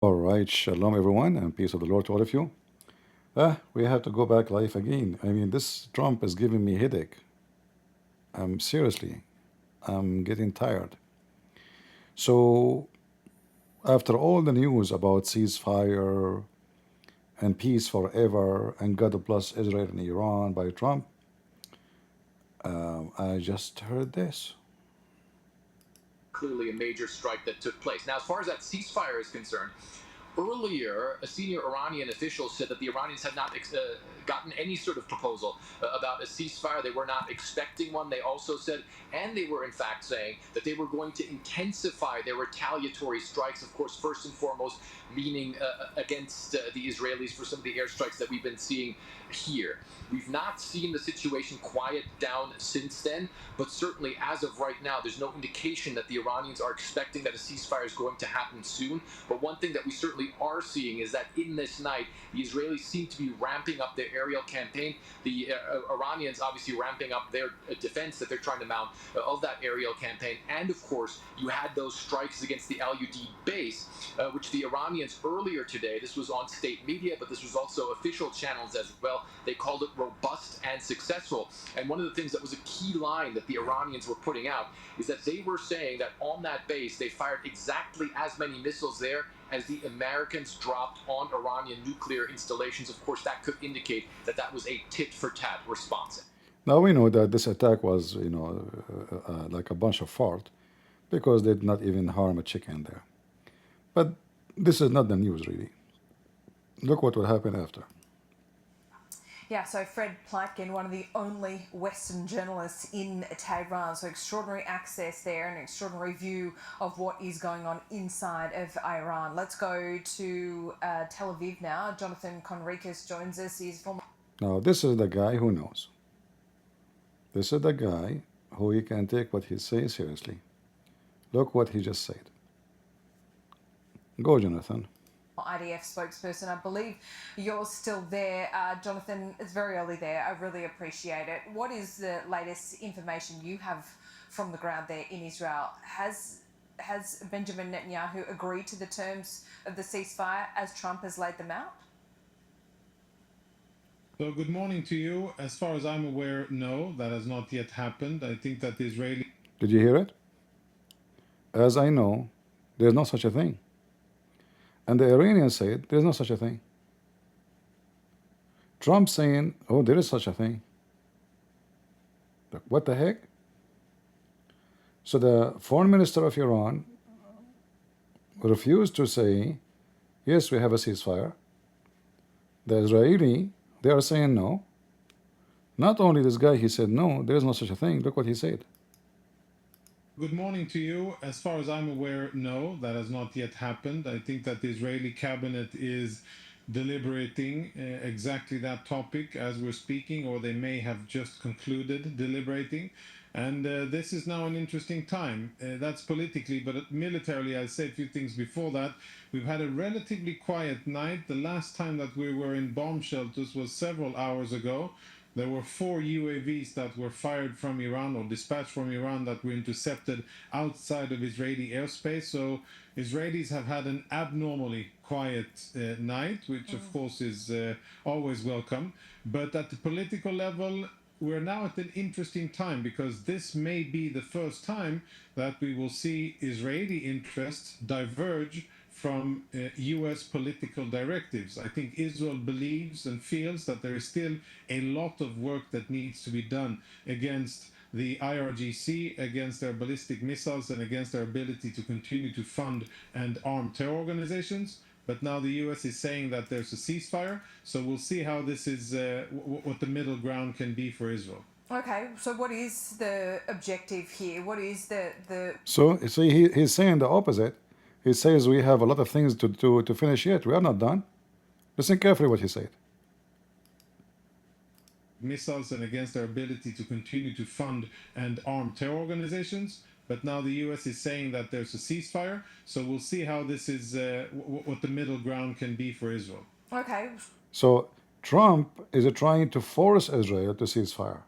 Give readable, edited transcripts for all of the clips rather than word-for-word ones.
All right, shalom everyone, and peace of the Lord to all of you. We have to go back live again. I mean, this Trump is giving me headache. Seriously, I'm getting tired. So after all the news about ceasefire and peace forever and God bless Israel and Iran by Trump, I just heard this. Clearly a major strike that took place. Now, as far as that ceasefire is concerned, earlier, a senior Iranian official said that the Iranians had not gotten any sort of proposal about a ceasefire. They were not expecting one, they also said, and they were in fact saying that they were going to intensify their retaliatory strikes, of course, first and foremost, meaning against the Israelis for some of the airstrikes that we've been seeing here. We've not seen the situation quiet down since then, but certainly as of right now, there's no indication that the Iranians are expecting that a ceasefire is going to happen soon. But one thing that we certainly are seeing is that in this night, the Israelis seem to be ramping up their aerial campaign. The Iranians obviously ramping up their defense that they're trying to mount of that aerial campaign. And of course, you had those strikes against the LUD base, which the Iranians earlier today, this was on state media, but this was also official channels as well, they called it robust and successful. And one of the things that was a key line that the Iranians were putting out is that they were saying that on that base they fired exactly as many missiles there as the Americans dropped on Iranian nuclear installations. Of course, that could indicate that that was a tit-for-tat response. Now we know that this attack was, like a bunch of fart because they did not even harm a chicken there. But this is not the news, really. Look what will happen after. Yeah, so Fred Plotkin, one of the only Western journalists in Tehran, so extraordinary access there and an extraordinary view of what is going on inside of Iran. Let's go to Tel Aviv now. Jonathan Conricus joins us. He's former. Now, this is the guy who knows. This is the guy who you can take what he says seriously. Look what he just said. Go, Jonathan. IDF spokesperson. I believe you're still there. Jonathan, it's very early there. I really appreciate it. What is the latest information you have from the ground there in Israel? Has Benjamin Netanyahu agreed to the terms of the ceasefire as Trump has laid them out? So good morning to you. As far as I'm aware, no, that has not yet happened. I think that the Israeli... Did you hear it? As I know, there's no such a thing. And the Iranians said there's no such a thing. Trump saying, oh, there is such a thing. Like, what the heck? So the foreign minister of Iran refused to say, yes, we have a ceasefire. The Israeli, they are saying no. Not only this guy, he said no, there is no such a thing. Look what he said. Good morning to you. As far as I'm aware, no, that has not yet happened. I think that the Israeli cabinet is deliberating exactly that topic as we're speaking, or they may have just concluded deliberating. And this is now an interesting time. That's politically, but militarily, I'll say a few things before that. We've had a relatively quiet night. The last time that we were in bomb shelters was several hours ago. There were 4 UAVs that were fired from Iran or dispatched from Iran that were intercepted outside of Israeli airspace. So Israelis have had an abnormally quiet night, which of course is always welcome. But at the political level, we're now at an interesting time because this may be the first time that we will see Israeli interests diverge from US political directives. I think Israel believes and feels that there is still a lot of work that needs to be done against the IRGC, against their ballistic missiles, and against their ability to continue to fund and arm terror organizations. But now the US is saying that there's a ceasefire, so we'll see how this is, what the middle ground can be for Israel. Okay, so what is the objective here? What is the So see, he's saying the opposite. He says we have a lot of things to finish yet. We are not done. Listen carefully what he said. Missiles and against their ability to continue to fund and arm terror organizations. But now the US is saying that there's a ceasefire, so we'll see how this is, what the middle ground can be for Israel. Okay. So Trump is trying to force Israel to cease fire.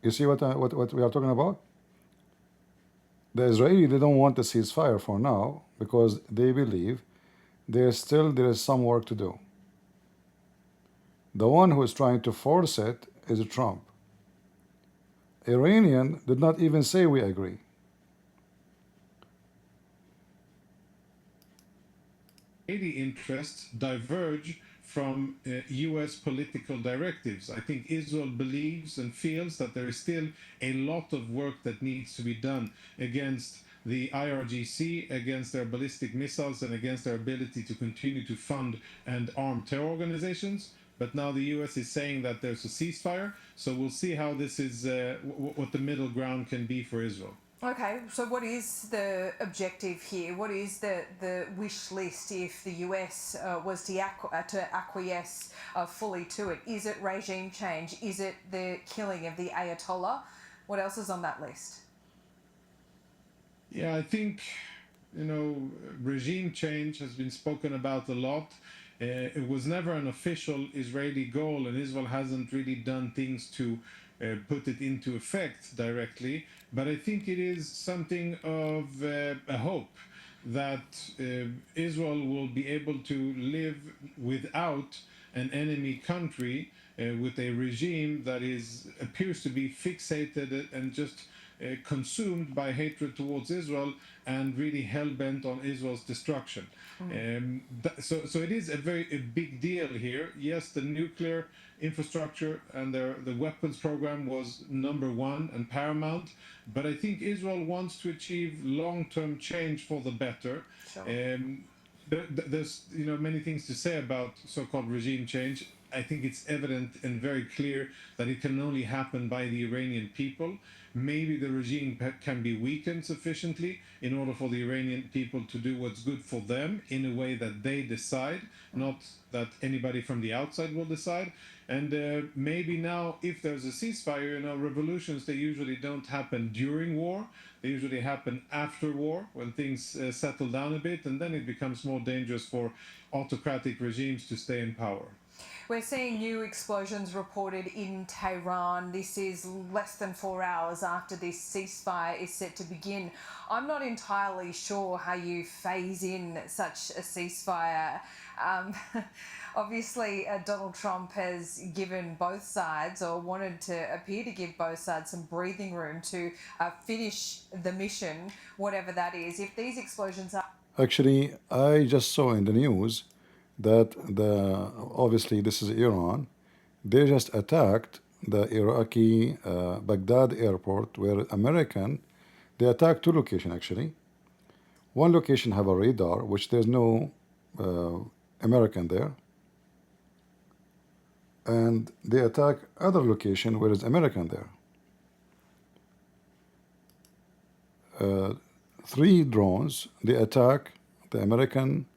You see what we are talking about? The Israeli, they don't want a ceasefire for now because they believe there is some work to do. The one who is trying to force it is Trump. Iranian did not even say we agree. Israeli interests diverge from US political directives. I think Israel believes and feels that there is still a lot of work that needs to be done against the IRGC, against their ballistic missiles, and against their ability to continue to fund and arm terror organizations. But now the US is saying that there's a ceasefire, so we'll see how this is, what the middle ground can be for Israel. Okay, so what is the objective here? What is the wish list if the US was to acquiesce fully to it? Is it regime change? Is it the killing of the Ayatollah? What else is on that list? Yeah, I think, regime change has been spoken about a lot. It was never an official Israeli goal, and Israel hasn't really done things to put it into effect directly. But I think it is something of a hope that Israel will be able to live without an enemy country, with a regime that appears to be fixated and just consumed by hatred towards Israel and really hell-bent on Israel's destruction. So it is a big deal here. Yes, the nuclear infrastructure and the weapons program was number one and paramount, but I think Israel wants to achieve long-term change for the better. Sure. There's many things to say about so-called regime change. I think it's evident and very clear that it can only happen by the Iranian people. Maybe the regime can be weakened sufficiently in order for the Iranian people to do what's good for them in a way that they decide, not that anybody from the outside will decide. And maybe now, if there's a ceasefire, revolutions, they usually don't happen during war. They usually happen after war, when things settle down a bit, and then it becomes more dangerous for autocratic regimes to stay in power. We're seeing new explosions reported in Tehran. This is less than 4 hours after this ceasefire is set to begin. I'm not entirely sure how you phase in such a ceasefire. Obviously, Donald Trump has given both sides, or wanted to appear to give both sides, some breathing room to finish the mission, whatever that is. If these explosions are... Actually, I just saw in the news that obviously this is Iran. They just attacked the Iraqi Baghdad airport, where they attacked two locations actually. One location have a radar, which there's no American there, and they attack other location where is American there. 3 drones, they attack the American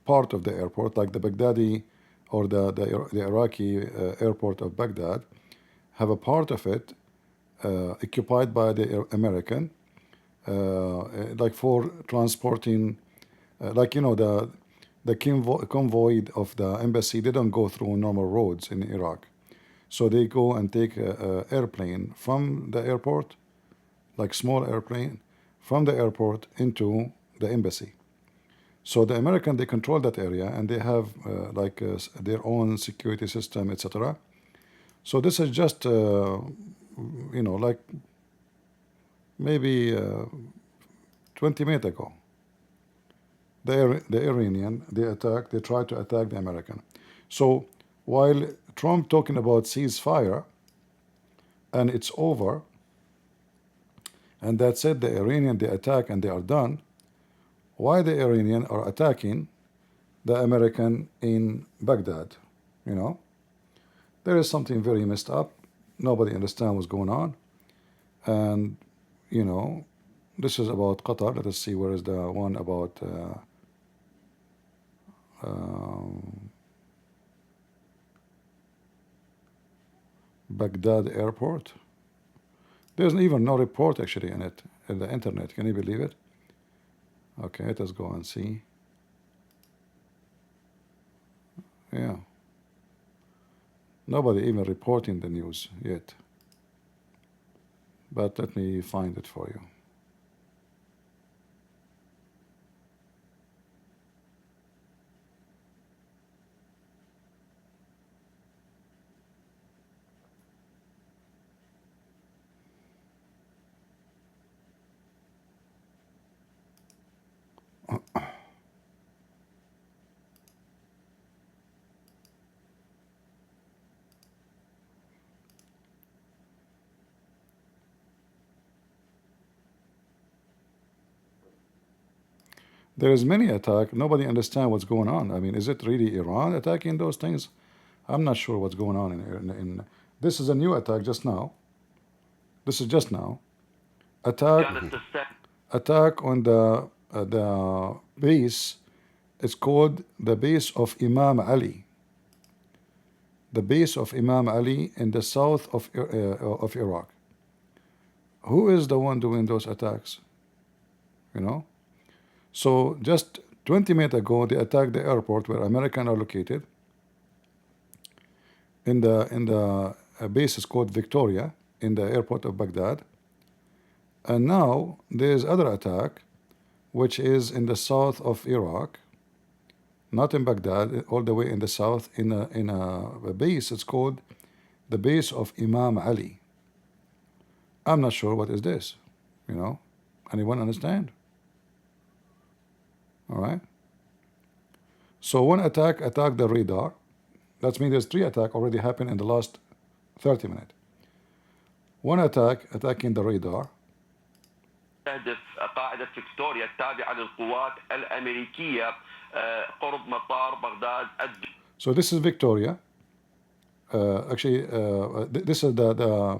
part of the airport, like the Baghdadi or the Iraqi airport of Baghdad, have a part of it occupied by the American, like for transporting, the convoy of the embassy. They don't go through normal roads in Iraq, so they go and take an airplane from the airport, like small airplane, from the airport into the embassy. So the American, they control that area, and they have their own security system, etc. So this is just, like maybe 20 minutes ago. The Iranian, they try to attack the American. So while Trump talking about ceasefire, and it's over, and that's it, the Iranian, they attack and they are done, why the Iranian are attacking the American in Baghdad? There is something very messed up. Nobody understands what's going on. And, this is about Qatar. Let us see where is the one about Baghdad airport. There's even no report actually in it, in the internet. Can you believe it? Okay, let us go and see. Yeah. Nobody even reporting the news yet. But let me find it for you. There is many attack. Nobody understand what's going on. I mean, is it really Iran attacking those things? I'm not sure what's going on in this is a new attack just now. This is just now. Attack on the base. It's called the base of Imam Ali. The base of Imam Ali in the south of Iraq. Who is the one doing those attacks? You know. So just 20 minutes ago, they attacked the airport where Americans are located. In the base is called Victoria in the airport of Baghdad. And now there is other attack, which is in the south of Iraq, not in Baghdad, all the way in the south, in a base. It's called the base of Imam Ali. I'm not sure what is this. You know, anyone understand? All right. So one attacked the radar. That means there's 3 attacks already happened in the last 30 minutes. One attacking the radar. تهدف قاعدة فيكتوريا التابعة للقوات الأمريكية قرب مطار بغداد. So this is Victoria. Actually, this is the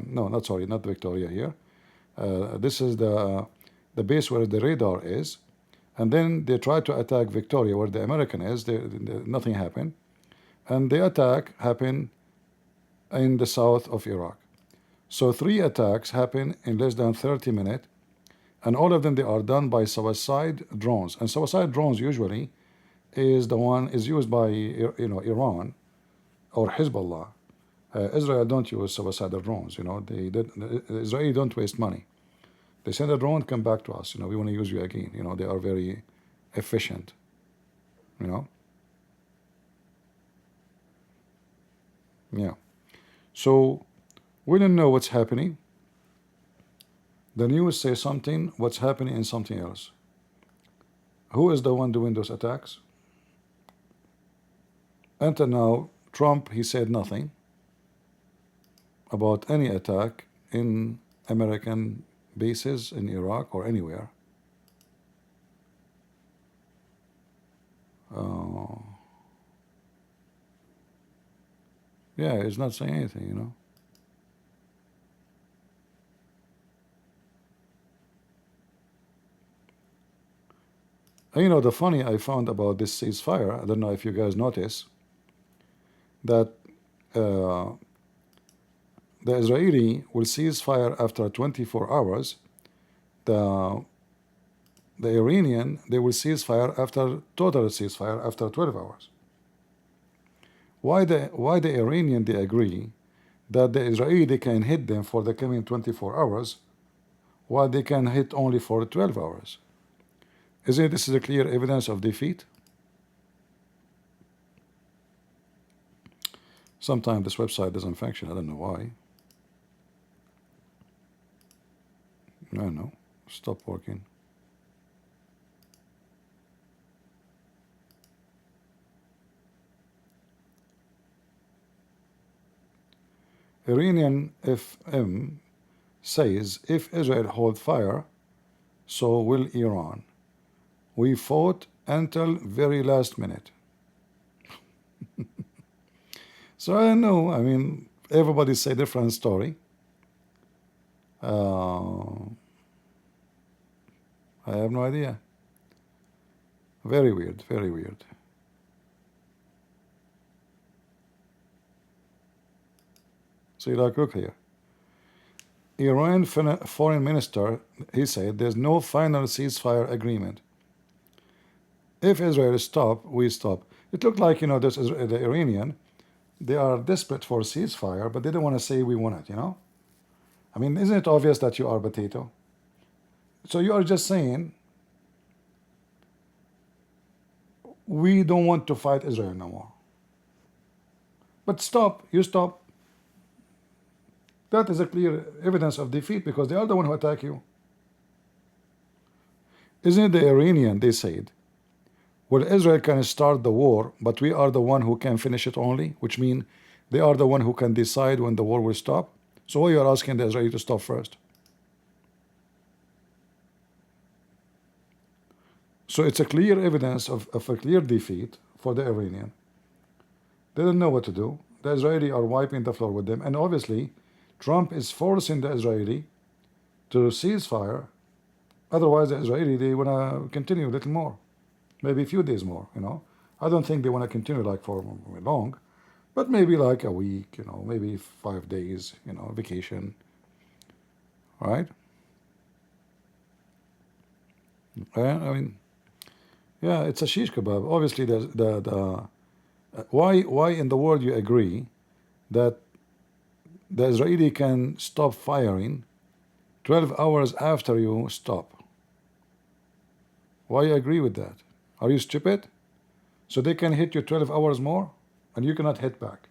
no, not sorry, not Victoria here. This is the base where the radar is, and then they try to attack Victoria where the American is. Nothing happened, and the attack happened in the south of Iraq. So 3 attacks happen in less than 30 minutes, and all of them they are done by suicide drones. And suicide drones usually is the one is used by Iran or Hezbollah. Israel don't use suicidal drones. The Israeli don't waste money. They send a drone, come back to us. We want to use you again. They are very efficient. Yeah. So we don't know what's happening. The news says something, what's happening in something else. Who is the one doing those attacks? Until now, Trump, he said nothing about any attack in American bases in Iraq or anywhere. Yeah, he's not saying anything, And the funny I found about this ceasefire, I don't know if you guys notice, that the Israeli will cease fire after 24 hours. The Iranian, they will cease fire after total ceasefire after 12 hours. Why the Iranian, they agree that the Israeli, they can hit them for the coming 24 hours, while they can hit only for 12 hours? Isn't this is a clear evidence of defeat? Sometimes this website doesn't function. I don't know why. I don't know. Stop working. Iranian FM says, if Israel hold fire, so will Iran. We fought until very last minute. So I don't know. I mean, everybody say different story. I have no idea. Very weird, very weird. So look here. Iran foreign minister, he said, there's no final ceasefire agreement. If Israel stop, we stop. It looked like, this is the Iranian, they are desperate for ceasefire, but they don't want to say we want it, I mean, isn't it obvious that you are potato? So you are just saying, we don't want to fight Israel no more. But stop, you stop. That is a clear evidence of defeat because they are the one who attack you. Isn't it the Iranian, they said, well, Israel can start the war, but we are the one who can finish it only, which means they are the one who can decide when the war will stop. So why you are asking the Israeli to stop first? So it's a clear evidence of a clear defeat for the Iranian. They don't know what to do. The Israeli are wiping the floor with them, and obviously Trump is forcing the Israeli to ceasefire. Otherwise, the Israeli, they want to continue a little more, maybe a few days more, you know. I don't think they want to continue like for long, but maybe like a week, you know, maybe 5 days, you know, vacation, right? I mean, yeah, it's a shish kebab. Obviously, why in the world you agree that the Israeli can stop firing 12 hours after you stop? Why you agree with that? Are you stupid? So they can hit you 12 hours more and you cannot hit back.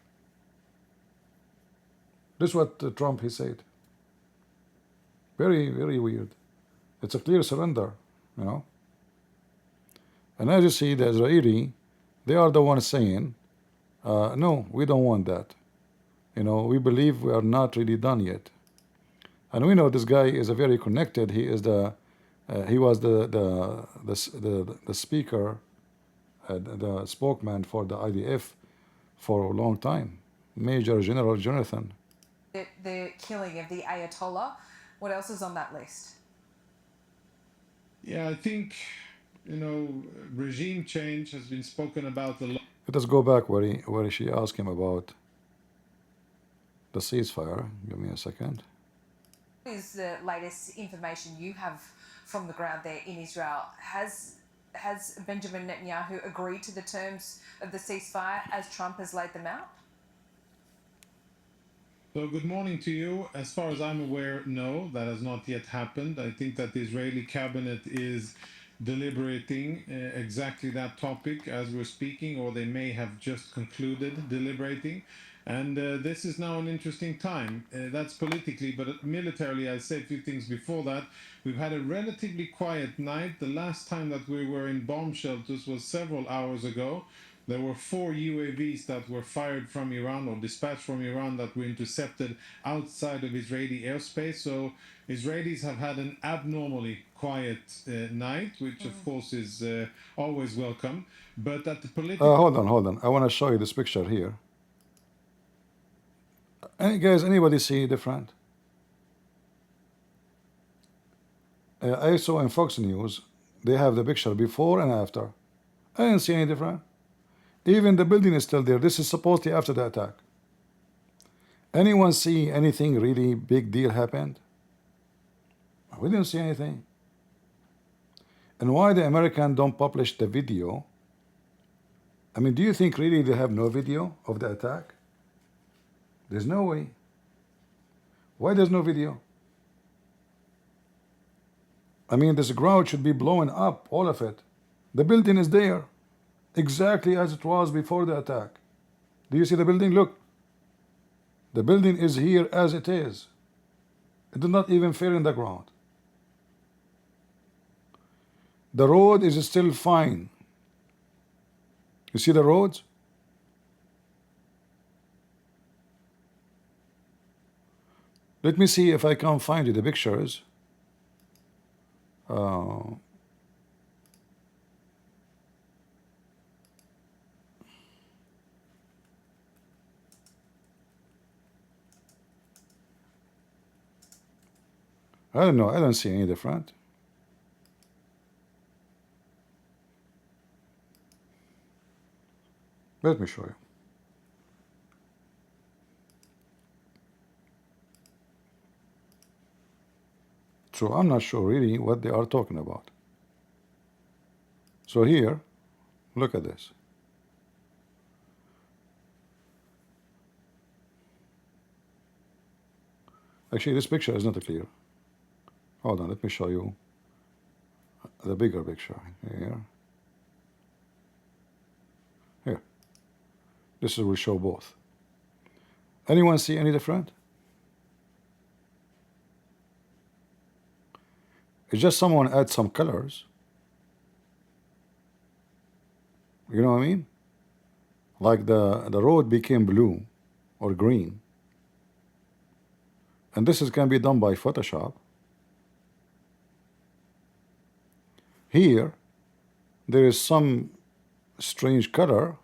This is what Trump he said. Very, very weird. It's a clear surrender, you know. And as you see, the Israeli, they are the ones saying, no, we don't want that. You know, we believe we are not really done yet. And we know this guy is a very connected. He is he was the speaker, the spokesman for the IDF for a long time. Major General Jonathan. The killing of the Ayatollah. What else is on that list? Yeah, I think, you know, regime change has been spoken about a lot. Let us go back where she asked him about the ceasefire. Give me a second. What is the latest information you have from the ground there in Israel? Has Benjamin Netanyahu agreed to the terms of the ceasefire as Trump has laid them out? So good morning to you. As far as I'm aware, no, that has not yet happened. I think that the Israeli cabinet is deliberating exactly that topic as we're speaking, or they may have just concluded deliberating. And this is now an interesting time. That's politically, but militarily, I said a few things before that. We've had a relatively quiet night. The last time that we were in bomb shelters was several hours ago. There were 4 UAVs that were fired from Iran or dispatched from Iran that were intercepted outside of Israeli airspace. So Israelis have had an abnormally quiet night, which of course is always welcome. But at the political... Hold on. I want to show you this picture here. Guys, anybody see different? I saw in Fox News, they have the picture before and after. I didn't see any different. Even the building is still there. This is supposedly after the attack. Anyone see anything really big deal happened? We didn't see anything. And why the Americans don't publish the video? I mean, do you think really they have no video of the attack? There's no way. Why there's no video? I mean, this ground should be blowing up, all of it. The building is there, exactly as it was before the attack. Do you see the building? Look. The building is here as it is. It did not even fall in the ground. The road is still fine. You see the roads? Let me see if I can find you the pictures. I don't know. I don't see any different. Let me show you. So I'm not sure really what they are talking about. So here, look at this. Actually, this picture is not clear. Hold on, let me show you the bigger picture here. Here. This will show both. Anyone see any different? It's just someone add some colors. You know what I mean? Like the road became blue or green. And this can be done by Photoshop. Here, there is some strange color,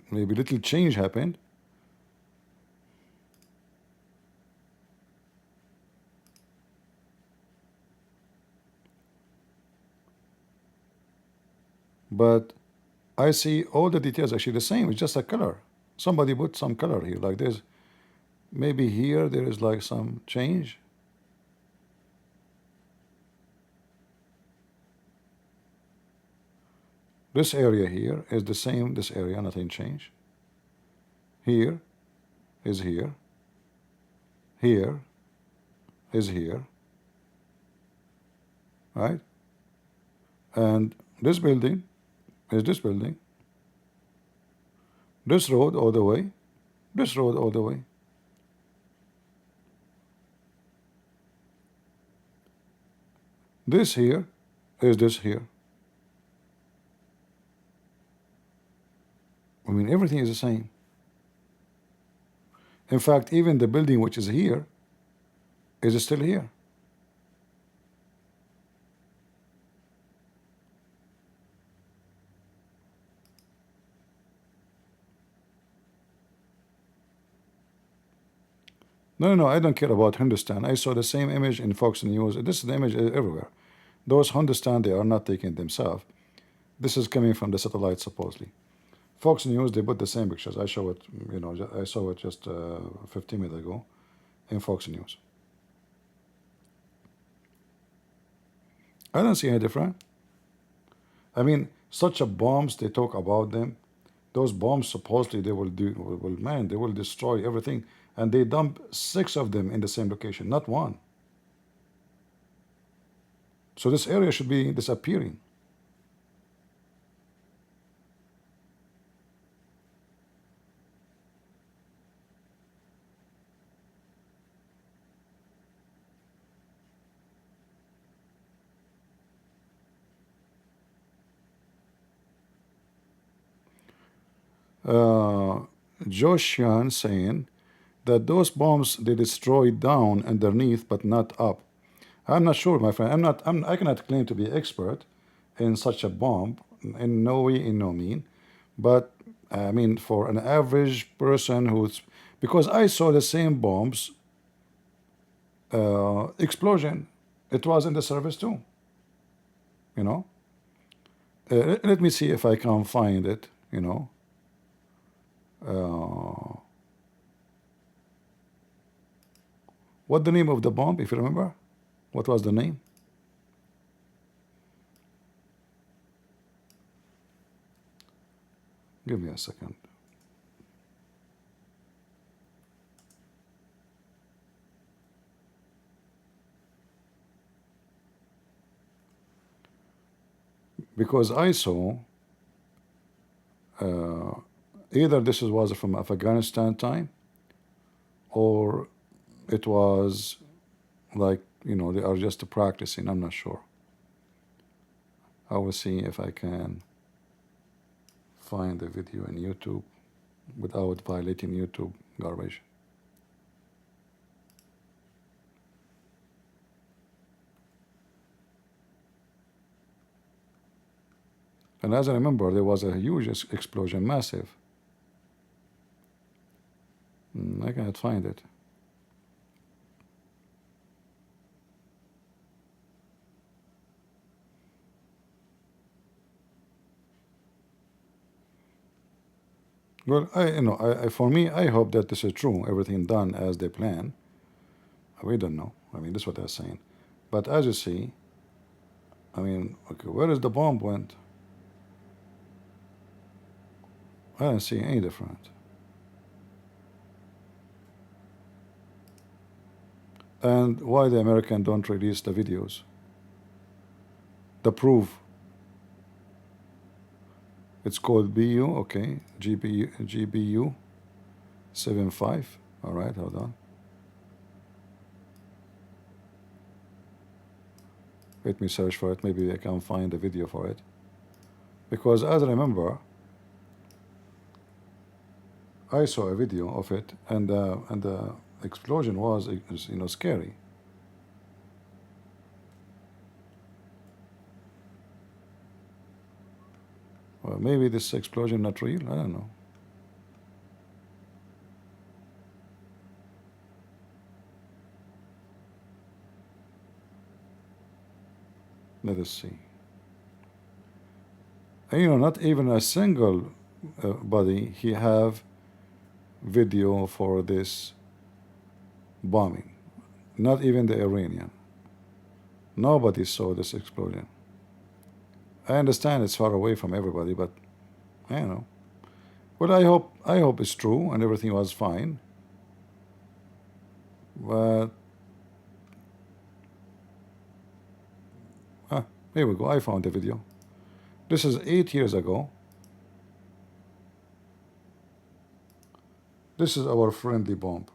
maybe little change happened. But I see all the details actually the same. It's just a color. Somebody put some color here, like there's maybe here there is like some change. This area here is the same, this area, nothing changed. Here is here. Here is here. Right? And this building is this building. This road all the way. This road all the way. This here is this here. I mean, everything is the same. In fact, even the building which is here is still here. No, I don't care about Hindustan. I saw the same image in Fox News. This is the image everywhere. Those Hindustan, they are not taking it themselves. This is coming from the satellite, supposedly. Fox News, they put the same pictures. I show it, I saw it just 15 minutes ago in Fox News. I don't see any different. I mean, such a bombs, they talk about them. Those bombs, supposedly, they will they will destroy everything. And they dump 6 of them in the same location, not one. So this area should be disappearing. Joshian saying that those bombs they destroyed down underneath but not up. I'm not sure, my friend. I cannot claim to be expert in such a bomb, in no way, in no mean. But I mean, for an average person who's, because I saw the same bombs explosion. It was in the service too. Let me see if I can find it. What the name of the bomb, if you remember? What was the name? Give me a second. Because I saw either this was from Afghanistan time, or it was like, they are just practicing. I'm not sure. I will see if I can find the video in YouTube without violating YouTube garbage. And as I remember, there was a huge explosion, massive. I cannot find it. Well, for me, I hope that this is true. Everything done as they plan. We don't know. I mean, this is what they're saying. But as you see, I mean, okay, where is the bomb went? I don't see any different. And why the American don't release the videos? The proof. It's called BU, okay, GBU 75. All right, hold on. Let me search for it. Maybe I can find a video for it. Because as I remember, I saw a video of it, and the explosion was, scary. Well, maybe this explosion not real. I don't know. Let us see. And, you know, not even a single body he have video for this bombing. Not even the Iranian. Nobody saw this explosion. I understand it's far away from everybody, but I don't know. Well, I hope it's true and everything was fine. But here we go. I found the video. This is 8 years ago. This is our friendly bomb.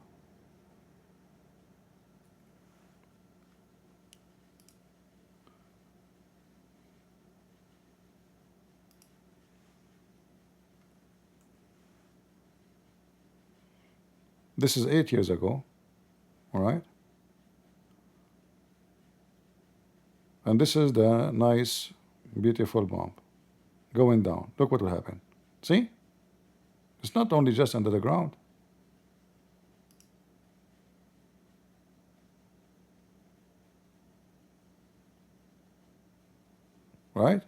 This is 8 years ago. All right. And this is the nice, beautiful bomb going down. Look what will happen. See? It's not only just under the ground. Right?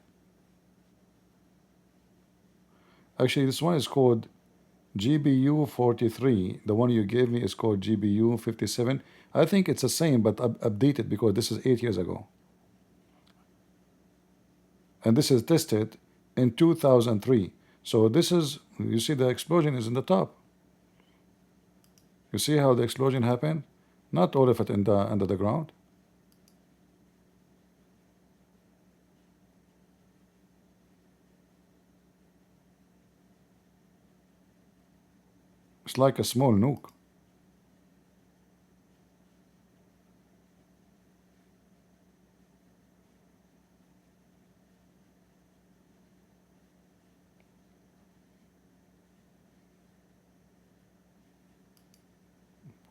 Actually, this one is called GBU 43. The one you gave me is called GBU 57. I think it's the same, but updated because this is 8 years ago. And this is tested in 2003. So this is, you see the explosion is in the top. You see how the explosion happened? Not all of it in the, under the ground. It's like a small nuke.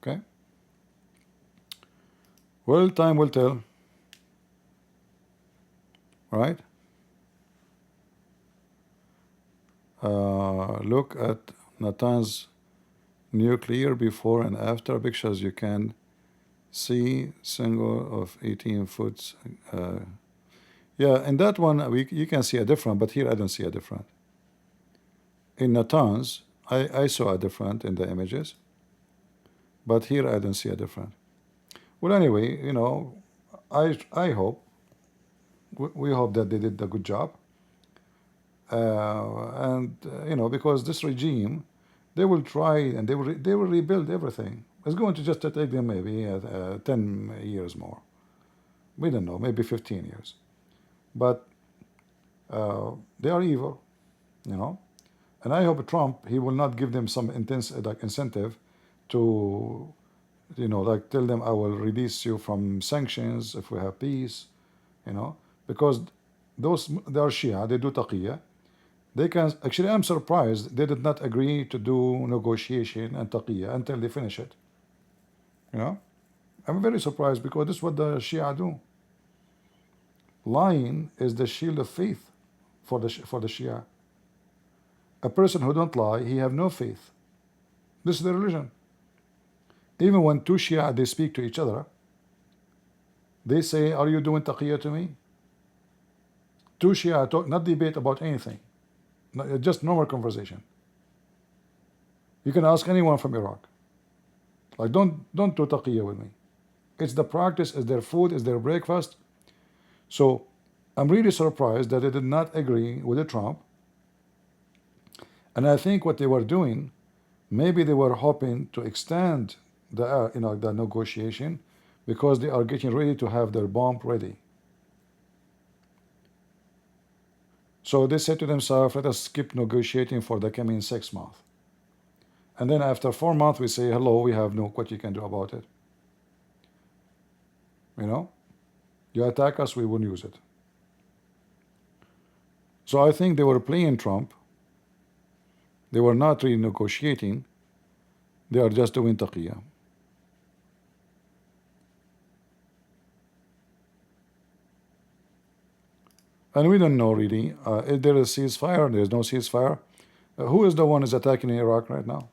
Okay. Well, time will tell. Right? Look at Natan's nuclear before and after pictures. You can see single of 18 foot. Yeah, in that one you can see a different, but here I don't see a different. In Natan's, I saw a different in the images, but here I don't see a different. Well, anyway, you know, I hope, we hope that they did a good job. You know, because this regime, they will try and they will rebuild everything. It's going to just take them maybe 10 years more. We don't know, maybe 15 years. But they are evil, you know. And I hope Trump, he will not give them some intense like incentive to, you know, like tell them I will release you from sanctions if we have peace, you know, because those, they are Shia, they do taqiyya. They can, actually I'm surprised they did not agree to do negotiation and taqiyya until they finish it. You know, I'm very surprised because this is what the Shia do. Lying is the shield of faith for the Shia. A person who don't lie, he have no faith. This is the religion. Even when two Shia, they speak to each other, they say, are you doing taqiyya to me? Two Shia talk, not debate about anything. Just normal conversation. You can ask anyone from Iraq. Like, don't do taqiyya with me. It's the practice, it's their food, it's their breakfast. So I'm really surprised that they did not agree with the Trump. And I think what they were doing, maybe they were hoping to extend the you know, the negotiation because they are getting ready to have their bomb ready. So they said to themselves, let us keep negotiating for the coming 6 months. And then after 4 months, we say, hello, we have no, what you can do about it. You know, you attack us, we will use it. So I think they were playing Trump. They were not really negotiating. They are just doing taqiyya. And we don't know really if there is ceasefire, there is no ceasefire. Who is the one is attacking Iraq right now?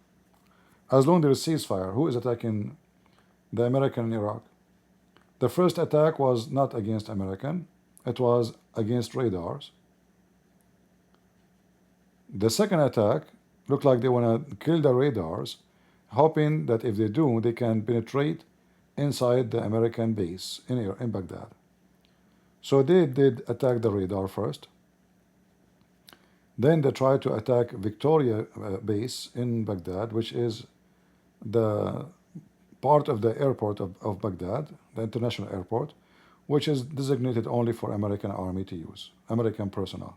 As long as there is ceasefire, who is attacking the American in Iraq? The first attack was not against American, it was against radars. The second attack looked like they want to kill the radars, hoping that if they do, they can penetrate inside the American base in Baghdad. So they did attack the radar first. Then they tried to attack Victoria base in Baghdad, which is the part of the airport of Baghdad, the international airport, which is designated only for American army to use, American personnel.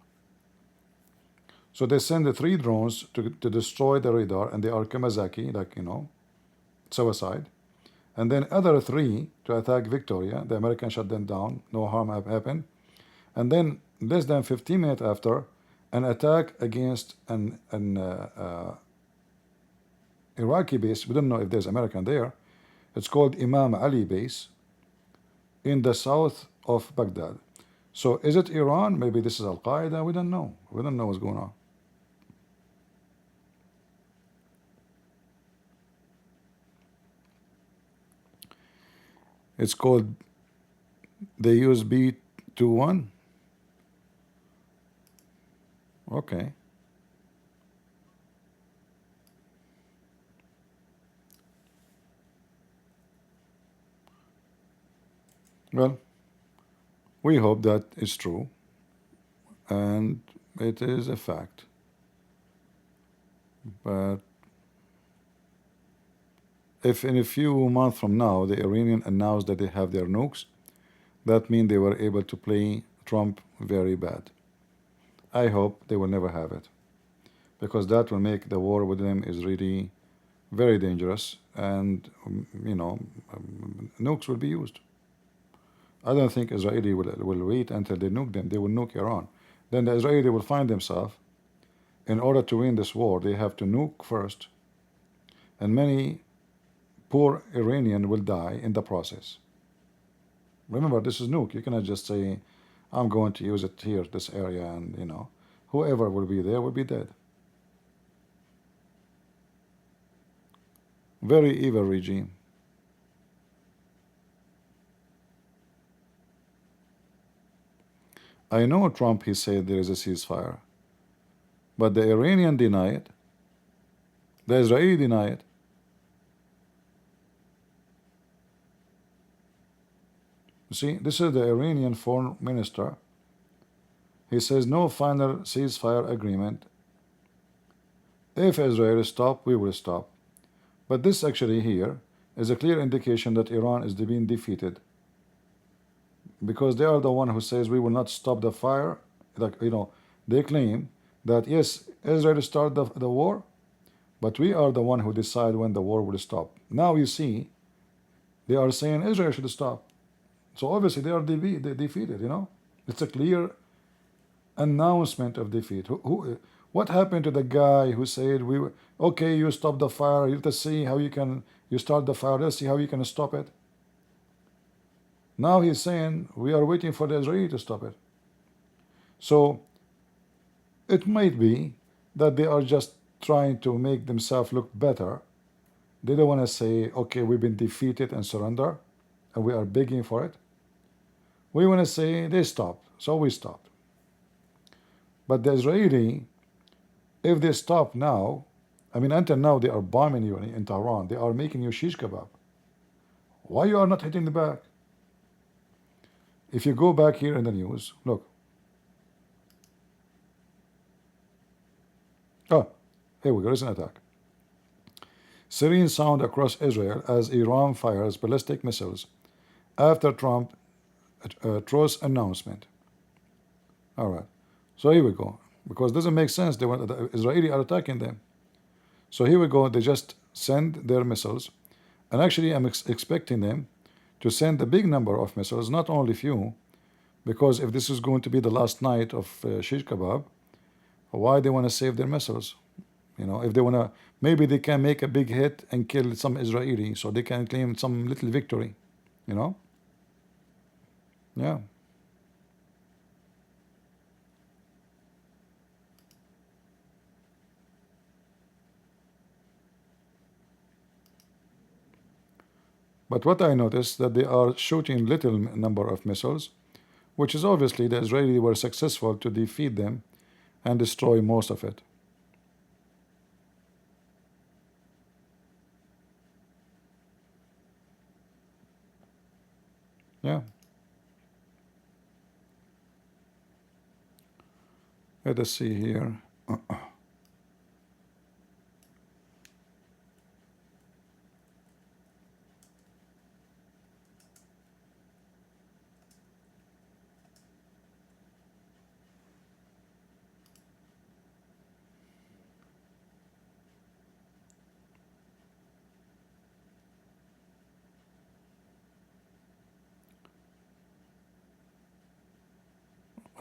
So they send the 3 drones to destroy the radar, and they are Kamazaki, like, you know, suicide. And then other 3 to attack Victoria. The Americans shut them down, no harm happened. And then less than 15 minutes after, an attack against an Iraqi base. We don't know if there's American there. It's called Imam Ali base in the south of Baghdad. So is it Iran? Maybe this is Al-Qaeda. We don't know. We don't know what's going on. It's called, they use B-21. Okay. Well, we hope that is true, and it is a fact. But if in a few months from now the Iranians announce that they have their nukes, that means they were able to play Trump very bad. I hope they will never have it, because that will make the war with them is really very dangerous, and you know, nukes will be used. I don't think Israeli will wait until they nuke them. They will nuke Iran. Then the Israeli will find themselves, in order to win this war, they have to nuke first, and many poor Iranian will die in the process. Remember, this is nuke. You cannot just say, I'm going to use it here, this area, and you know, whoever will be there will be dead. Very evil regime. I know Trump, he said there is a ceasefire, but the Iranian deny it. The Israeli deny it. You see, this is the Iranian foreign minister. He says no final ceasefire agreement. If Israel stop, we will stop. But this actually here is a clear indication that Iran is being defeated, because they are the one who says we will not stop the fire. Like, you know, they claim that yes, Israel started the war, but we are the one who decide when the war will stop. Now you see, they are saying Israel should stop. So obviously they are defeated, you know. It's a clear announcement of defeat. What happened to the guy who said, okay, you stop the fire, let's see how you start the fire, let's see how you can stop it. Now he's saying, we are waiting for the Israeli to stop it. So it might be that they are just trying to make themselves look better. They don't want to say, okay, we've been defeated and surrender, and we are begging for it. We want to say they stopped, so we stopped. But the Israeli, if they stop now, I mean, until now they are bombing you in Tehran, they are making you shish kebab. Why you are not hitting the back? If you go back here in the news, look. Oh, here we go, there's an attack. Sirens sound across Israel as Iran fires ballistic missiles after Trump truce announcement. All right, so here we go, because it doesn't make sense. The Israeli are attacking them. So here we go. They just send their missiles, and actually I'm expecting them to send a big number of missiles, not only few, because if this is going to be the last night of shish kebab, why they want to save their missiles? You know, if they want to, maybe they can make a big hit and kill some Israeli, so they can claim some little victory. You know. Yeah. But what I noticed that they are shooting little number of missiles, which is obviously the Israelis were successful to defeat them and destroy most of it. Yeah. Let us see here.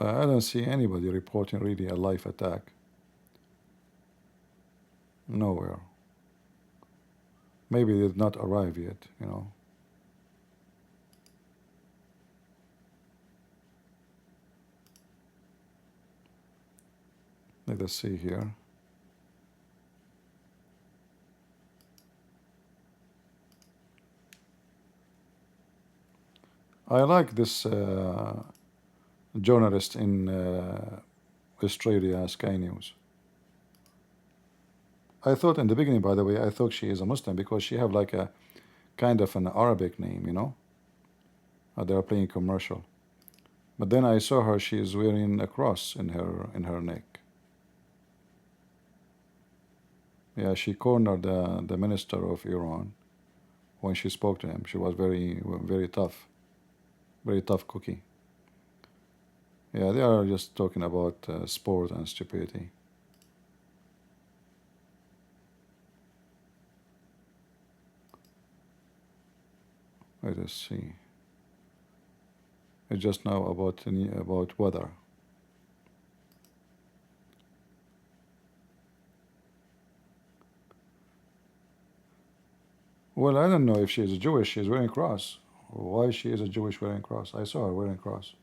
I don't see anybody reporting really a live attack. Nowhere. Maybe they did not arrive yet, you know. Let us see here. I like this journalist in Australia, Sky News. I thought in the beginning, by the way, I thought she is a Muslim because she have like a kind of an Arabic name, you know. They are playing commercial. But then I saw her, she is wearing a cross in her neck. Yeah, she cornered the minister of Iran when she spoke to him. She was very tough, very tough cookie. Yeah, they are just talking about sport and stupidity. Let us see. It's just now about weather. Well, I don't know if she is Jewish. She is wearing cross. Why she is a Jewish wearing cross? I saw her wearing cross.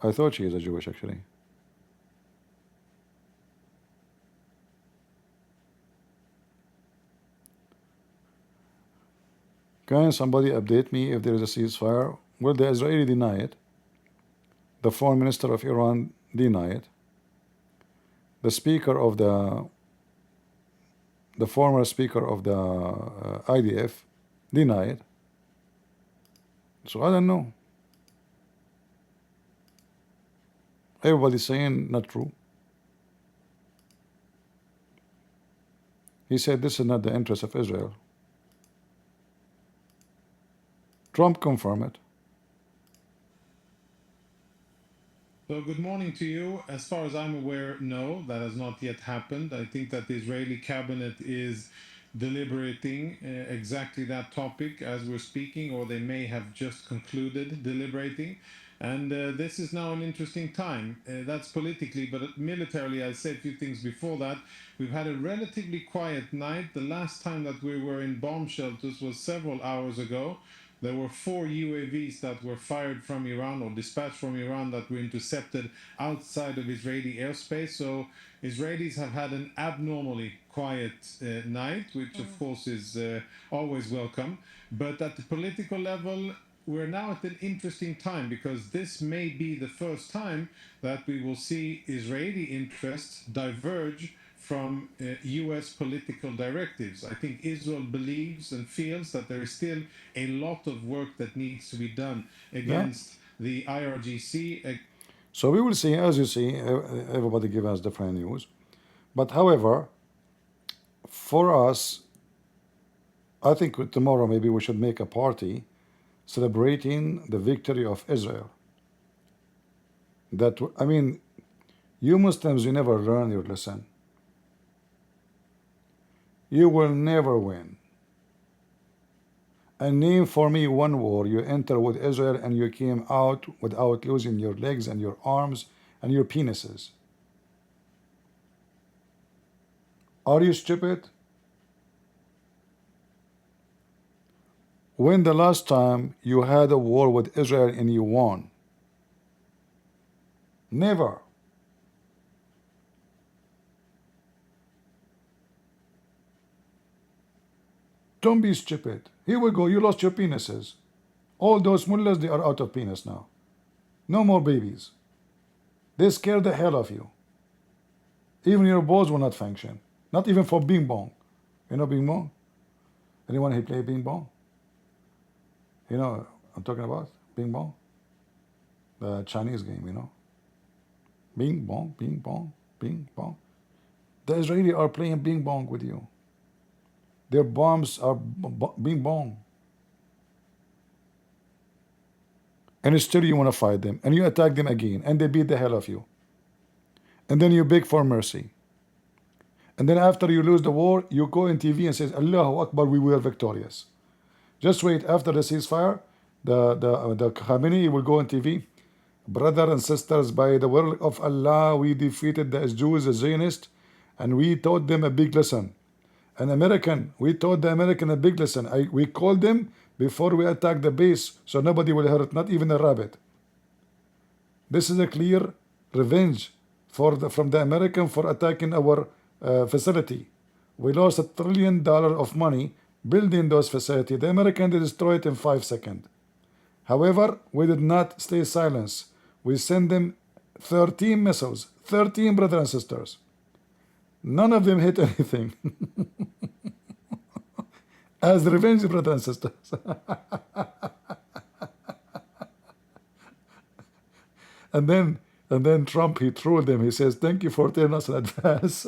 I thought she is a Jewish actually. Can somebody update me if there is a ceasefire? Will the Israeli deny it? The foreign minister of Iran deny it. The speaker of the former speaker of the IDF deny it. So I don't know. Everybody's saying not true. He said this is not the interest of Israel. Trump confirmed it. So good morning to you. As far as I'm aware, no, that has not yet happened. I think that the Israeli cabinet is deliberating exactly that topic as we're speaking, or they may have just concluded deliberating. And this is now an interesting time. That's politically, but militarily, I said a few things before that. We've had a relatively quiet night. The last time that we were in bomb shelters was several hours ago. There were 4 UAVs that were fired from Iran or dispatched from Iran that were intercepted outside of Israeli airspace. So Israelis have had an abnormally quiet night, which of course is always welcome. But at the political level, we're now at an interesting time because this may be the first time that we will see Israeli interests diverge from US political directives. I think Israel believes and feels that there is still a lot of work that needs to be done against the IRGC. So we will see, as you see, everybody give us different news. But however, for us, I think tomorrow maybe we should make a party celebrating the victory of Israel. That, I mean, you Muslims, you never learn your lesson. You will never win. And name for me one war you enter with Israel and you came out without losing your legs and your arms and your penises. Are you stupid? When the last time you had a war with Israel and you won? Never. Don't be stupid. Here we go. You lost your penises. All those mullahs, they are out of penis now. No more babies. They scare the hell of you. Even your balls will not function. Not even for bing bong. You know bing bong? Anyone who play bing bong? You know I'm talking about? Bing bong? The Chinese game, you know? Bing bong, bing bong, bing bong. The Israeli are playing bing bong with you. Their bombs are bing bong. And still you want to fight them. And you attack them again. And they beat the hell of you. And then you beg for mercy. And then after you lose the war, you go in TV and says, Allahu Akbar, we were victorious. Just wait, after the ceasefire, the Khamenei will go on TV. Brothers and sisters, by the word of Allah, we defeated the Jews, the Zionists, and we taught them a big lesson. An American, we taught the American a big lesson. We called them before we attack the base, so nobody will hurt, not even a rabbit. This is a clear revenge from the American for attacking our facility. We lost $1 trillion of money building those facilities. The American destroyed it in 5 seconds. However, we did not stay silent. We sent them 13 missiles, 13 brothers and sisters. None of them hit anything. As revenge, brothers and sisters. And then Trump, he trolled them. He says, thank you for telling us in advance.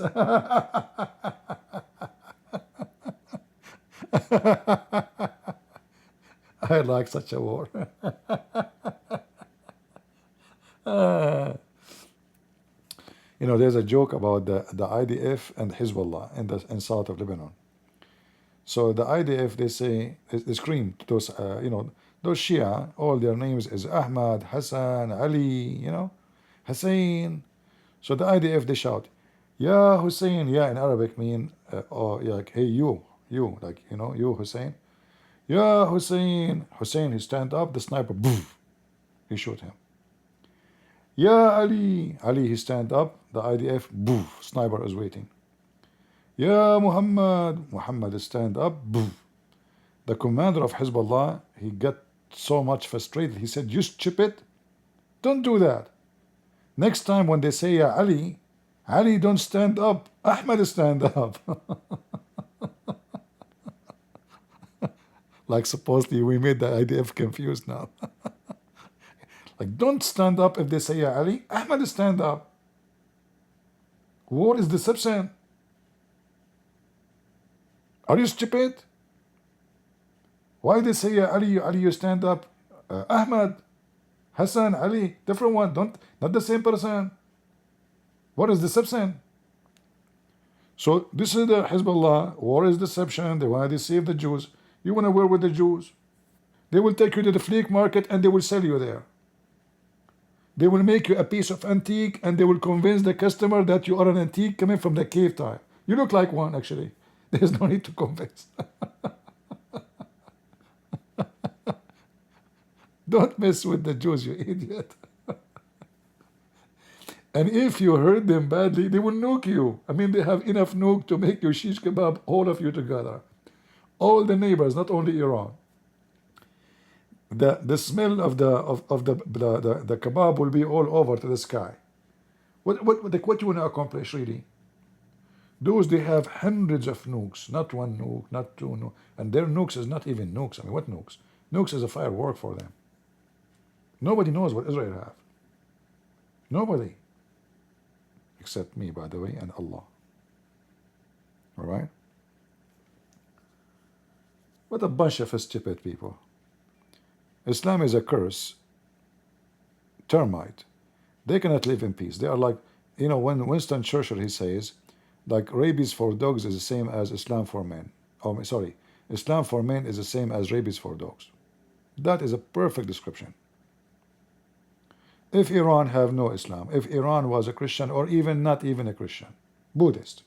I like such a war. You know, there's a joke about the IDF and Hezbollah in south of Lebanon. So the IDF, they scream to those, those Shia, all their names is Ahmad, Hassan, Ali, Hussein. So the IDF, they shout, Ya Hussein, Ya in Arabic mean, like, hey, you, like, you Hussein. Ya Hussein. Hussein, he stand up, the sniper, boof, he shoot him. Ya Ali. Ali, he stand up, the IDF, boof, sniper is waiting. Ya Muhammad. Muhammad stand up, boof. The commander of Hezbollah, he got so much frustrated. He said, you stupid, don't do that. Next time when they say Ya Ali, Ali don't stand up, Ahmad stand up. Like supposedly we made the IDF confused now. Like, don't stand up if they say Ya Ali, Ahmad stand up. War is deception. Are you stupid? Why they say Ya Ali, you stand up? Ahmad, Hassan, Ali, different one, not the same person. What is deception? So this is the Hezbollah, war is deception, they want to deceive the Jews. You want to war with the Jews? They will take you to the flea market and they will sell you there. They will make you a piece of antique and they will convince the customer that you are an antique coming from the cave time. You look like one, actually. There's no need to convince. Don't mess with the Jews, you idiot. And if you hurt them badly, they will nuke you. I mean, they have enough nuke to make you shish kebab, all of you together. All the neighbors, not only Iran. The smell of the kebab will be all over to the sky. What you want to accomplish, really? Those, they have hundreds of nukes, not one nuke, not two nukes. And their nukes is not even nukes. I mean, what nukes? Nukes is a firework for them. Nobody knows what Israel have. Nobody. Except me, by the way, and Allah. All right? What a bunch of stupid people. Islam is a curse. Termite. They cannot live in peace. They are like, when Winston Churchill, he says, like rabies for dogs is the same as Islam for men. Oh, sorry. Islam for men is the same as rabies for dogs. That is a perfect description. If Iran have no Islam, if Iran was a Christian or even not even a Christian, Buddhist,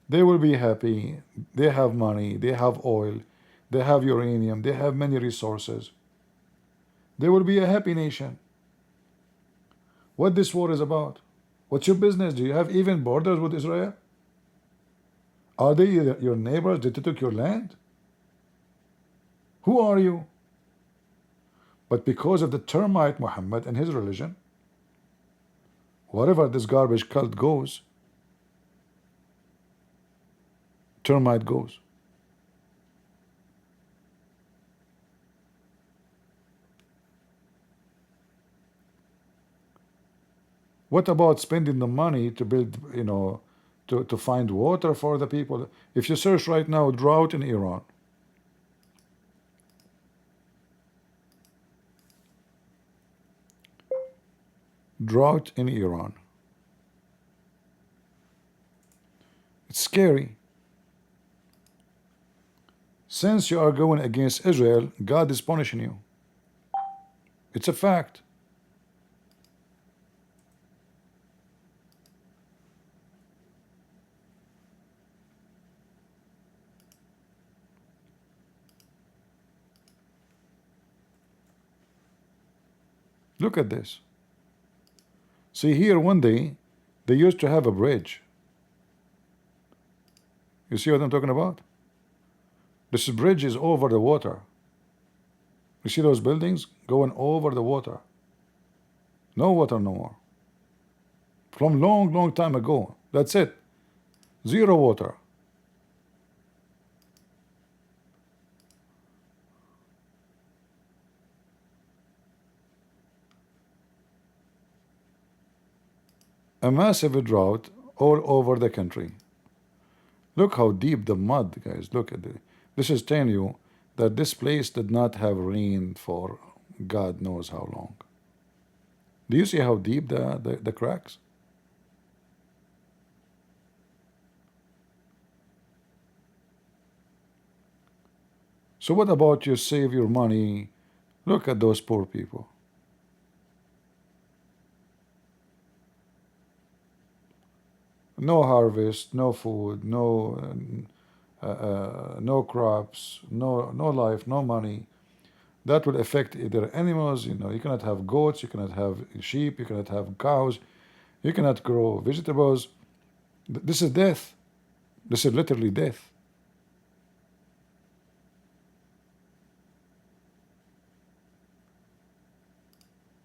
they will be happy. They have money, they have oil, they have uranium, they have many resources. They will be a happy nation. What this war is about? What's your business? Do you have even borders with Israel? Are they your neighbors? Did they took your land? Who are you? But because of the termite Muhammad and his religion, wherever this garbage cult goes, termite goes. What about spending the money to build, to find water for the people? If you search right now, drought in Iran, drought in Iran. It's scary. Since you are going against Israel, God is punishing you. It's a fact. Look at this. See here, one day, they used to have a bridge. You see what I'm talking about? This bridge is over the water. You see those buildings going over the water? No water no more. From long, long time ago. That's it. Zero water. A massive drought all over the country. Look how deep the mud, guys. Look at it. This is telling you that this place did not have rain for God knows how long. Do you see how deep the cracks? So what about you save your money? Look at those poor people. No harvest, no food, no crops, no life, no money. That will affect either animals. You cannot have goats, you cannot have sheep, you cannot have cows, you cannot grow vegetables. This is death. This is literally death.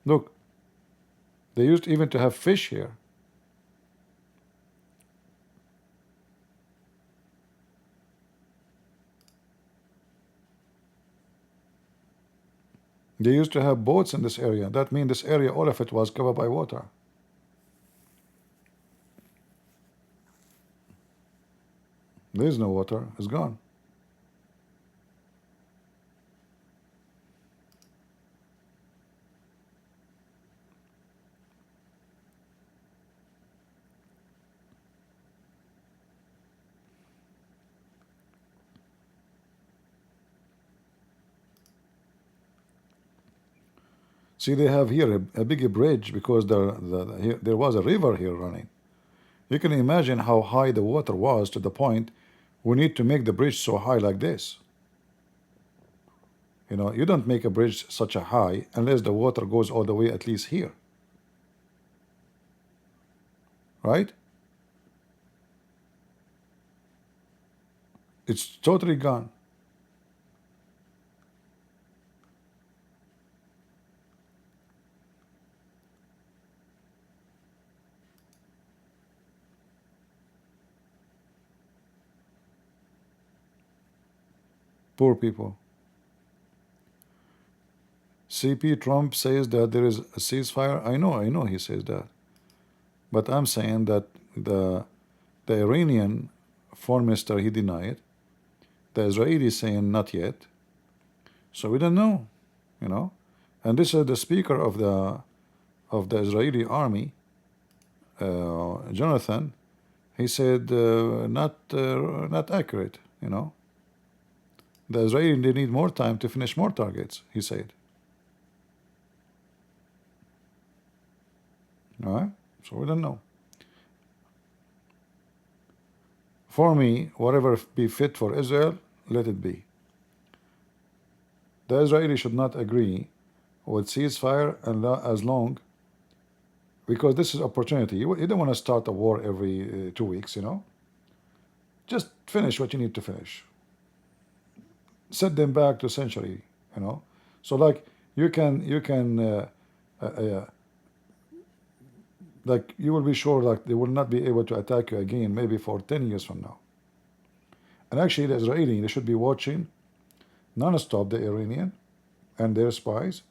Look, they used even to have fish here. They used to have boats in this area. That means this area, all of it was covered by water. There is no water. It's gone. See, they have here a big bridge because there was a river here running. You can imagine how high the water was to the point we need to make the bridge so high like this. You don't make a bridge such a high unless the water goes all the way at least here. Right? It's totally gone. Poor people. CP Trump says that there is a ceasefire. I know he says that. But I'm saying that the Iranian foreign minister, he denied. The Israeli saying not yet. So we don't know, And this is the speaker of the Israeli army, Jonathan. He said not accurate, The Israelis, they need more time to finish more targets, he said. All right? So we don't know. For me, whatever be fit for Israel, let it be. The Israelis should not agree with ceasefire as long, because this is opportunity. You don't want to start a war every 2 weeks, just finish what you need to finish. Set them back to century, you know. So like like you will be sure like they will not be able to attack you again maybe for 10 years from now. And actually the Israeli, they should be watching non-stop the Iranian and their spies.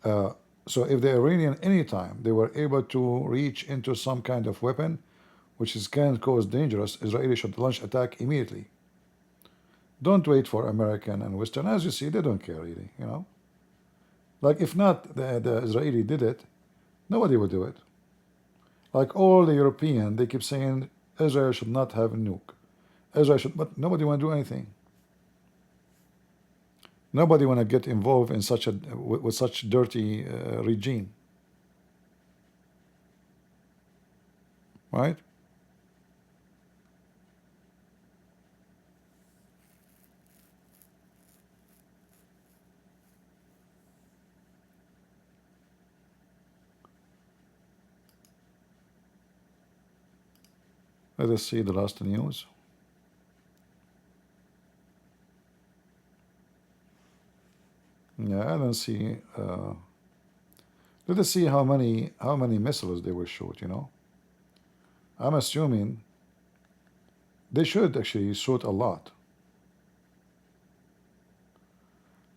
So if the Iranian anytime they were able to reach into some kind of weapon which can cause dangerous, Israeli should launch attack immediately. Don't wait for American and Western. As you see, they don't care really, you know. Like if not the Israeli did it, nobody would do it. Like all the European, they keep saying Israel should not have a nuke. Israel should, but nobody want to do anything. Nobody want to get involved in such a with such dirty regime, right? Let us see the last news. Yeah, I don't see. Let us see how many missiles they will shoot. You know, I'm assuming they should actually shoot a lot.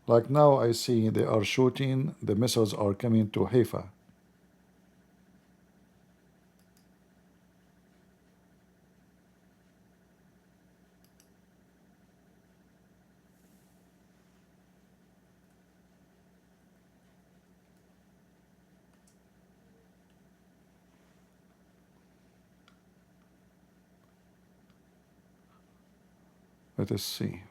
Like now, I see they are shooting. The missiles are coming to Haifa. Let us see.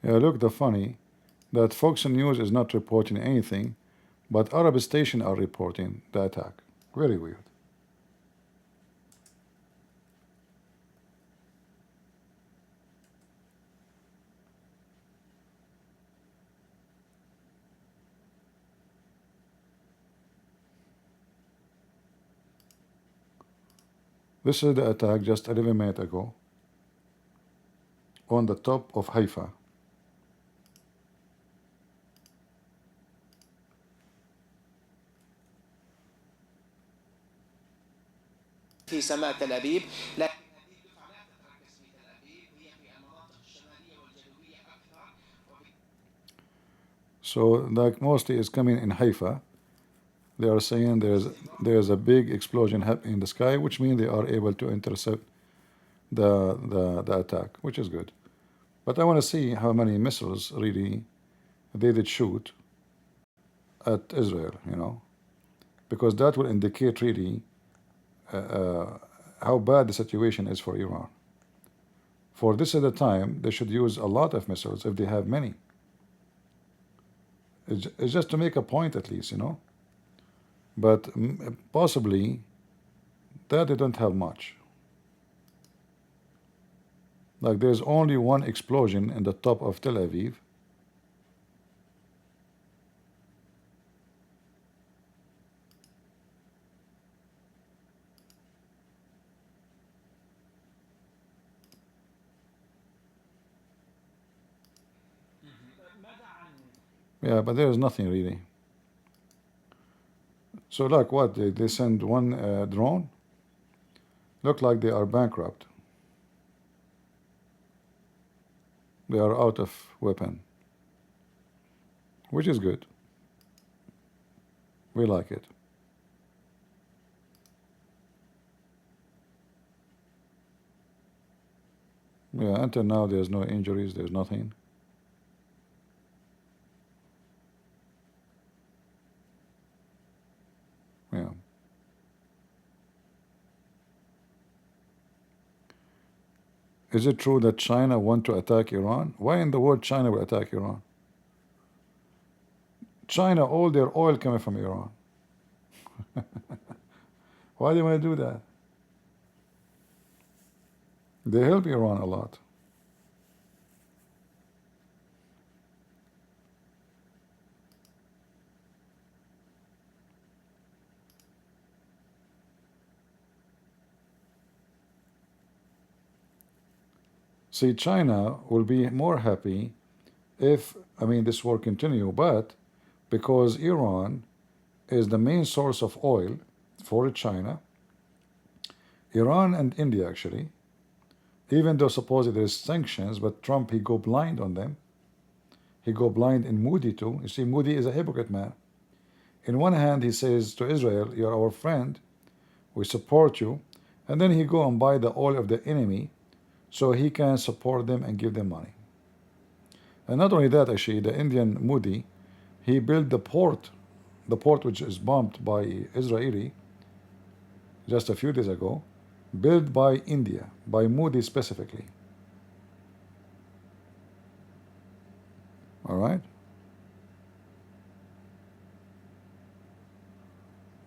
Yeah, look, the funny that Fox News is not reporting anything, but Arab stations are reporting the attack. Very weird. This is the attack just 11 minutes ago on the top of Haifa. في سماء تل أبيب. So like mostly it's coming in Haifa. They are saying there's a big explosion happening in the sky, which means they are able to intercept the attack, which is good. But I want to see how many missiles really they did shoot at Israel, you know, because that will indicate really how bad the situation is for Iran. For this at a time, they should use a lot of missiles if they have many. It's just to make a point at least, you know. But possibly that they don't have much. Like there's only one explosion in the top of Tel Aviv. Yeah, but there's nothing really. So like what? They send one drone? Look like they are bankrupt. They are out of weapon. Which is good. We like it. Yeah, until now there's no injuries, there's nothing. Yeah. Is it true that China want to attack Iran? Why in the world China will attack Iran? China, all their oil coming from Iran. Why do they want to do that? They help Iran a lot. See, China will be more happy if, I mean, this war continue, but because Iran is the main source of oil for China, Iran and India actually, even though supposedly there's sanctions, but Trump, he go blind on them. He go blind in Modi too. You see, Modi is a hypocrite man. In one hand, he says to Israel, you're our friend, we support you, and then he go and buy the oil of the enemy so he can support them and give them money. And not only that, actually, the Indian Modi, he built the port which is bombed by Israeli just a few days ago, built by India, by Modi specifically. All right?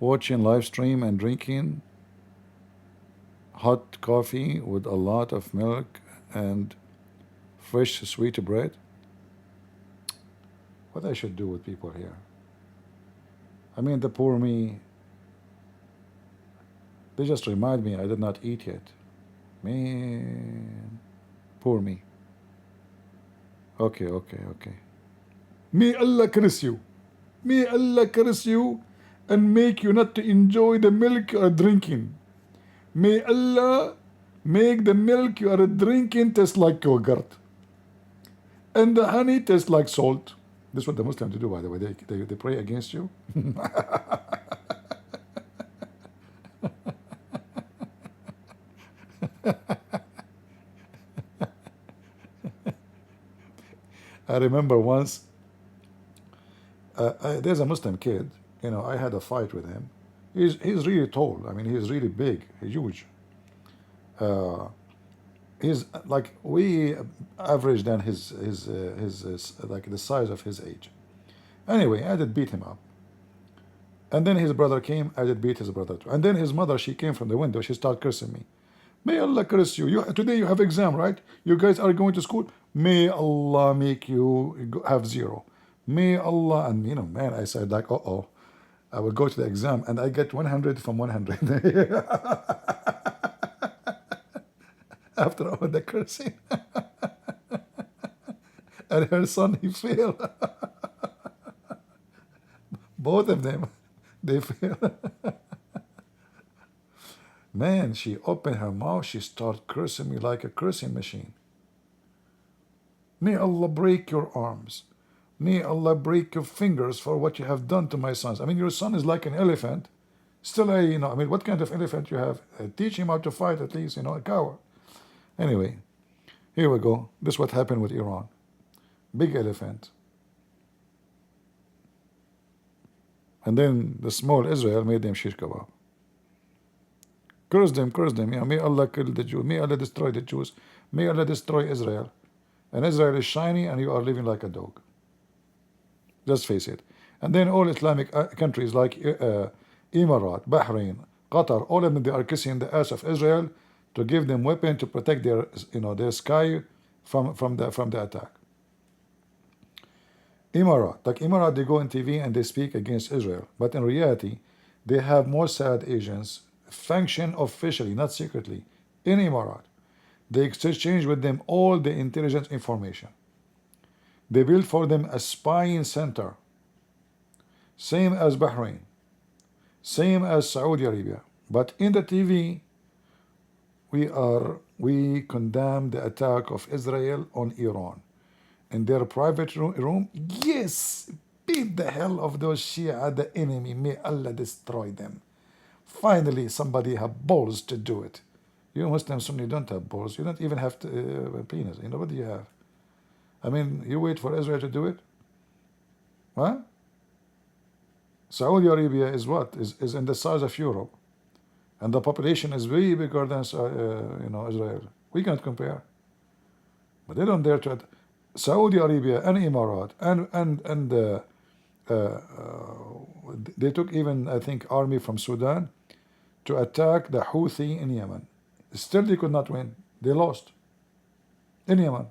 Watching live stream and drinking hot coffee with a lot of milk and fresh sweet bread. What I should do with people here? I mean, the poor me, they just remind me I did not eat yet. Man, poor me. Okay. May Allah curse you. May Allah curse you and make you not to enjoy the milk you are drinking. May Allah make the milk you are drinking taste like yogurt, and the honey taste like salt. This is what the Muslims do, by the way. They pray against you. I remember once, there's a Muslim kid. You know, I had a fight with him. He's really tall. I mean, he's really big, huge. He's like way average than his like the size of his age. Anyway, I did beat him up. And then his brother came, I did beat his brother too. And then his mother, she came from the window, she started cursing me. May Allah curse you. Today you have exam, right? You guys are going to school. May Allah make you have 0. May Allah, and you know, man, I said like, uh-oh. I will go to the exam and I get 100 from 100. After all the cursing. And her son, he failed. Both of them, they failed. Man, she opened her mouth, she started cursing me like a cursing machine. May Allah break your arms. May Allah break your fingers for what you have done to my sons. I mean, your son is like an elephant. Still, I mean, what kind of elephant you have? Teach him how to fight at least, a coward. Anyway, here we go. This is what happened with Iran. Big elephant. And then the small Israel made them shish kebab. Curse them. Yeah, may Allah kill the Jews. May Allah destroy the Jews. May Allah destroy Israel. And Israel is shiny and you are living like a dog. Just face it. And then all Islamic countries like Emirat, Bahrain, Qatar, all of them, they are kissing the ass of Israel to give them weapons to protect their, their sky from the attack. Emirat, they go on TV and they speak against Israel, but in reality, they have Mossad agents function officially, not secretly, in Emirat. They exchange with them all the intelligence information. They built for them a spying center, same as Bahrain, same as Saudi Arabia. But in the TV, we condemn the attack of Israel on Iran. In their private room, yes, beat the hell of those Shia, the enemy. May Allah destroy them. Finally, somebody have balls to do it. You Muslim Sunni don't have balls. You don't even have penis. What do you have? I mean, you wait for Israel to do it? Huh? Saudi Arabia is what? Is in the size of Europe. And the population is way bigger than Israel. We can't compare. But they don't dare to. Saudi Arabia and Emirat and they took even, I think, army from Sudan to attack the Houthi in Yemen. Still they could not win. They lost in Yemen.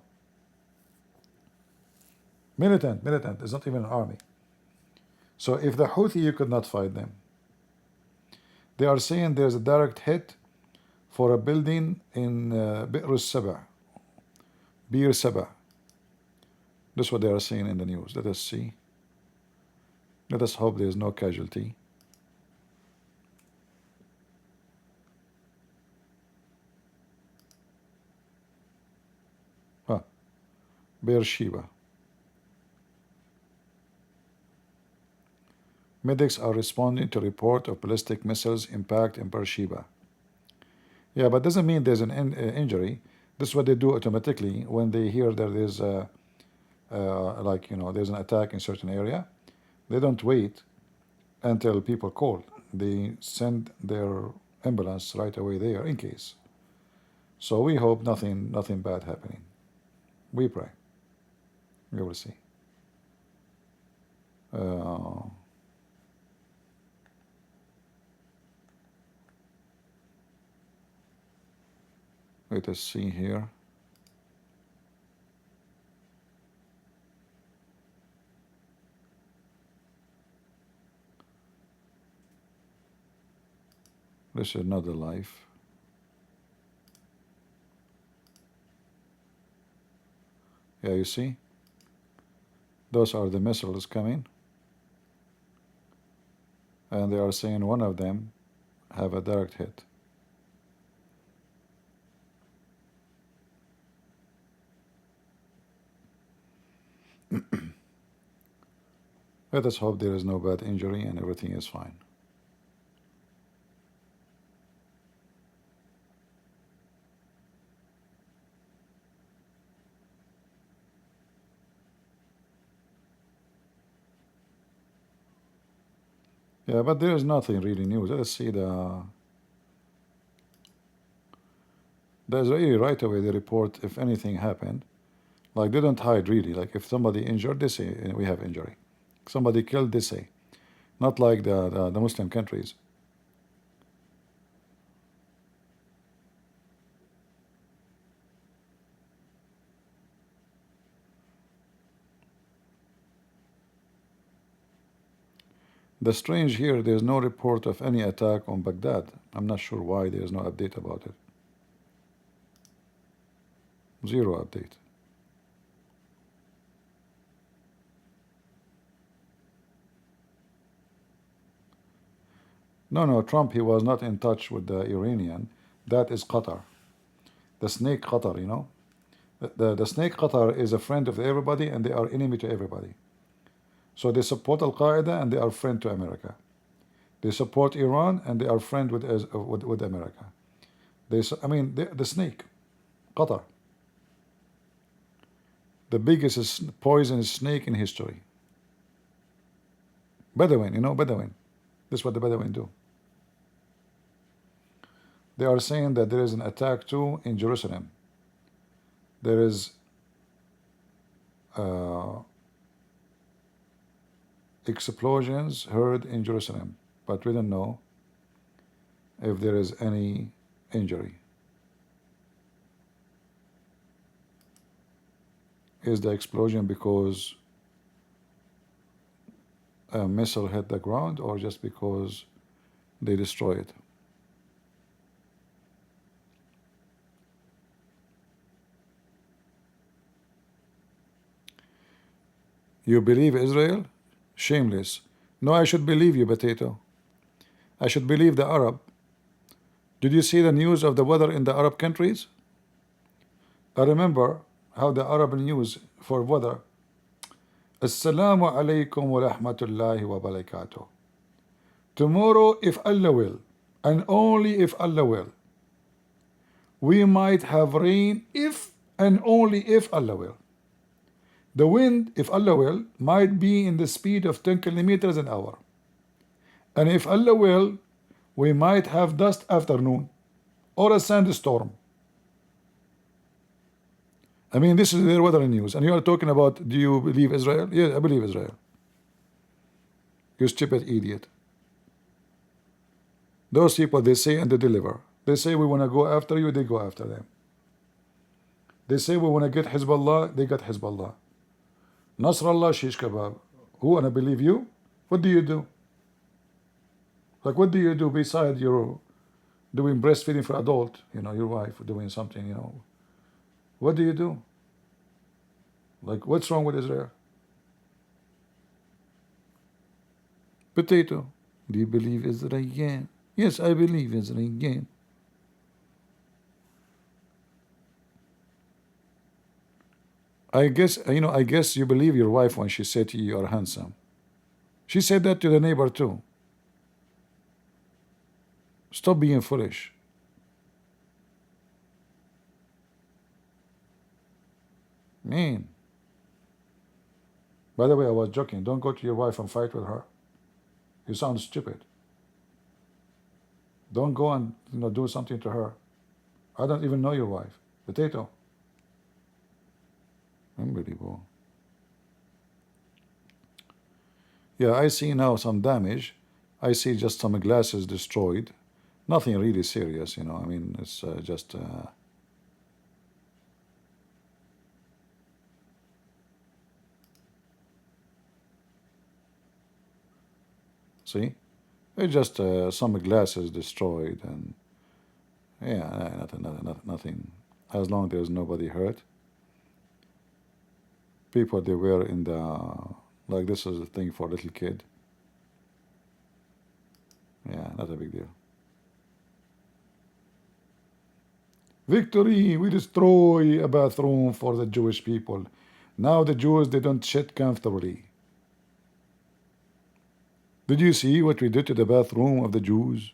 Militant. It's not even an army. So if the Houthi, you could not fight them. They are saying there's a direct hit for a building in Bi'r al-Saba. Bir Saba. That's what they are saying in the news. Let us see. Let us hope there is no casualty. Ah, Beersheba. Medics are responding to report of ballistic missiles impact in Beersheba. Yeah, but doesn't mean there's an injury. This is what they do automatically when they hear that there's like, you know, there's an attack in certain area. They don't wait until people call. They send their ambulance right away there in case. So we hope nothing bad happening. We pray. We will see. Let us see here. This is another life. Yeah, you see? Those are the missiles coming. And they are saying one of them have a direct hit. Let us hope there is no bad injury and everything is fine. Yeah, but there is nothing really new. Let's see the Israeli right away they report if anything happened. Like they don't hide really. Like if somebody injured, they say we have injury. Somebody killed, they say. Not like the Muslim countries. The strange here, there's no report of any attack on Baghdad. I'm not sure why there's no update about it. Zero update. No, Trump, he was not in touch with the Iranian. That is Qatar. The snake Qatar, you know. The snake Qatar is a friend of everybody and they are enemy to everybody. So they support Al-Qaeda and they are friend to America. They support Iran and they are friend with America. The snake, Qatar. The biggest poisonous snake in history. Bedouin, you know, Bedouin. This is what the Bedouin do. They are saying that there is an attack too in Jerusalem. There is explosions heard in Jerusalem, but we don't know if there is any injury. Is the explosion because a missile hit the ground or just because they destroy it? You believe Israel? Shameless. No, I should believe you, potato. I should believe the Arab. Did you see the news of the weather in the Arab countries? I remember how the Arab news for weather. Assalamu alaikum wa rahmatullahi wa barakatuh. Tomorrow, if Allah will, and only if Allah will, we might have rain if and only if Allah will. The wind, if Allah will, might be in the speed of 10 kilometers an hour. And if Allah will, we might have dust afternoon or a sandstorm. I mean, this is their weather news. And you are talking about, do you believe Israel? Yeah, I believe Israel. You stupid idiot. Those people, they say and they deliver. They say we want to go after you, they go after them. They say we want to get Hezbollah, they got Hezbollah. Nasrallah, shish kebab. Who wanna believe you? What do you do? Like, what do you do beside your doing breastfeeding for adult? You know, your wife doing something. You know, what do you do? Like, what's wrong with Israel? Potato. Do you believe Israel? Yes, I believe Israel. I guess, I guess you believe your wife when she said to you, you are handsome. She said that to the neighbor too. Stop being foolish. Man. By the way, I was joking. Don't go to your wife and fight with her. You sound stupid. Don't go and do something to her. I don't even know your wife. Potato. Unbelievable. Yeah, I see now some damage. I see just some glasses destroyed. Nothing really serious, I mean, it's just... see? It's just some glasses destroyed, and yeah, nothing. As long as there's nobody hurt. People, they were in the... Like, this is a thing for a little kid. Yeah, not a big deal. Victory! We destroy a bathroom for the Jewish people. Now the Jews, they don't shit comfortably. Did you see what we did to the bathroom of the Jews?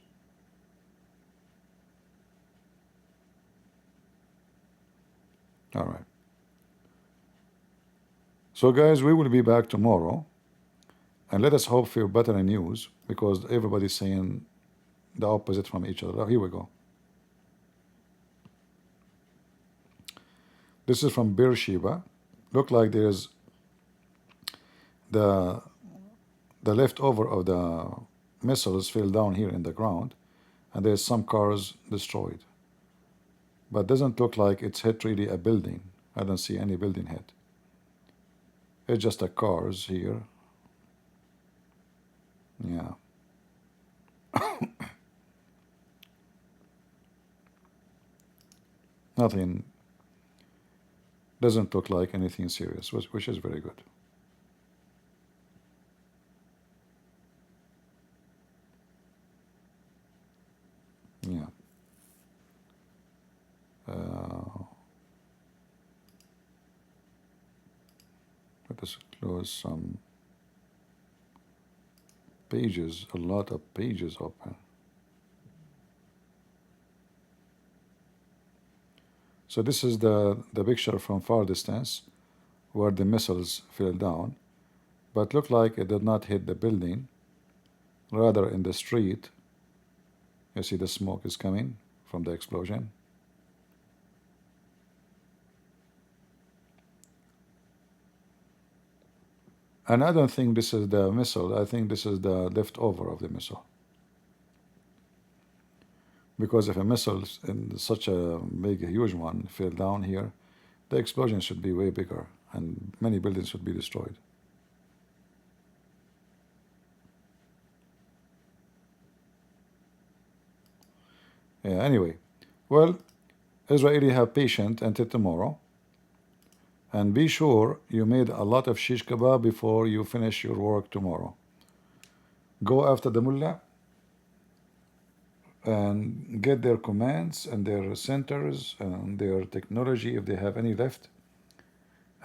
All right. So guys, we will be back tomorrow. And let us hope for better news, because everybody's saying the opposite from each other. Oh, here we go. This is from Beersheba. Look like there's the leftover of the missiles fell down here in the ground, and there's some cars destroyed. But doesn't look like it's hit really a building. I don't see any building hit. It's just the cars here. Yeah. Nothing. Doesn't look like anything serious, which is very good. Yeah. Let us close some pages, a lot of pages open. So this is the picture from far distance where the missiles fell down, but looked like it did not hit the building, rather in the street. You see the smoke is coming from the explosion. And I don't think this is the missile. I think this is the leftover of the missile. Because if a missile in such a big, huge one fell down here, the explosion should be way bigger, and many buildings should be destroyed. Yeah, anyway, well, Israeli, have patience until tomorrow. And be sure you made a lot of shish kebab before you finish your work tomorrow. Go after the mullah and get their commands and their centers and their technology, if they have any left,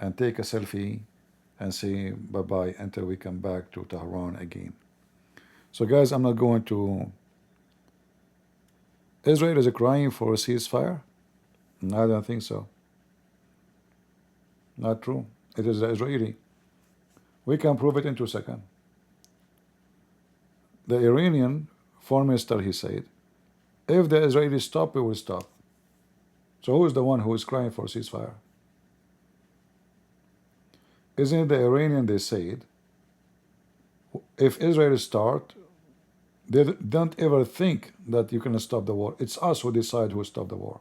and take a selfie and say bye-bye until we come back to Tehran again. So guys, I'm not going to... Israel is crying for a ceasefire? I don't think so. Not true. It is the Israeli. We can prove it in 2 seconds. The Iranian foreign minister, he said, if the Israelis stop, we will stop. So who is the one who is crying for ceasefire? Isn't it the Iranian? They said, if Israel start, they don't ever think that you can stop the war. It's us who decide who stop the war.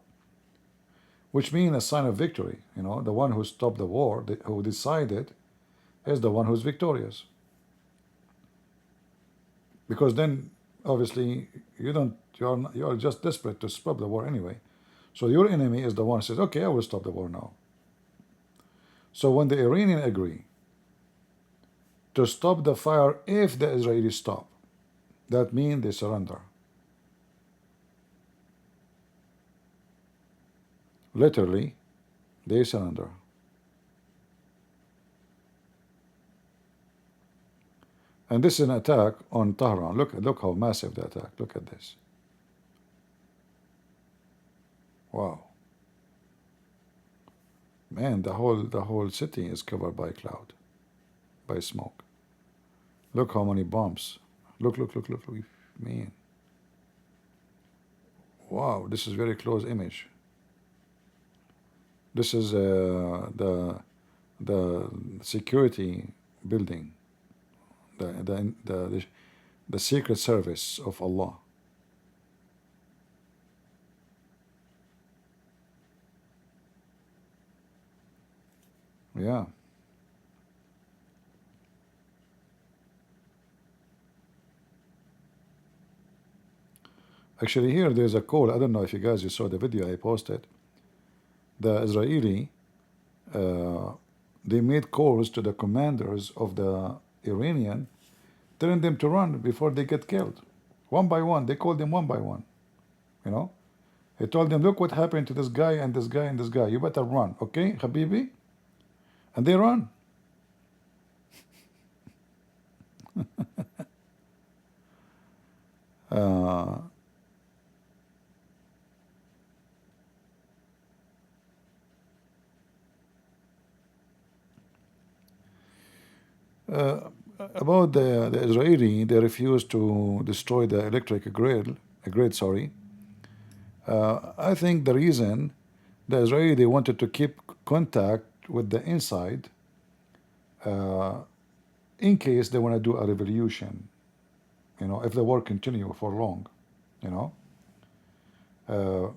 Which means a sign of victory. The one who stopped the war, who decided, is the one who's victorious. Because then, obviously, you are just desperate to stop the war anyway. So your enemy is the one who says, okay, I will stop the war now. So when the Iranians agree to stop the fire if the Israelis stop, that means they surrender. Literally, they surrender. And this is an attack on Tehran. Look how massive the attack. Look at this. Wow. Man, the whole city is covered by cloud, by smoke. Look how many bombs. Look. Man. Wow, this is very close image. This is the security building, the secret service of Allah. Yeah. Actually, here there's a call. I don't know if you guys saw the video I posted. The Israeli, they made calls to the commanders of the Iranian, telling them to run before they get killed. One by one. They called them one by one. You know? He told them, look what happened to this guy and this guy and this guy. You better run, okay, Habibi? And they run. About the Israeli, they refused to destroy the electric grid, sorry. I think the reason the Israeli, they wanted to keep contact with the inside in case they want to do a revolution, you know, if the war continue for long, you know,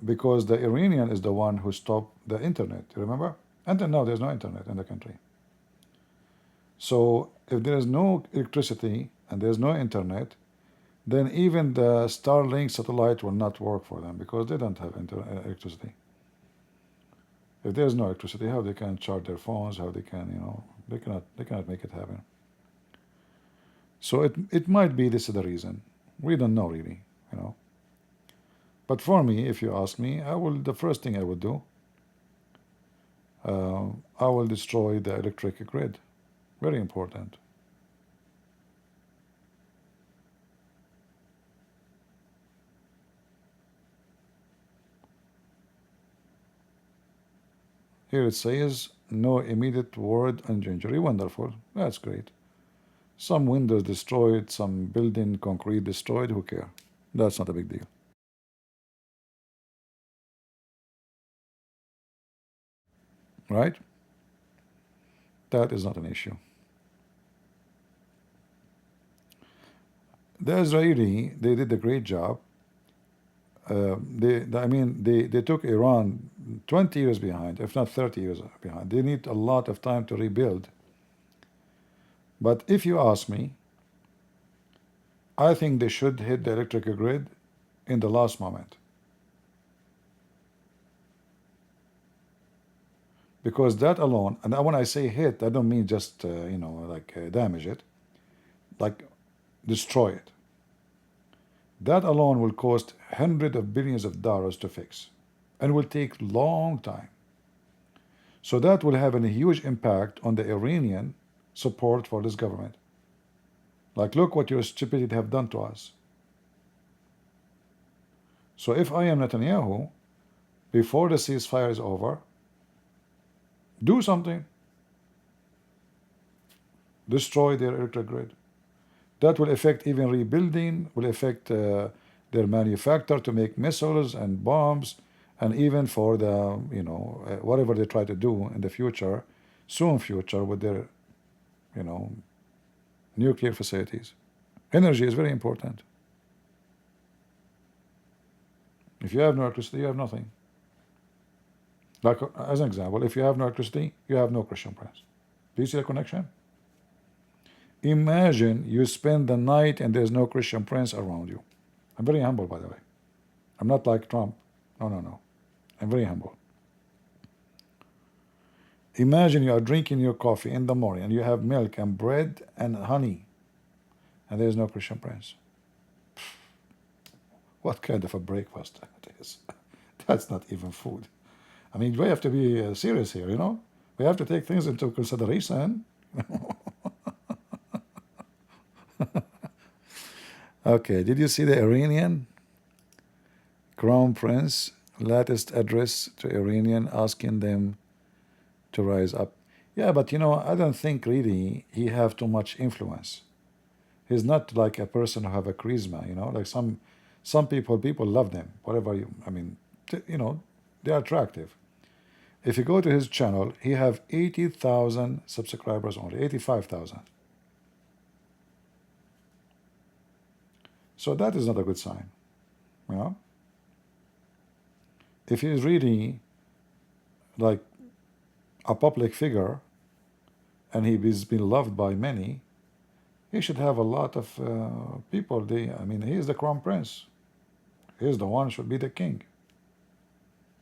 because the Iranian is the one who stopped the internet, remember? Until now, there's no internet in the country. So if there is no electricity and there's no internet, then even the Starlink satellite will not work for them because they don't have electricity. If there's no electricity, how they can charge their phones, how they can, you know, they cannot make it happen. So it might be this is the reason. We don't know really, you know. But for me, if you ask me, the first thing I would do, I will destroy the electric grid. Very important. Here it says, no immediate word on injury. Wonderful. That's great. Some windows destroyed, some building concrete destroyed. Who cares? That's not a big deal. Right? That is not an issue. The Israeli, they did a great job. They took Iran 20 years behind, if not 30 years behind. They need a lot of time to rebuild. But if you ask me, I think they should hit the electrical grid in the last moment. Because that alone, and when I say hit, I don't mean just, damage it, like destroy it. That alone will cost hundreds of billions of dollars to fix and will take long time. So that will have a huge impact on the Iranian support for this government. Like, look what your stupidity have done to us. So if I am Netanyahu, before the ceasefire is over, do something. Destroy their electric grid. That will affect even rebuilding, will affect their manufacture to make missiles and bombs, and even for the, whatever they try to do in the future, soon future, with their, nuclear facilities. Energy is very important. If you have no electricity, you have nothing. Like, as an example, if you have no electricity, you have no Christian Prince. Do you see the connection? Imagine you spend the night and there's no Christian Prince around you. I'm very humble, by the way. I'm not like Trump. No. I'm very humble. Imagine you are drinking your coffee in the morning and you have milk and bread and honey, and there is no Christian Prince. What kind of a breakfast that is? That's not even food. I mean, we have to be serious here, you know? We have to take things into consideration. Okay, did you see the Iranian Crown Prince latest address to Iranian asking them to rise up? Yeah, but you know, I don't think really he have too much influence. He's not like a person who have a charisma, you know, like some people love them, whatever you, I mean, you know, they're attractive. If you go to his channel, he have 80,000 subscribers only, 85,000. So that is not a good sign, you know. If he is really like a public figure and he is being loved by many, he should have a lot of people. I mean, he is the crown prince. He is the one who should be the king,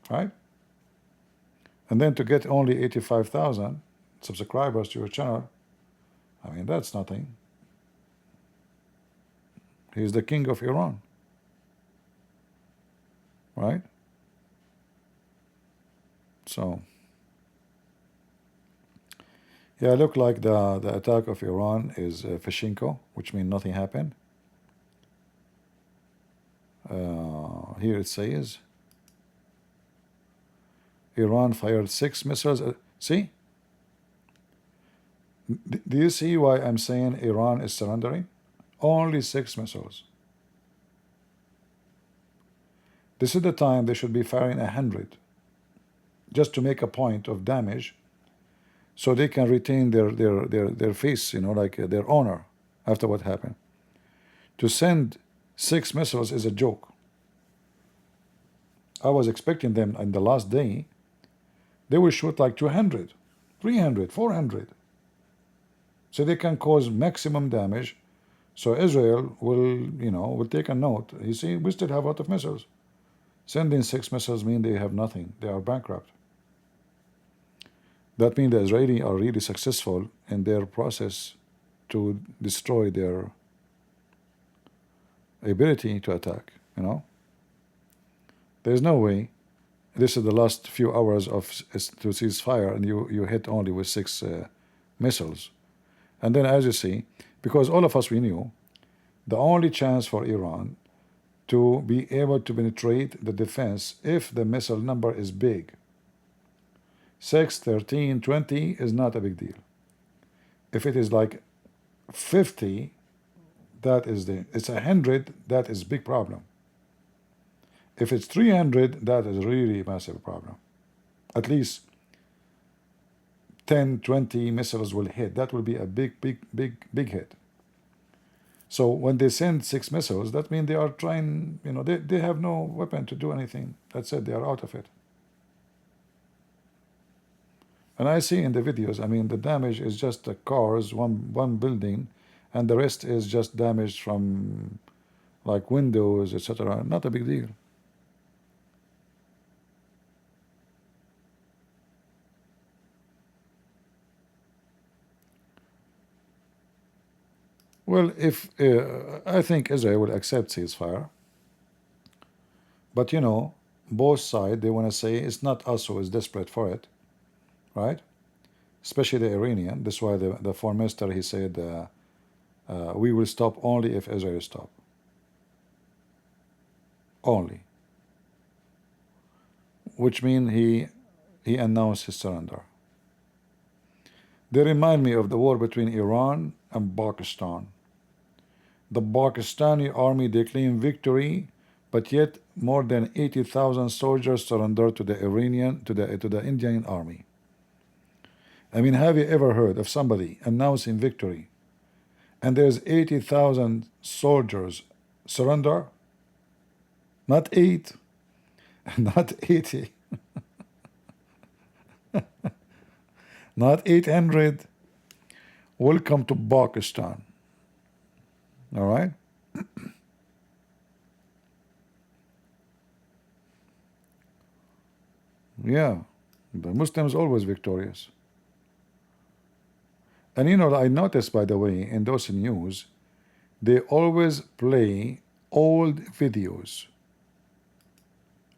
right? And then to get only 85,000 subscribers to your channel, I mean, that's nothing. He is the king of Iran, right? So, yeah, look like the attack of Iran is Fishinko, which means nothing happened. Here it says Iran fired 6 missiles. See? Do you see why I'm saying Iran is surrendering? Only 6 missiles. This is the time they should be firing 100, just to make a point of damage, so they can retain their face, you know, like their honor after what happened. To send 6 missiles is a joke. I was expecting them in the last day, they will shoot like 200, 300, 400. So they can cause maximum damage. So Israel will, you know, will take a note. You see, we still have a lot of missiles. Sending 6 missiles mean they have nothing. They are bankrupt. That means the Israelis are really successful in their process to destroy their ability to attack, you know. There's no way. This is the last few hours of to ceasefire, and you hit only with 6 missiles. And then, as you see, because all of us, we knew the only chance for Iran to be able to penetrate the defense if the missile number is big. 6, 13, 20 is not a big deal. If it is like 50, it's 100, that is a big problem. If it's 300, that is really a massive problem. At least 10, 20 missiles will hit. That will be a big hit. So when they send 6 missiles, that means they are trying, you know, they have no weapon to do anything. That's it, they are out of it. And I see in the videos, I mean, the damage is just the cars, one building, and the rest is just damage from like windows, etc. Not a big deal. Well, if I think Israel will accept ceasefire, but you know, both sides, they want to say it's not us who is desperate for it, right? Especially the Iranian. That's why the foreign minister, he said, we will stop only if Israel stop. Only. Which means he announced his surrender. They remind me of the war between Iran and Pakistan. The Pakistani army, they claim victory, but yet more than 80,000 soldiers surrendered to the Iranian, to the Indian army. I mean, have you ever heard of somebody announcing victory and there's 80,000 soldiers surrender? Not 8, not 80, not 800. Welcome to Pakistan. All right? Yeah, the Muslims always victorious. And you know, I noticed, by the way, in those news, they always play old videos.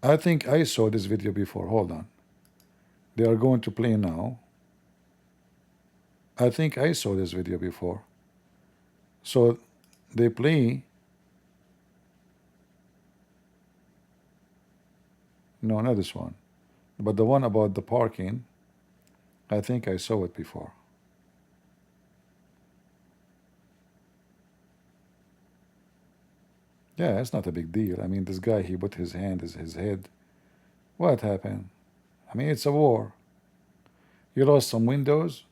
I think I saw this video before. Hold on. They are going to play now. I think I saw this video before. So they play. No, not this one. But the one about the parking, I think I saw it before. Yeah, it's not a big deal. I mean, this guy, he put his hand in his head. What happened? I mean, it's a war. You lost some windows?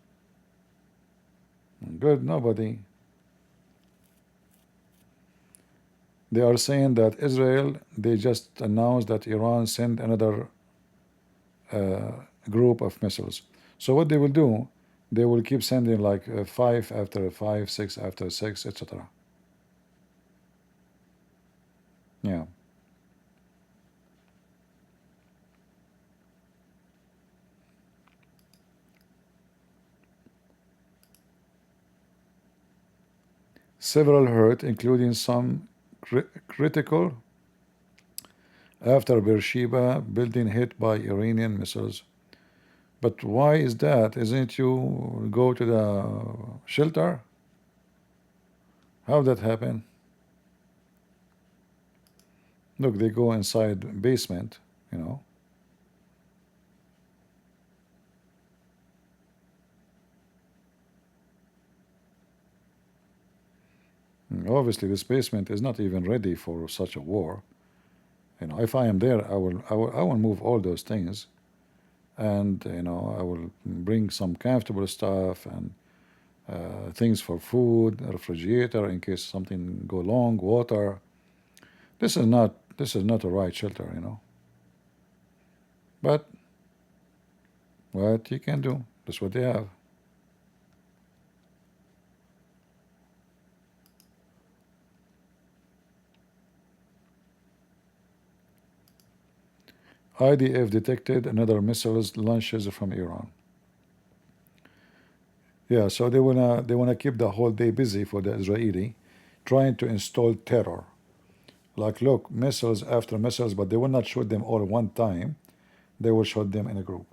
Good, nobody. They are saying that Israel, they just announced that Iran sent another group of missiles. So what they will do, they will keep sending like 5 after 5, 6 after 6, etc. Yeah. Several hurt, including some critical after Beersheba building hit by Iranian missiles. But why is that? Isn't you go to the shelter? How that happen? Look, they go inside basement, you know. Obviously, this basement is not even ready for such a war. You know, if I am there, I will move all those things, and you know, I will bring some comfortable stuff and things for food, a refrigerator in case something go long, water. This is not a right shelter, you know. But what you can do, that's what they have. IDF detected another missiles launches from Iran. Yeah, so they wanna keep the whole day busy for the Israeli, trying to install terror. Like, look, missiles after missiles, but they will not shoot them all at one time. They will shoot them in a group.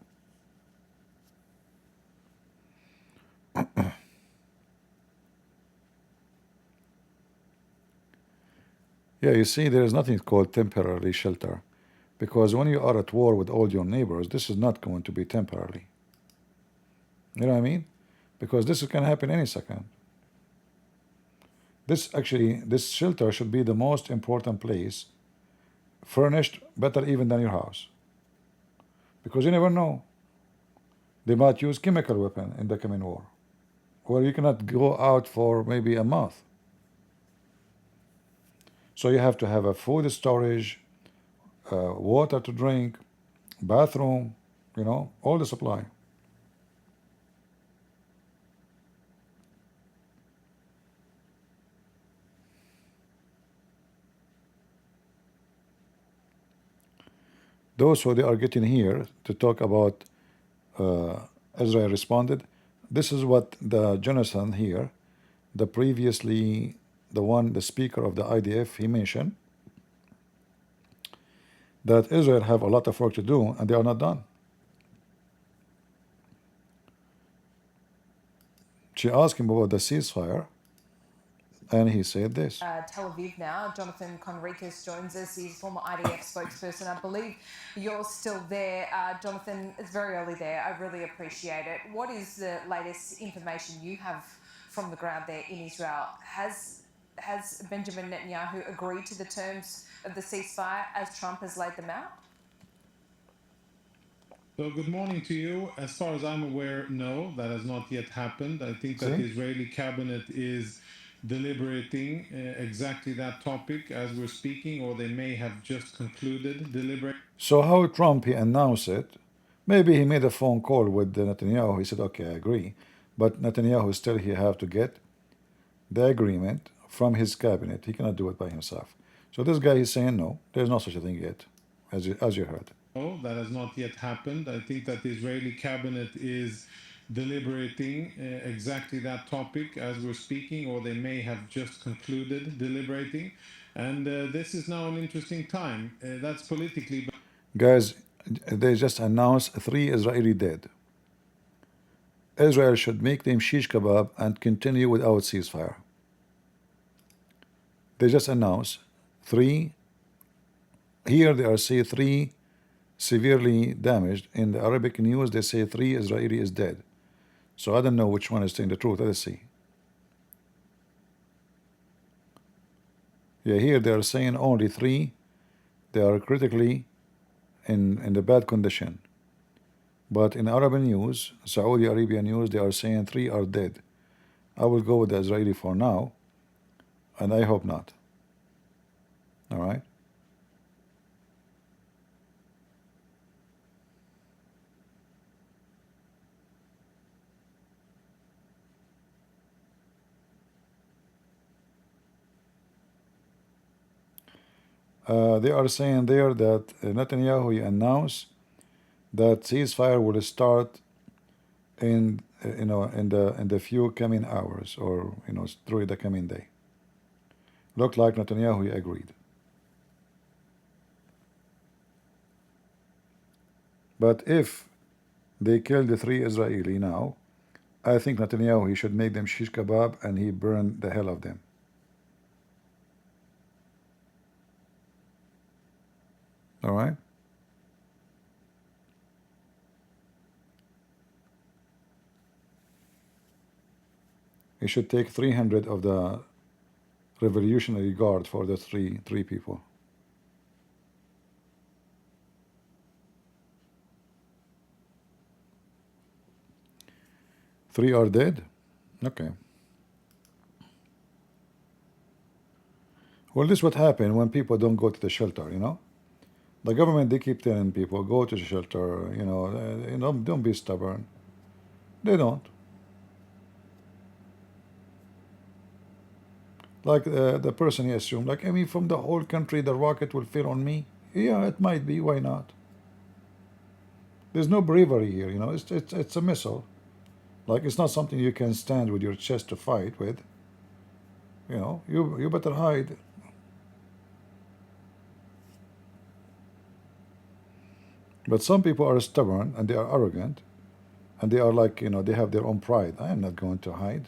Yeah, you see, there is nothing called temporary shelter, because when you are at war with all your neighbors, this is not going to be temporary. You know what I mean? Because this can happen any second. This shelter should be the most important place, furnished better even than your house. Because you never know. They might use chemical weapon in the coming war. Or you cannot go out for maybe a month. So you have to have a food storage, water to drink, bathroom, you know, all the supply. Those who they are getting here to talk about Israel responded. This is what the Jonathan here, the speaker of the IDF, he mentioned that Israel have a lot of work to do and they are not done. She asked him about the ceasefire, and he said this. Tel Aviv now. Jonathan Conricus joins us. He's former IDF spokesperson. I believe you're still there. Jonathan, it's very early there. I really appreciate it. What is the latest information you have from the ground there in Israel? Has Benjamin Netanyahu agreed to the terms of the ceasefire as Trump has laid them out? So good morning to you. As far as I'm aware, no, that has not yet happened. I think that the Israeli cabinet is deliberating exactly that topic as we're speaking, or they may have just concluded deliberating. So how Trump, he announced it. Maybe he made a phone call with Netanyahu. He said, okay, I agree. But Netanyahu still, he have to get the agreement from his cabinet. He cannot do it by himself. So this guy is saying, no, there's no such a thing yet, as you heard. No, that has not yet happened. I think that the Israeli cabinet is deliberating exactly that topic as we're speaking, or they may have just concluded deliberating. And this is now an interesting time. That's politically. Guys, they just announced 3 Israeli dead. Israel should make them shish kebab and continue without ceasefire. They just announced 3. Here they are saying 3 severely damaged. In the Arabic news, they say 3 Israeli is dead. So I don't know which one is telling the truth. Let's see. Yeah, here they are saying only 3. They are critically in the bad condition. But in Arab news, Saudi Arabia news, they are saying 3 are dead. I will go with the Israeli for now, and I hope not. All right. They are saying there that Netanyahu announced that ceasefire will start in in the few coming hours, or through the coming day. Looked like Netanyahu agreed. But if they kill the 3 Israeli now, I think Netanyahu, he should make them shish kebab and he burn the hell of them. All right. He should take 300 of the Revolutionary Guard for the three people. Three are dead? Okay. Well, this is what happened when people don't go to the shelter, The government, they keep telling people, go to the shelter, don't be stubborn. They don't. Like the person he assumed, like, I mean, from the whole country, the rocket will fall on me. Yeah, it might be. Why not? There's no bravery here, It's a missile. Like, it's not something you can stand with your chest to fight with. You better hide. But some people are stubborn and they are arrogant, and they are like, they have their own pride. I am not going to hide,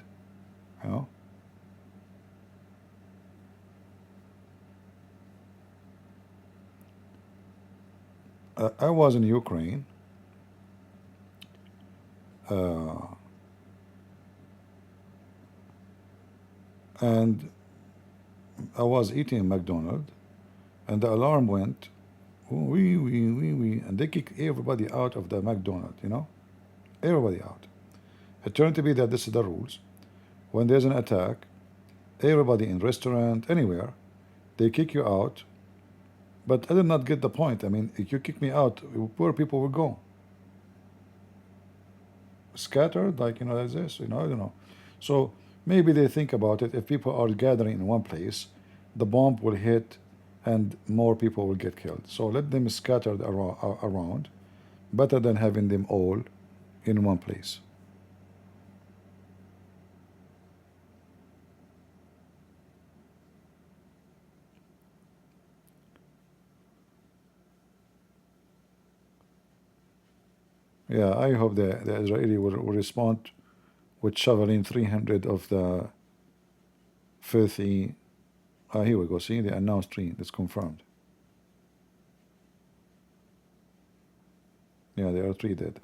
I was in Ukraine. And I was eating McDonald's, and the alarm went, wee, and they kick everybody out of the McDonald's, everybody out. It turned to be that this is the rules. When there's an attack, everybody in restaurant, anywhere, they kick you out. But I did not get the point. I mean, if you kick me out, where people will go? Scattered, like, like this, I don't know. So maybe they think about it. If people are gathering in one place, the bomb will hit and more people will get killed. So let them scattered around, better than having them all in one place. Yeah, I hope the Israeli will respond with shoveling 300 of the filthy. Here we go. See, they announced 3. That's confirmed. Yeah, there are 3 dead.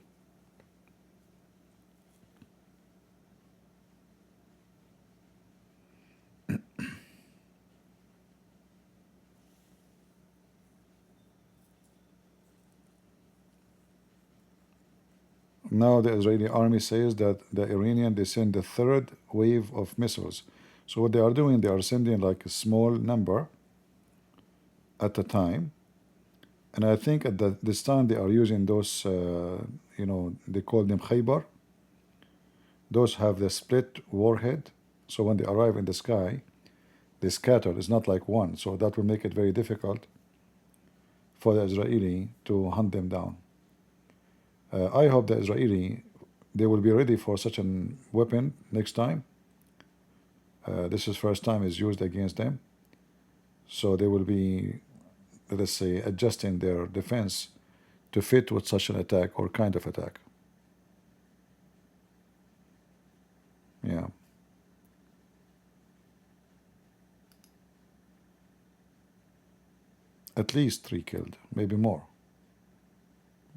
Now the Israeli army says that the Iranian, they send the 3rd wave of missiles. So what they are doing, they are sending like a small number at a time. And I think at this time they are using those, they call them Khaybar. Those have the split warhead. So when they arrive in the sky, they scatter. It's not like one. So that will make it very difficult for the Israeli to hunt them down. I hope the Israeli they will be ready for such a weapon next time. This is first time is used against them, so they will be, let's say, adjusting their defense to fit with such an attack or kind of attack. Yeah. At least 3 killed, maybe more.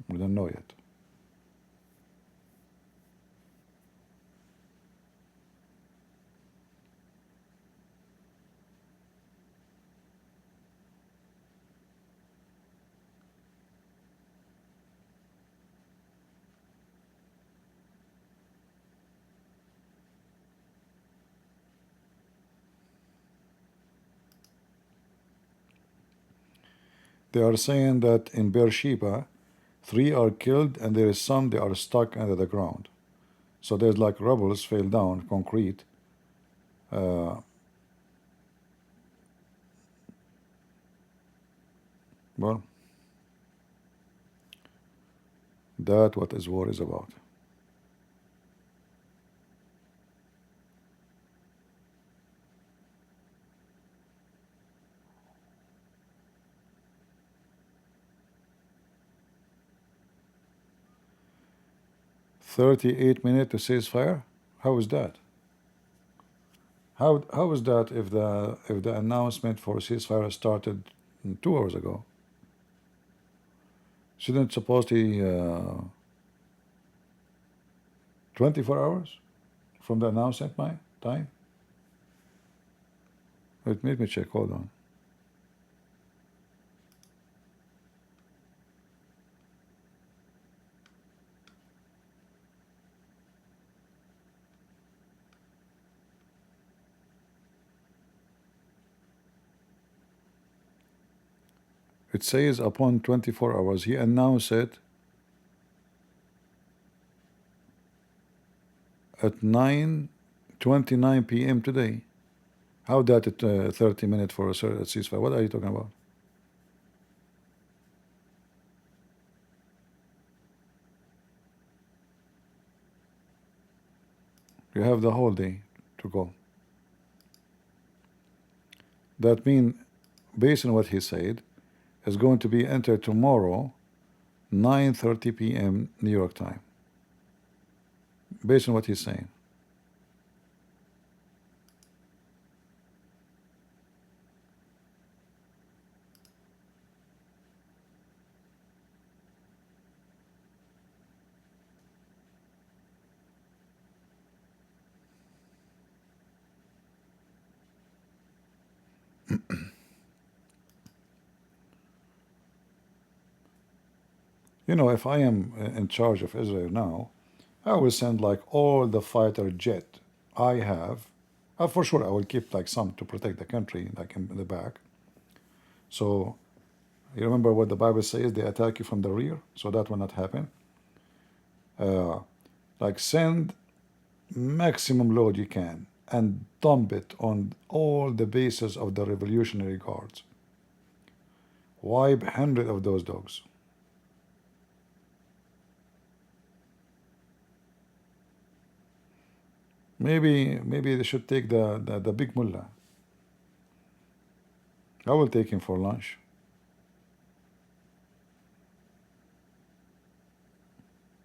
We don't know yet. They are saying that in Beersheba, 3 are killed and there is some they are stuck under the ground. So there's like rubbles fell down, concrete. Well, that what is war is about. "38 minutes to ceasefire." How is that? How is that if the announcement for ceasefire started 2 hours ago? Shouldn't supposed to 24 hours from the announcement my time? Let me check. Hold on. It says upon 24 hours. He announced it at 9:29 p.m. today. How that at 30 minutes for a ceasefire? What are you talking about? You have the whole day to go. That means, based on what he said, is going to be entered tomorrow, 9:30 p.m. New York time. Based on what he's saying. You know, if I am in charge of Israel now, I will send like all the fighter jet I have. For sure, I will keep like some to protect the country, like in the back. So, you remember what the Bible says? They attack you from the rear, so that will not happen. Like send maximum load you can and dump it on all the bases of the Revolutionary Guards. Wipe 100 of those dogs. Maybe they should take the big mullah. I will take him for lunch.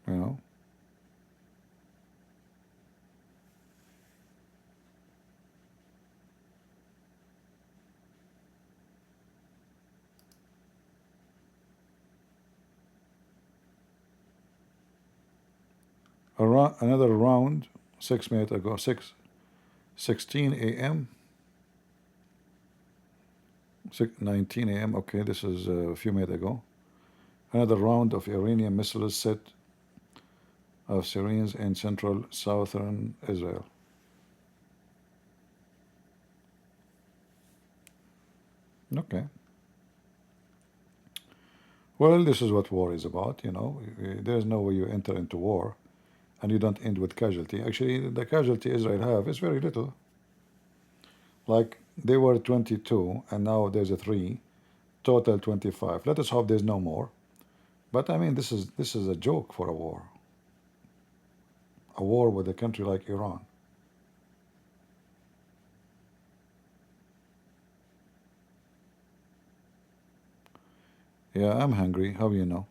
You know. Another round 6 minutes ago, 6:16 a.m. 19 a.m. Okay, this is a few minutes ago. Another round of Iranian missiles set of Syrians in central southern Israel. Okay. Well, this is what war is about, you know. There's no way you enter into war and you don't end with casualty. Actually, the casualty Israel have is very little. Like, they were 22, and now there's a 3, total 25. Let us hope there's no more. But I mean, this is a joke for a war. a war with a country like Iran. Yeah, I'm hungry. How you know?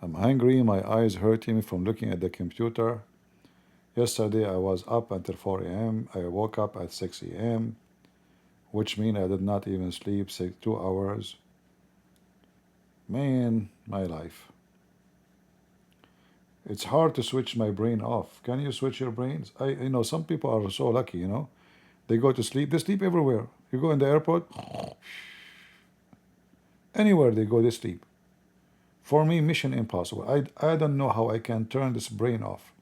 I'm hungry. My eyes hurting from looking at the computer. Yesterday I was up until 4 a.m. I woke up at 6 a.m., which means I did not even sleep 2 hours. Man, my life. It's hard to switch my brain off. Can you switch your brains? Some people are so lucky, They go to sleep. They sleep everywhere. You go in the airport, anywhere they go, they sleep. For me, mission impossible. I don't know how I can turn this brain off.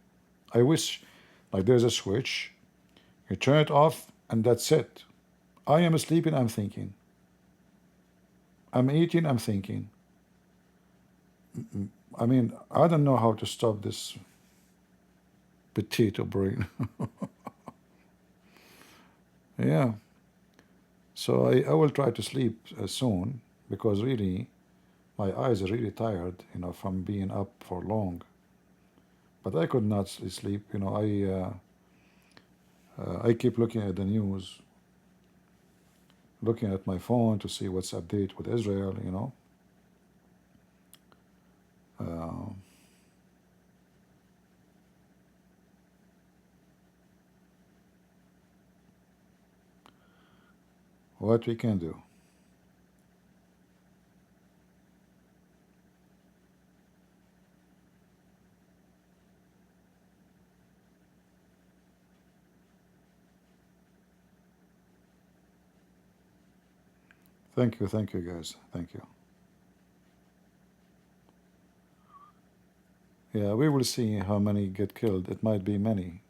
I wish, like there's a switch, you turn it off, and that's it. I am sleeping, I'm thinking. I'm eating, I'm thinking. I mean, I don't know how to stop this potato brain. Yeah. So I will try to sleep soon, because really, my eyes are really tired, from being up for long. But I could not sleep. I keep looking at the news, looking at my phone to see what's update with Israel. Uh, what we can do. Thank you guys. Thank you. Yeah, we will see how many get killed. It might be many.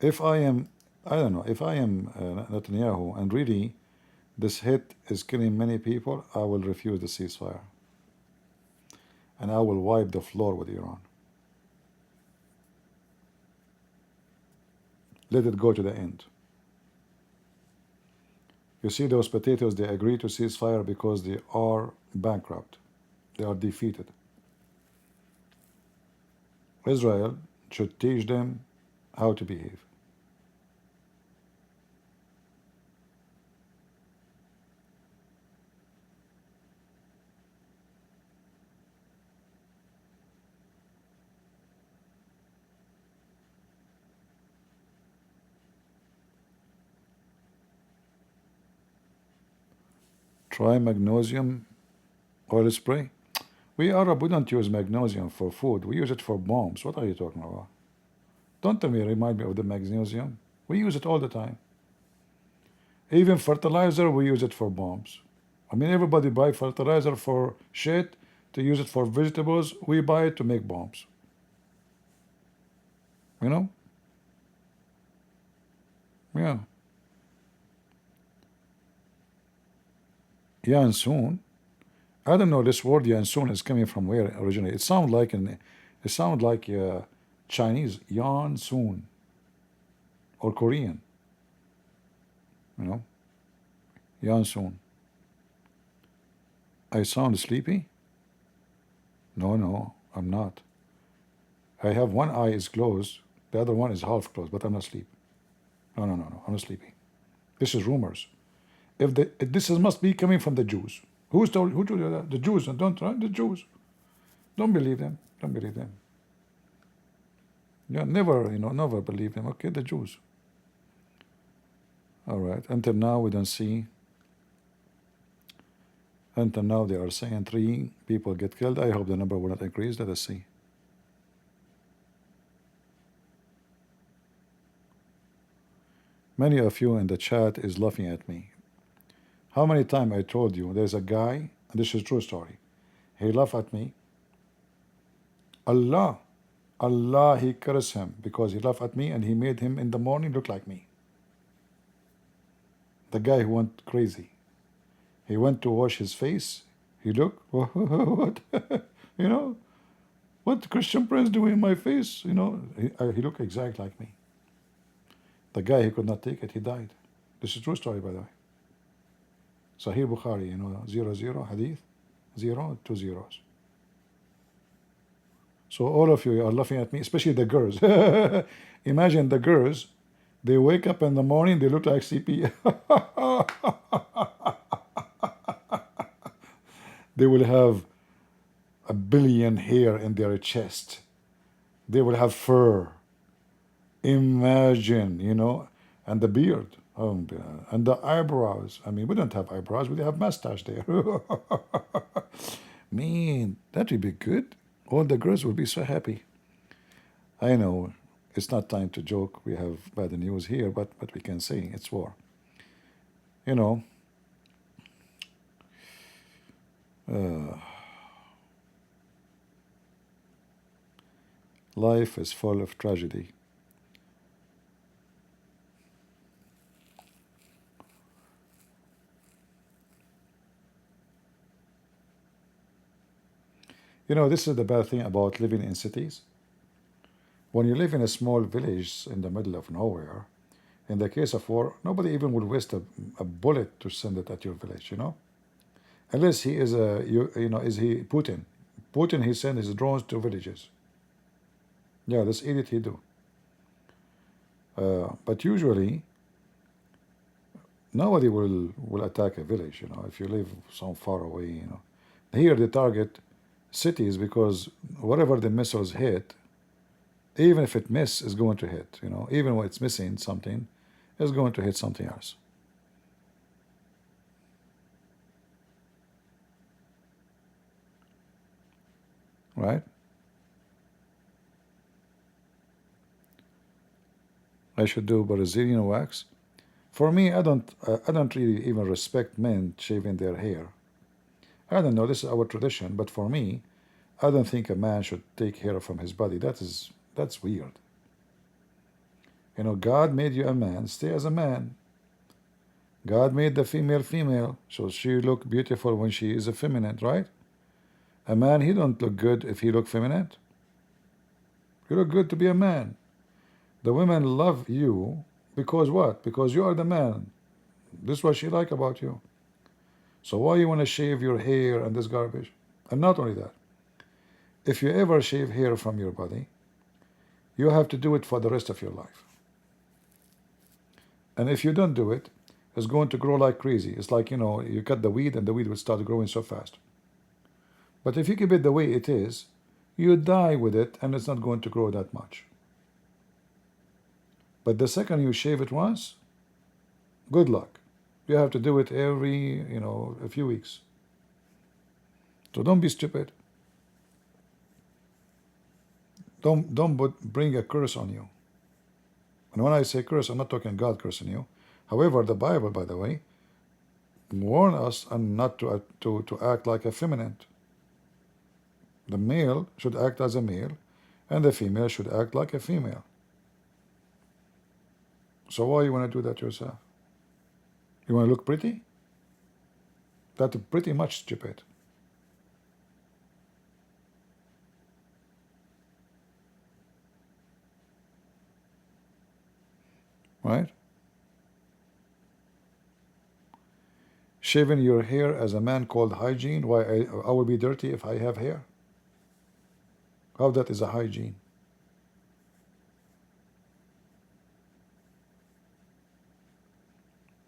If I am, I don't know, if I am Netanyahu and really this hit is killing many people, I will refuse the ceasefire. And I will wipe the floor with Iran. Let it go to the end. You see those potatoes, they agree to ceasefire because they are bankrupt. They are defeated. Israel should teach them how to behave. Try magnesium oil spray. We Arab, we don't use magnesium for food. We use it for bombs. What are you talking about? Don't tell me, remind me of the magnesium. We use it all the time. Even fertilizer, we use it for bombs. I mean, everybody buy fertilizer for shit, to use it for vegetables. We buy it to make bombs. You know? Yeah. Yansun. I don't know this word Yansun is coming from where originally. It sounds like Chinese Yansun or Korean. You know? Yansun. I sound sleepy? No, I'm not. I have one eye is closed, the other one is half closed, but I'm not asleep. No, I'm not sleepy. This is rumors. If this must be coming from the Jews. Who told you that? The Jews. Don't right? The Jews. Don't believe them. Don't believe them. Yeah, never believe them. Okay, the Jews. All right. Until now, we don't see. Until now, they are saying 3 people get killed. I hope the number will not increase. Let us see. Many of you in the chat is laughing at me. How many times I told you there's a guy, and this is a true story. He laughed at me. Allah, he cursed him because he laughed at me and he made him in the morning look like me. The guy who went crazy. He went to wash his face. He looked, what? What Christian Prince doing in my face? He looked exactly like me. The guy, he could not take it. He died. This is a true story, by the way. Sahih Bukhari, 00 hadith, 0, 2 zeros. So all of you are laughing at me, especially the girls. Imagine the girls, they wake up in the morning, they look like CP. They will have a billion hair in their chest. They will have fur. Imagine, and the beard. Oh, and the eyebrows. I mean, we don't have eyebrows, we have mustache there. Man, that would be good. All the girls will be so happy. I know it's not time to joke. We have bad news here, but we can say it's war. You know, life is full of tragedy. This is the bad thing about living in cities. When you live in a small village in the middle of nowhere, in the case of war, nobody even will waste a bullet to send it at your village, Unless he is is he Putin? Putin, he sends his drones to villages. Yeah, this idiot he do. But usually, nobody will attack a village, if you live so far away, Here they target cities because whatever the missiles hit, even if it miss, is going to hit, Even when it's missing something, it's going to hit something else. Right? I should do Brazilian wax. For me, I don't really even respect men shaving their hair. I don't know, this is our tradition, but for me, I don't think a man should take hair from his body. That's weird. God made you a man, stay as a man. God made the female female, so she look beautiful when she is effeminate, right? A man, he don't look good if he look feminine. You look good to be a man. The women love you because what? Because you are the man. This is what she like about you. So why you want to shave your hair and this garbage? And not only that, if you ever shave hair from your body, you have to do it for the rest of your life. And if you don't do it, it's going to grow like crazy. It's like, you cut the weed and the weed will start growing so fast. But if you keep it the way it is, you die with it and it's not going to grow that much. But the second you shave it once, good luck. You have to do it every, a few weeks. So don't be stupid. Don't bring a curse on you. And when I say curse, I'm not talking God cursing you. However, the Bible, by the way, warn us and not to act like a feminine. The male should act as a male, and the female should act like a female. So why you want to do that yourself? You want to look pretty? That's pretty much stupid. Right? Shaving your hair as a man called hygiene. Why I will be dirty if I have hair? How that is a hygiene?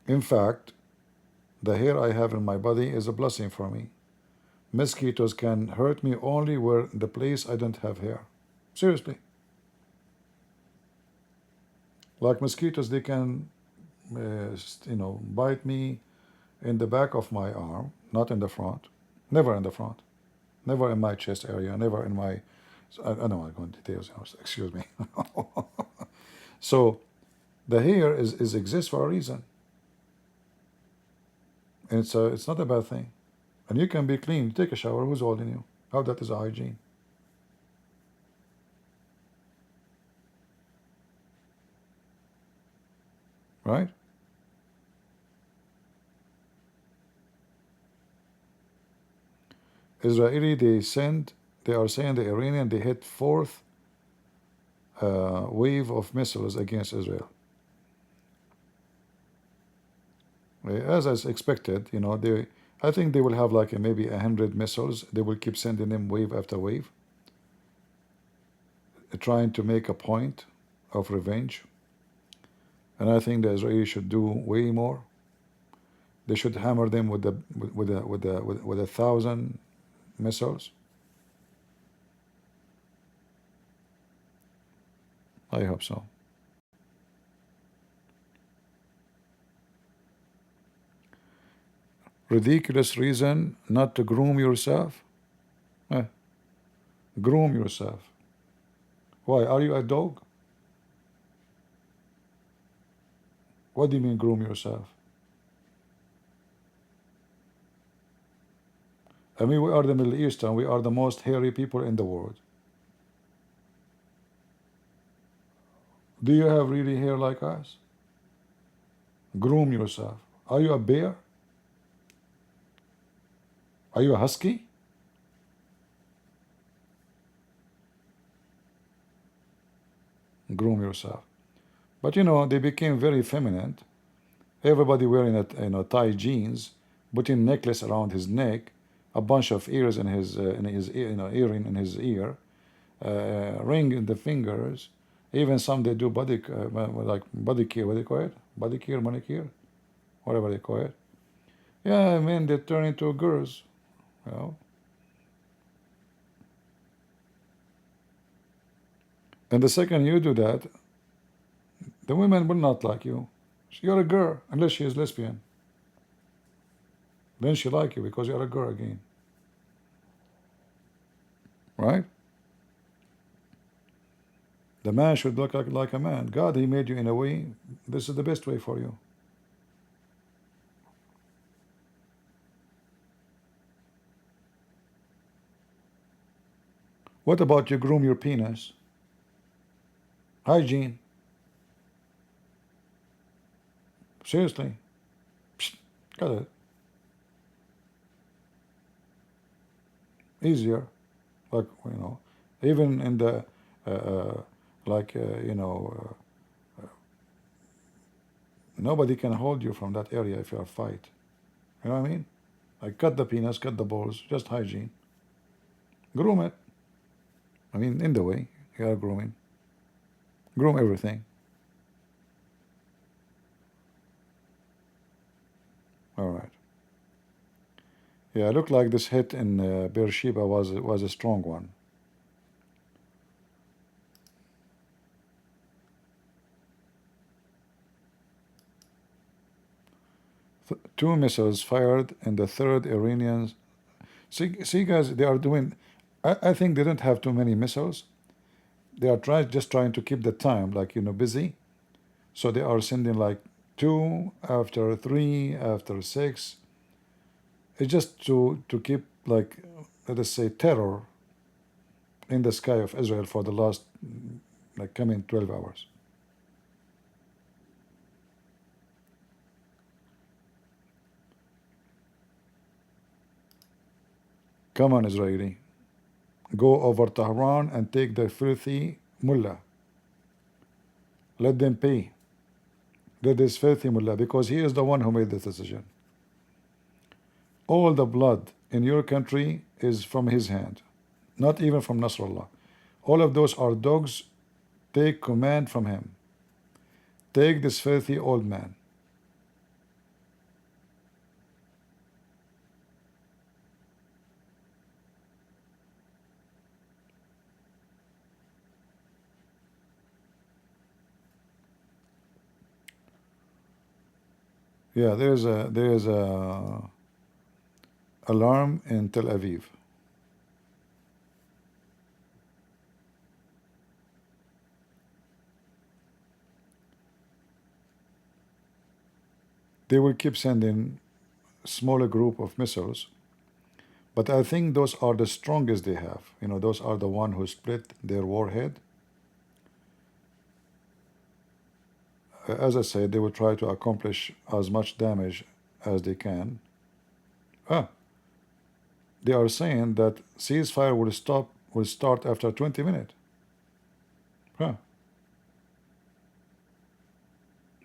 In fact, the hair I have in my body is a blessing for me. Mosquitoes can hurt me only where the place I don't have hair. Seriously. Like mosquitoes, they can, bite me in the back of my arm, not in the front. Never in the front. Never in my chest area. Never in my. I don't want to go into details. Excuse me. So, the hair exists for a reason. And it's not a bad thing. And you can be clean. You take a shower. Who's holding you? How that is a hygiene? Right? Israeli, they are saying the Iranian, they hit fourth wave of missiles against Israel. As I expected, I think they will have like maybe 100 missiles. They will keep sending them wave after wave. trying to make a point of revenge. And I think the Israelis should do way more. They should hammer them with with 1,000 missiles. I hope so. Ridiculous reason not to groom yourself? Eh, groom yourself. Why? Are you a dog? What do you mean groom yourself? I mean, we are the Middle Eastern. We are the most hairy people in the world. Do you have really hair like us? Groom yourself. Are you a bear? Are you a husky? Groom yourself. But you know, they became very feminine. Everybody wearing tight jeans, putting necklace around his neck, a bunch of ears in his ear, earring in his ear, ring in the fingers. Even some they do body like body care. What do they call it? Body care, manicure, whatever they call it. Yeah, I mean they turn into girls. You know. And the second you do that, the women will not like you. You're a girl, unless she is lesbian. Then she like you because you're a girl again. Right? The man should look like a man. God, he made you in a way, this is the best way for you. What about you groom your penis? Hygiene. Seriously. Psst, got it. Easier. Like, even in the, nobody can hold you from that area if you are fight. You know what I mean? Like cut the penis, cut the balls, just hygiene. Groom it. I mean, in the way, you are grooming. Groom everything. All right. Yeah, it looked like this hit in Beersheba was a strong one. Two missiles fired, and the third Iranians. See, guys, they are doing. I think they don't have too many missiles. They are just trying to keep the time, like busy. So they are sending like 2 after 3 after 6. It's just to keep, like, let us say, terror in the sky of Israel for the last like coming 12 hours. Come on, Israeli. Go over Tehran and take the filthy mullah. Let them pay. Let this filthy mullah, because he is the one who made this decision. All the blood in your country is from his hand, not even from Nasrallah. All of those are dogs. Take command from him. Take this filthy old man. Yeah, there's a alarm in Tel Aviv. They will keep sending smaller group of missiles, but I think those are the strongest they have. Those are the one who split their warhead. As I said, they will try to accomplish as much damage as they can. They are saying that ceasefire will start after 20 minutes.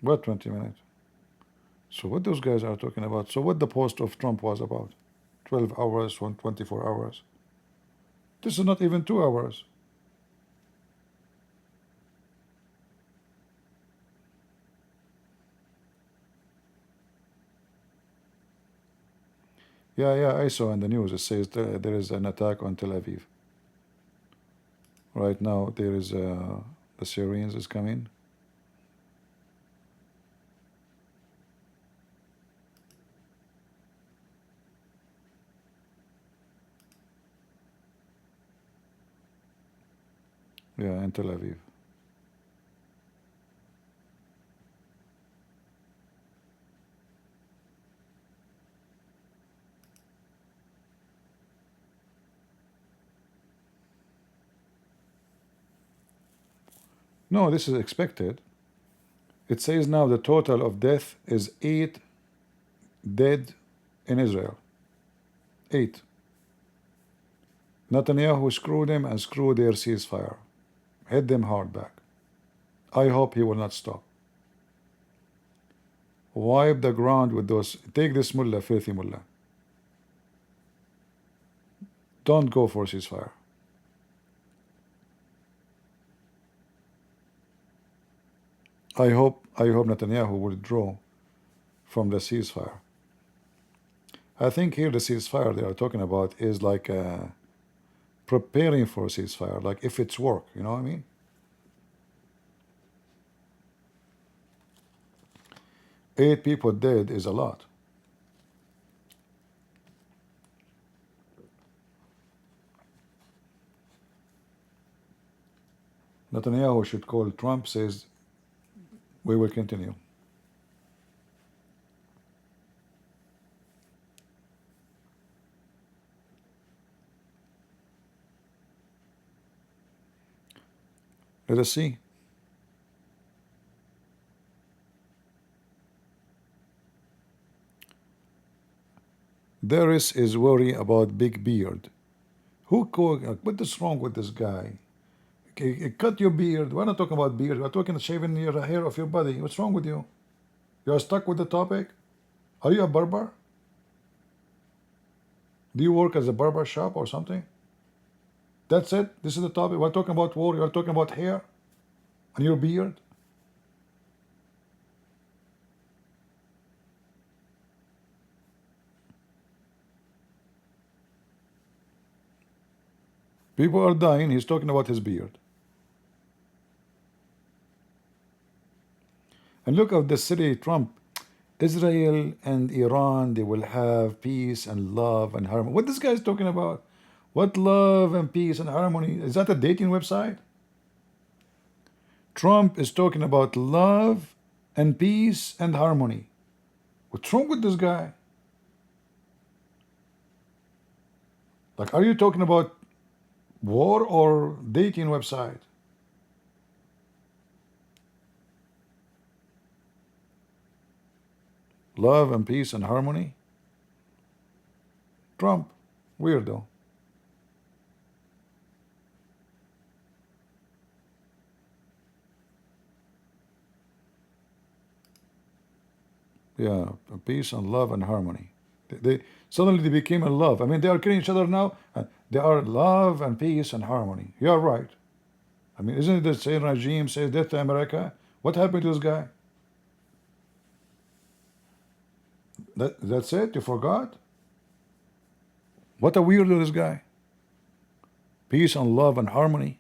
What 20 minutes? So what those guys are talking about? So what the post of Trump was about? 12 hours, 24 hours. This is not even 2 hours. Yeah, I saw in the news. It says there is an attack on Tel Aviv. Right now, there is the Syrians is coming. Yeah, in Tel Aviv. No, this is expected. It says now the total of death is 8 dead in Israel. 8. Netanyahu screwed him and screwed their ceasefire. Hit them hard back. I hope he will not stop. Wipe the ground with those. Take this mullah, filthy mullah. Don't go for ceasefire. I hope Netanyahu will withdraw from the ceasefire. I think here the ceasefire they are talking about is like preparing for a ceasefire, like if it's work, you know what I mean? Eight people dead is a lot. Netanyahu should call Trump, says we will continue. Let us see. Darius is worried about big beard. What is wrong with this guy? Okay, cut your beard. We're not talking about beard. We're talking shaving your hair off your body. What's wrong with you? You are stuck with the topic? Are you a barber? Do you work as a barber shop or something? That's it? This is the topic? We're talking about war. You're talking about hair and your beard? People are dying. He's talking about his beard. And look at the city Trump. Israel and Iran, they will have peace and love and harmony. What this guy is talking about? What love and peace and harmony? Is that a dating website? Trump is talking about love and peace and harmony. What's wrong with this guy? Like, are you talking about war or dating website? Love and peace and harmony? Trump, weirdo. Yeah, peace and love and harmony. They suddenly they became in love. I mean, they are killing each other now. They are love and peace and harmony. You are right. I mean, isn't it the same regime says death to America? What happened to this guy? That's it? You forgot? What a weirdo this guy. Peace and love and harmony.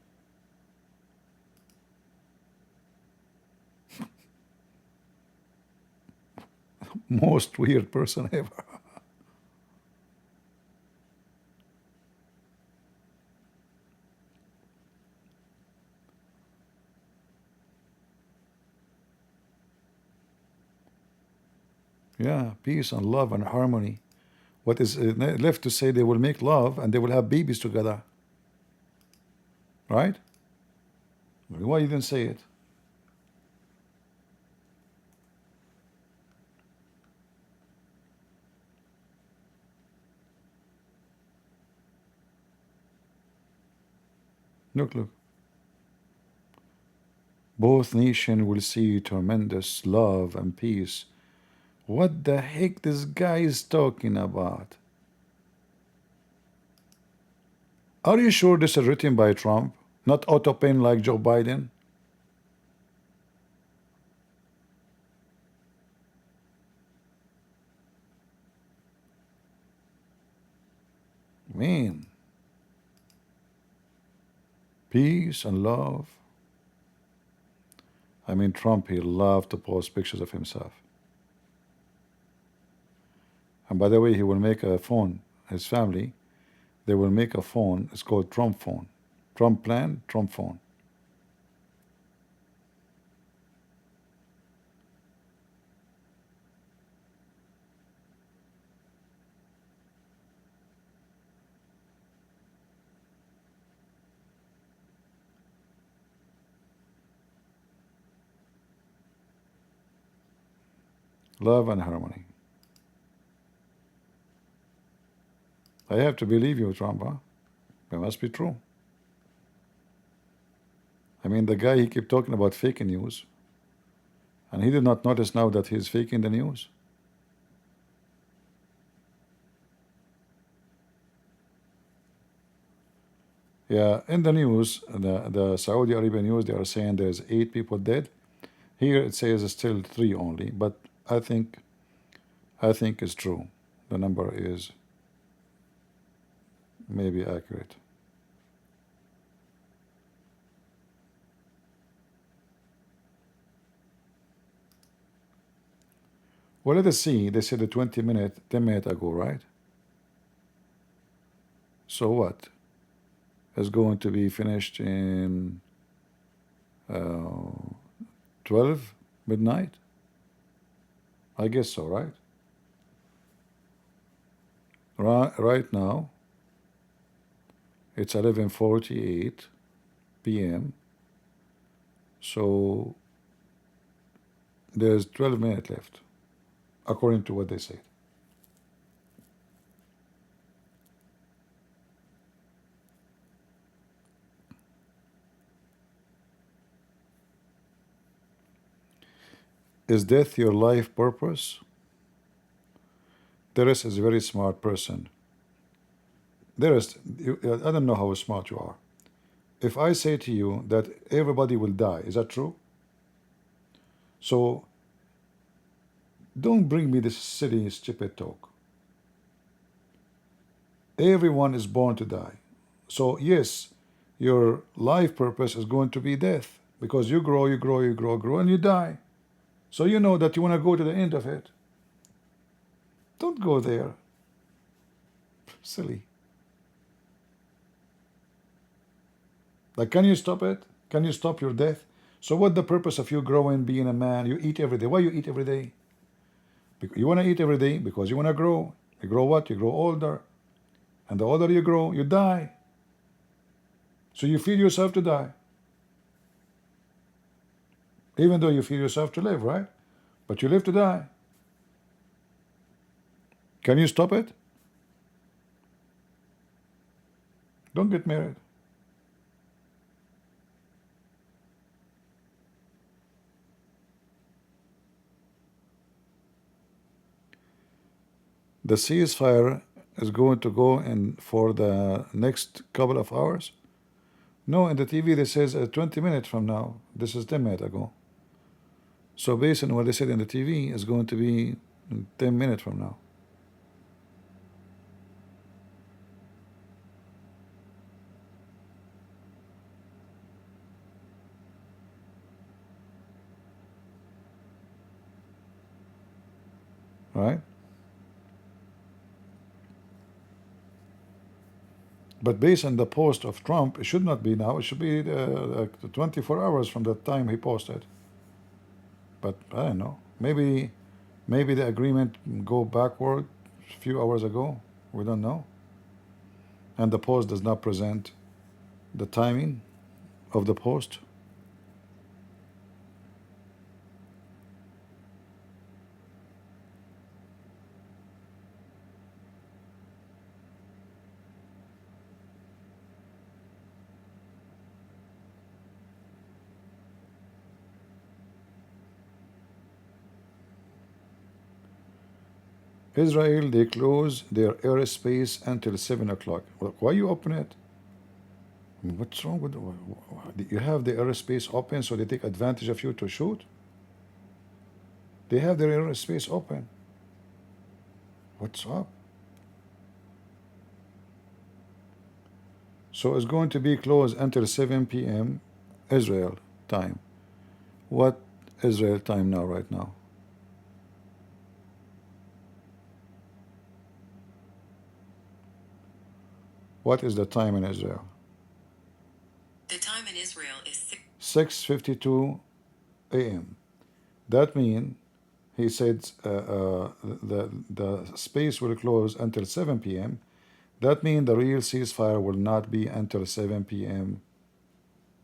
Most weird person ever. Yeah, peace and love and harmony. What is left to say? They will make love and they will have babies together. Right? Why you didn't say it? Look. Both nations will see tremendous love and peace. What the heck this guy is talking about? Are you sure this is written by Trump, not auto-pen like Joe Biden? mean, peace and love. I mean, Trump, he loved to post pictures of himself. And by the way, he will make a phone, his family, they will make a phone, it's called Trump phone. Trump plan, Trump phone. Love and harmony. I have to believe you, Trump, huh? It must be true. I mean, the guy, he kept talking about fake news, and he did not notice now that he's faking the news. Yeah, in the news, the Saudi Arabian news, they are saying there's 8 people dead. Here it says it's still 3 only, but I think it's true. The number is maybe accurate. Well, let us see. They said a 10 minute ago, right? So what? It's going to be finished in 12 midnight? I guess so, right? Right now, it's 11:48 p.m. So there's 12 minutes left, according to what they said. Is death your life purpose? There is a very smart person. I don't know how smart you are. If I say to you that everybody will die, is that true? So don't bring me this silly, stupid talk. Everyone is born to die. So yes, your life purpose is going to be death, because you grow, and you die. So you know that you want to go to the end of it. Don't go there. Silly. Like, can you stop it? Can you stop your death? So what the purpose of you growing, being a man? You eat every day. Why you eat every day? Because you want to eat every day because you want to grow. You grow what? You grow older. And the older you grow, you die. So you feed yourself to die. Even though you feed yourself to live, right? But you live to die. Can you stop it? Don't get married. The ceasefire is going to go in for the next couple of hours. No, in the TV they says 20 minutes from now. This is 10 minutes ago. So based on what they said in the TV, it's going to be 10 minutes from now. Right? But based on the post of Trump, it should not be now. It should be like 24 hours from the time he posted. But I don't know. Maybe the agreement go backward a few hours ago. We don't know. And the post does not present the timing of the post. Israel, they close their airspace until 7 o'clock. Why you open it? What's wrong with you? Have the airspace open so they take advantage of you to shoot? They have their airspace open. What's up? So it's going to be closed until 7 p.m. Israel time. What Israel time now, right now? What is the time in Israel? The time in Israel is 6:52 a.m. That means he said the space will close until 7 p.m. That means the real ceasefire will not be until 7 p.m.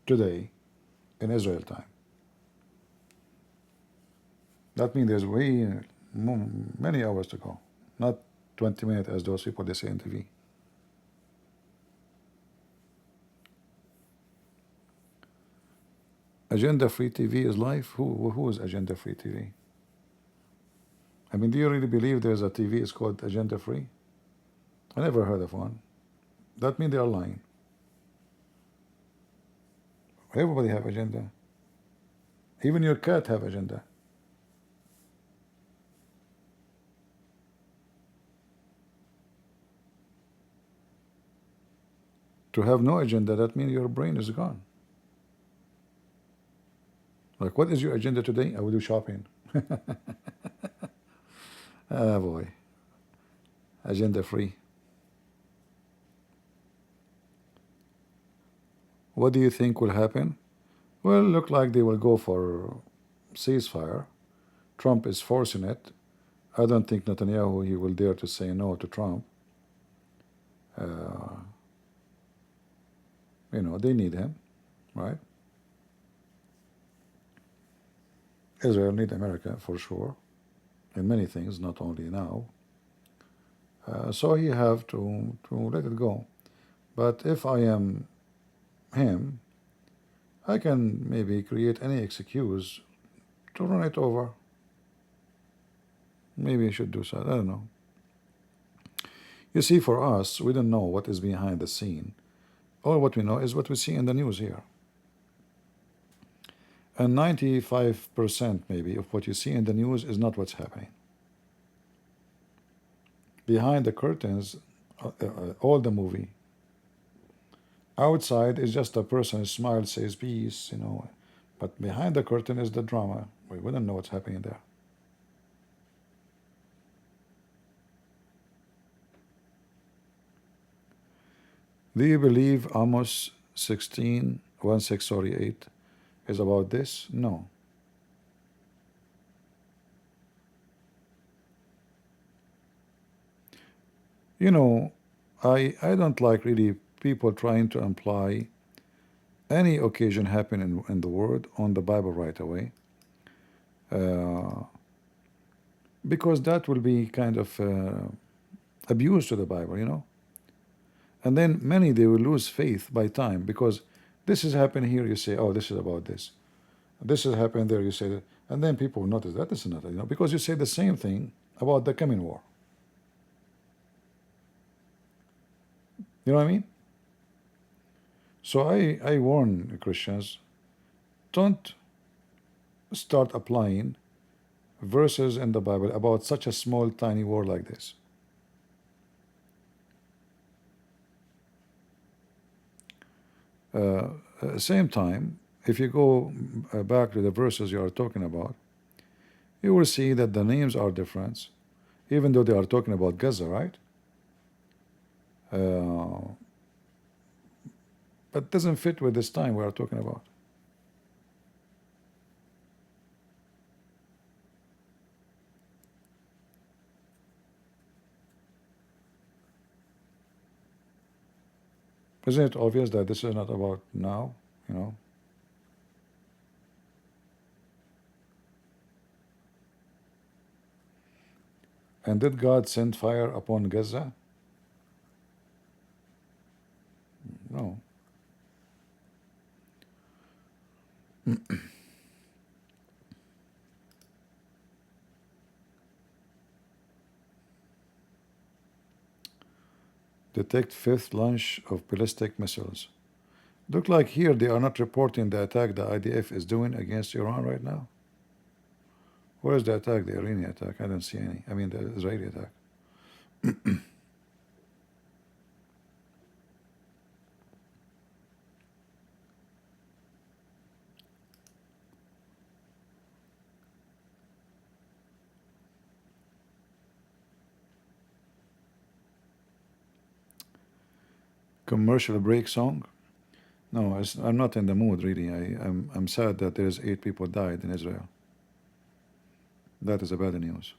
today in Israel time. That means there's way many hours to go, not 20 minutes as those people they say on TV. Agenda Free TV is live? Who is Agenda Free TV? I mean, do you really believe there's a TV is called Agenda Free? I never heard of one. That means they are lying. Everybody have agenda. Even your cat have agenda. To have no agenda, that means your brain is gone. Like, what is your agenda today? I will do shopping. Ah, boy. Agenda free. What do you think will happen? Well, look like they will go for ceasefire. Trump is forcing it. I don't think Netanyahu, he will dare to say no to Trump. You know, they need him, right? Israel need America for sure, in many things, not only now. So he have to let it go. But if I am him, I can maybe create any excuse to run it over. Maybe I should do so. I don't know. You see, for us, we don't know what is behind the scene. All what we know is what we see in the news here. And 95% maybe of what you see in the news is not what's happening. Behind the curtains, all the movie. Outside is just a person who smiles, says peace, you know. But behind the curtain is the drama. We don't know what's happening there. Do you believe Amos 16, 8 is about this? No. You know, I don't like really people trying to imply any occasion happening in the world on the Bible right away. Because that will be kind of abuse to the Bible, you know. And then many, they will lose faith by time, because this is happening here, you say, oh, this is about this. This is happening there, you say that. And then people will notice that this is not, you know, because you say the same thing about the coming war. You know what I mean? So I warn Christians, don't start applying verses in the Bible about such a small, tiny war like this. Same time, if you go back to the verses you are talking about, you will see that the names are different, even though they are talking about Gaza, right? But doesn't fit with this time we are talking about. Isn't it obvious that this is not about now, you know? And did God send fire upon Gaza? No. Detect fifth launch of ballistic missiles. Look like here they are not reporting the attack the IDF is doing against Iran right now. Where is the attack, the Iranian attack? I don't see any. I mean, the Israeli attack. Commercial break song? No, I'm not in the mood really. I'm sad that there's 8 people died in Israel. That is a bad news.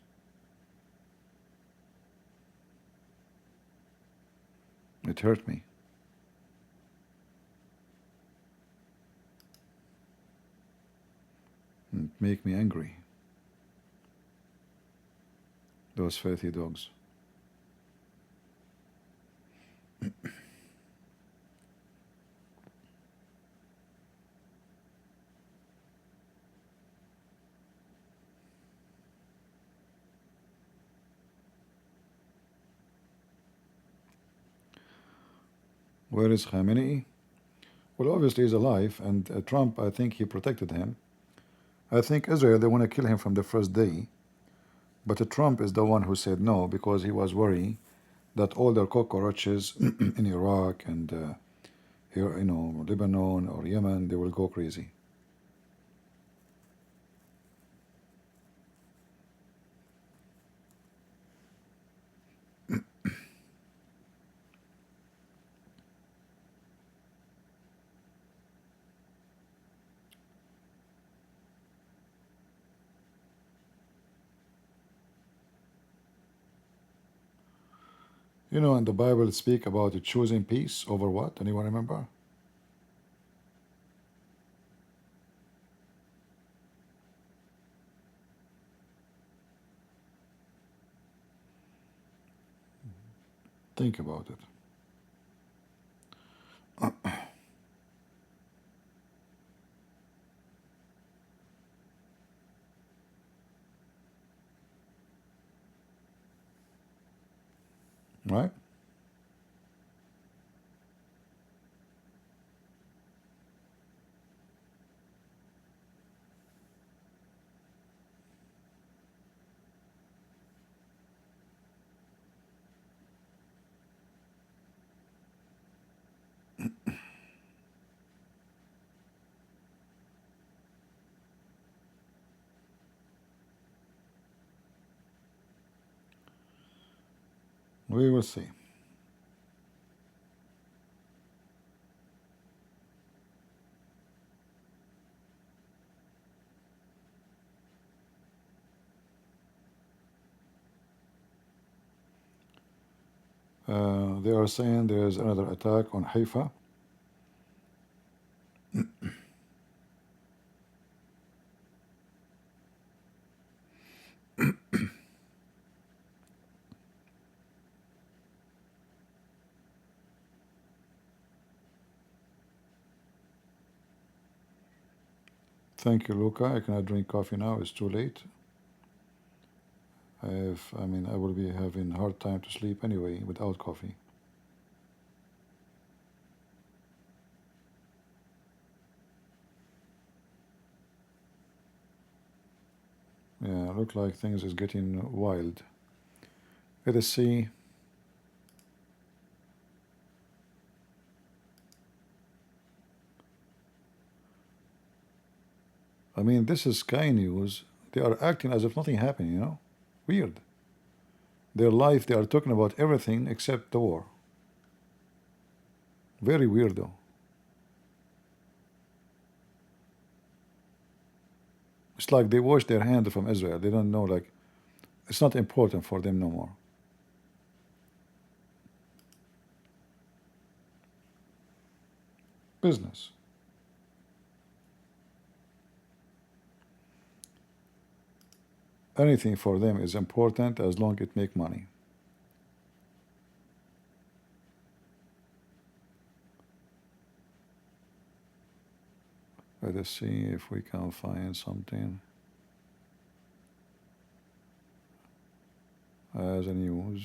It hurt me. It make me angry. Those filthy dogs. Where is Khamenei? Well, obviously he's alive, and Trump, I think he protected him. I think Israel, they want to kill him from the first day, but Trump is the one who said no because he was worried that all their cockroaches in Iraq and here, Lebanon or Yemen, they will go crazy. In the Bible, it speak about choosing peace over what? Anyone remember? Think about it. Right? We will see. They are saying there's another attack on Haifa. Thank you, Luca. I cannot drink coffee now. It's too late. I will be having a hard time to sleep anyway without coffee. Yeah, look like things is getting wild. Let us see. This is Sky News. They are acting as if nothing happened, Weird. Their life, they are talking about everything except the war. Very weirdo. It's like they wash their hand from Israel. They don't know, it's not important for them no more. Business. Anything for them is important as long as it make money. Let us see if we can find something as a news.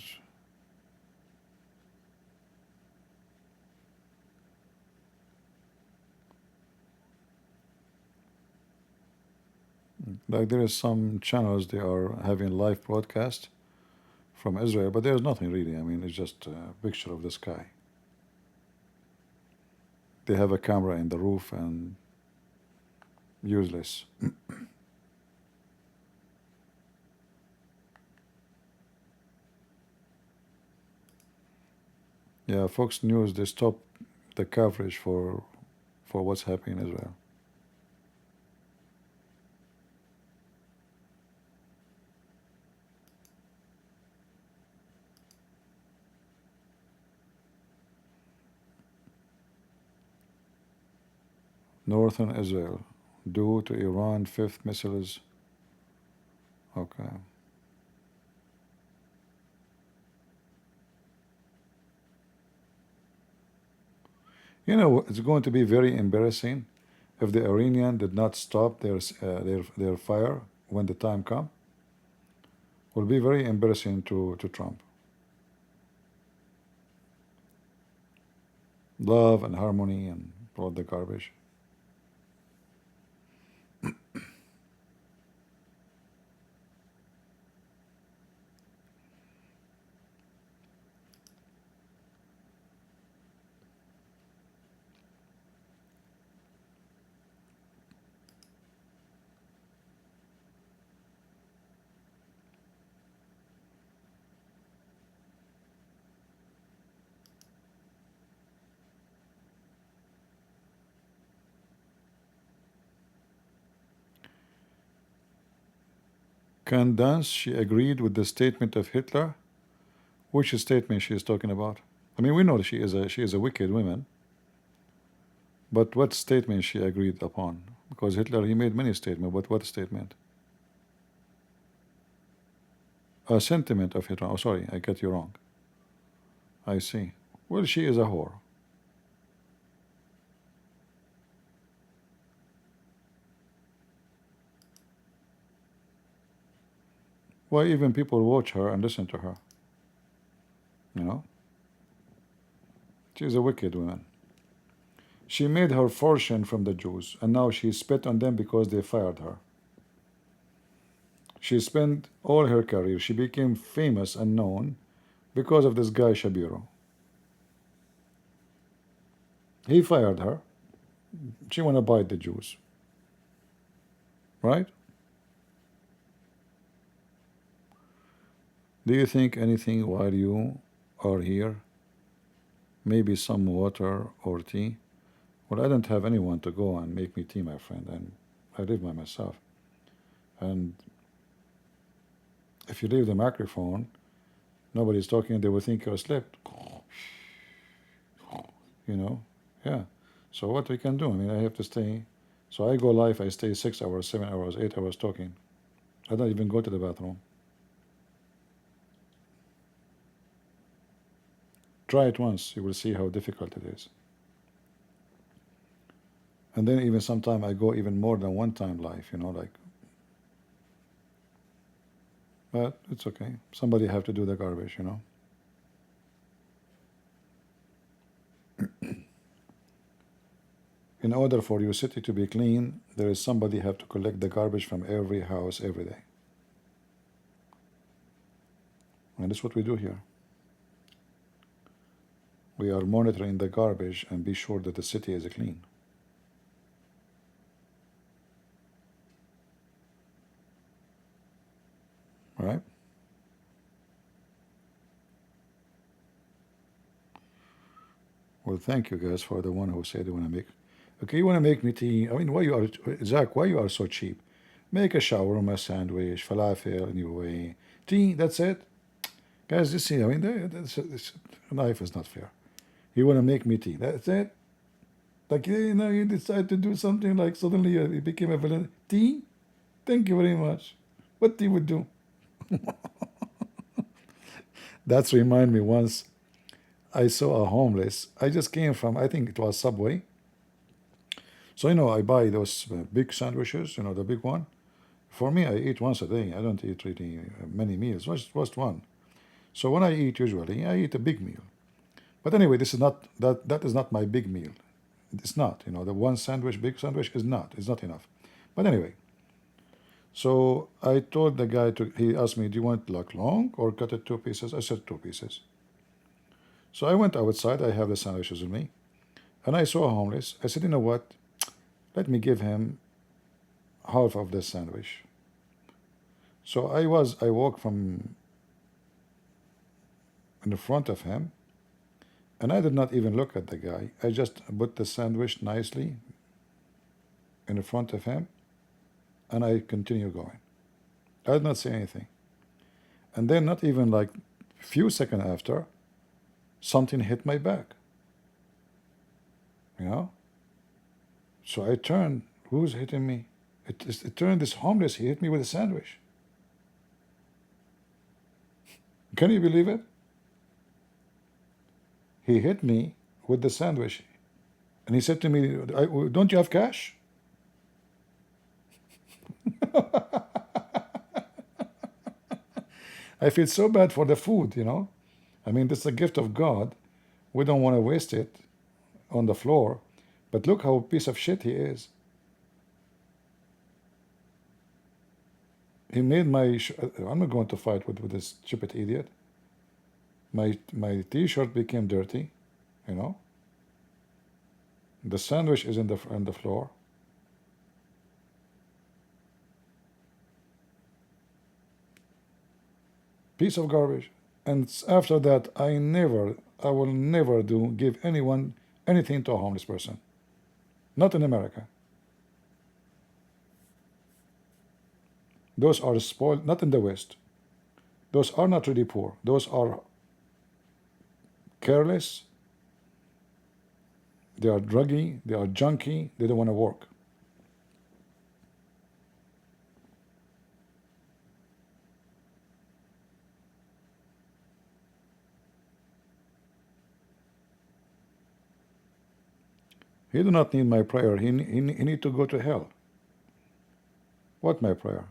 There is some channels, they are having live broadcast from Israel, but there's nothing really. It's just a picture of the sky. They have a camera in the roof and useless. Yeah, Fox News, they stopped the coverage for what's happening in Israel. Northern Israel, due to Iran fifth missiles. Okay. You know, it's going to be very embarrassing if the Iranian did not stop their fire when the time come. Will be very embarrassing to Trump. Love and harmony and all the garbage. QandA, she agreed with the statement of Hitler. Which statement she is talking about? I mean, we know she is a wicked woman, but what statement she agreed upon? Because Hitler, he made many statements, but what statement? A sentiment of Hitler. Oh, sorry, I got you wrong. I see. Well, she is a whore. Why even people watch her and listen to her? You know? She is a wicked woman. She made her fortune from the Jews, and now she spit on them because they fired her. She spent all her career. She became famous and known because of this guy Shapiro. He fired her. She want to bite the Jews. Right? Do you think anything while you are here? Maybe some water or tea? Well, I don't have anyone to go and make me tea, my friend, and I live by myself. And if you leave the microphone, nobody's talking, they will think you're asleep. You know? Yeah. So what we can do? I mean, I have to stay. So I go live, I stay 6 hours, 7 hours, 8 hours talking. I don't even go to the bathroom. Try it once, you will see how difficult it is. And then even sometimes I go even more than one time live, you know, like. But it's okay. Somebody have to do the garbage, you know. In order for your city to be clean, there is somebody have to collect the garbage from every house every day. And that's what we do here. We are monitoring the garbage and be sure that the city is clean. Right? Well, thank you guys for the one who said they want to make. Okay, you want to make me tea? I mean, why you are, Zach? Why you are so cheap? Make a shawarma sandwich, falafel in your way, tea. That's it, guys. You see, I mean, this life is not fair. You want to make me tea? That's it. Like you know, you decide to do something like suddenly you became a villain. Tea? Thank you very much. What tea would do? That's remind me once I saw a homeless. I just came from, I think it was Subway. So, you know, I buy those big sandwiches, you know, the big one. For me, I eat once a day. I don't eat really many meals, just one. So when I eat, usually, I eat a big meal. But anyway, this is not, that is not my big meal. It's not, you know, the one sandwich, big sandwich is not, it's not enough. But anyway, so I told the guy he asked me, do you want like long or cut it 2 pieces? I said 2 pieces. So I went outside, I have the sandwiches with me, and I saw a homeless. I said, you know what? Let me give him half of this sandwich. So I walked from in the front of him, And I did not even look at the guy. I just put the sandwich nicely in front of him, and I continue going. I did not say anything. And then not even like few seconds after, something hit my back. You know? So I turned. Who's hitting me? It turned this homeless. He hit me with a sandwich. Can you believe it? He hit me with the sandwich. And he said to me, don't you have cash? I feel so bad for the food, you know. I mean, this is a gift of God. We don't want to waste it on the floor. But look how piece of shit he is. He made my... I'm not going to fight with this stupid idiot. My t-shirt became dirty, you know. The sandwich is on the floor. Piece of garbage. And after that, I will never give anyone anything to a homeless person. Not in America. Those are spoiled, not in the West. Those are not really poor. Those are careless. They are druggy. They are junky. They don't want to work. He do not need my prayer. He need to go to hell. What my prayer?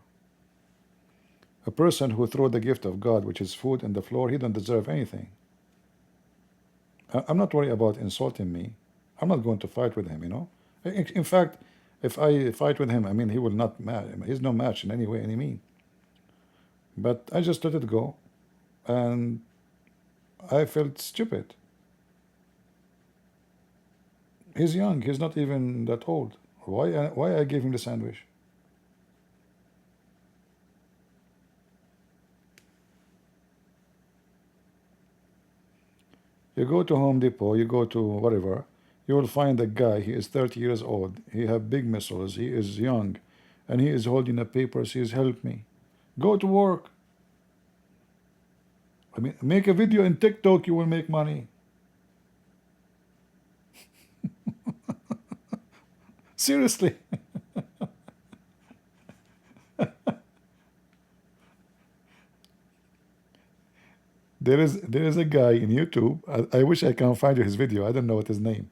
A person who throw the gift of God, which is food, on the floor, he don't deserve anything. I'm not worried about insulting me. I'm not going to fight with him, you know. In fact, if I fight with him, I mean, he will not match. He's no match in any way, any mean. But I just let it go, and I felt stupid. He's young. He's not even that old. Why I gave him the sandwich? You go to Home Depot, you go to whatever, you will find a guy, he is 30 years old, he have big muscles, he is young, and he is holding a paper, says, help me. Go to work. I mean, make a video in TikTok, you will make money. Seriously. There is a guy in YouTube. I wish I can find you his video. I don't know what his name.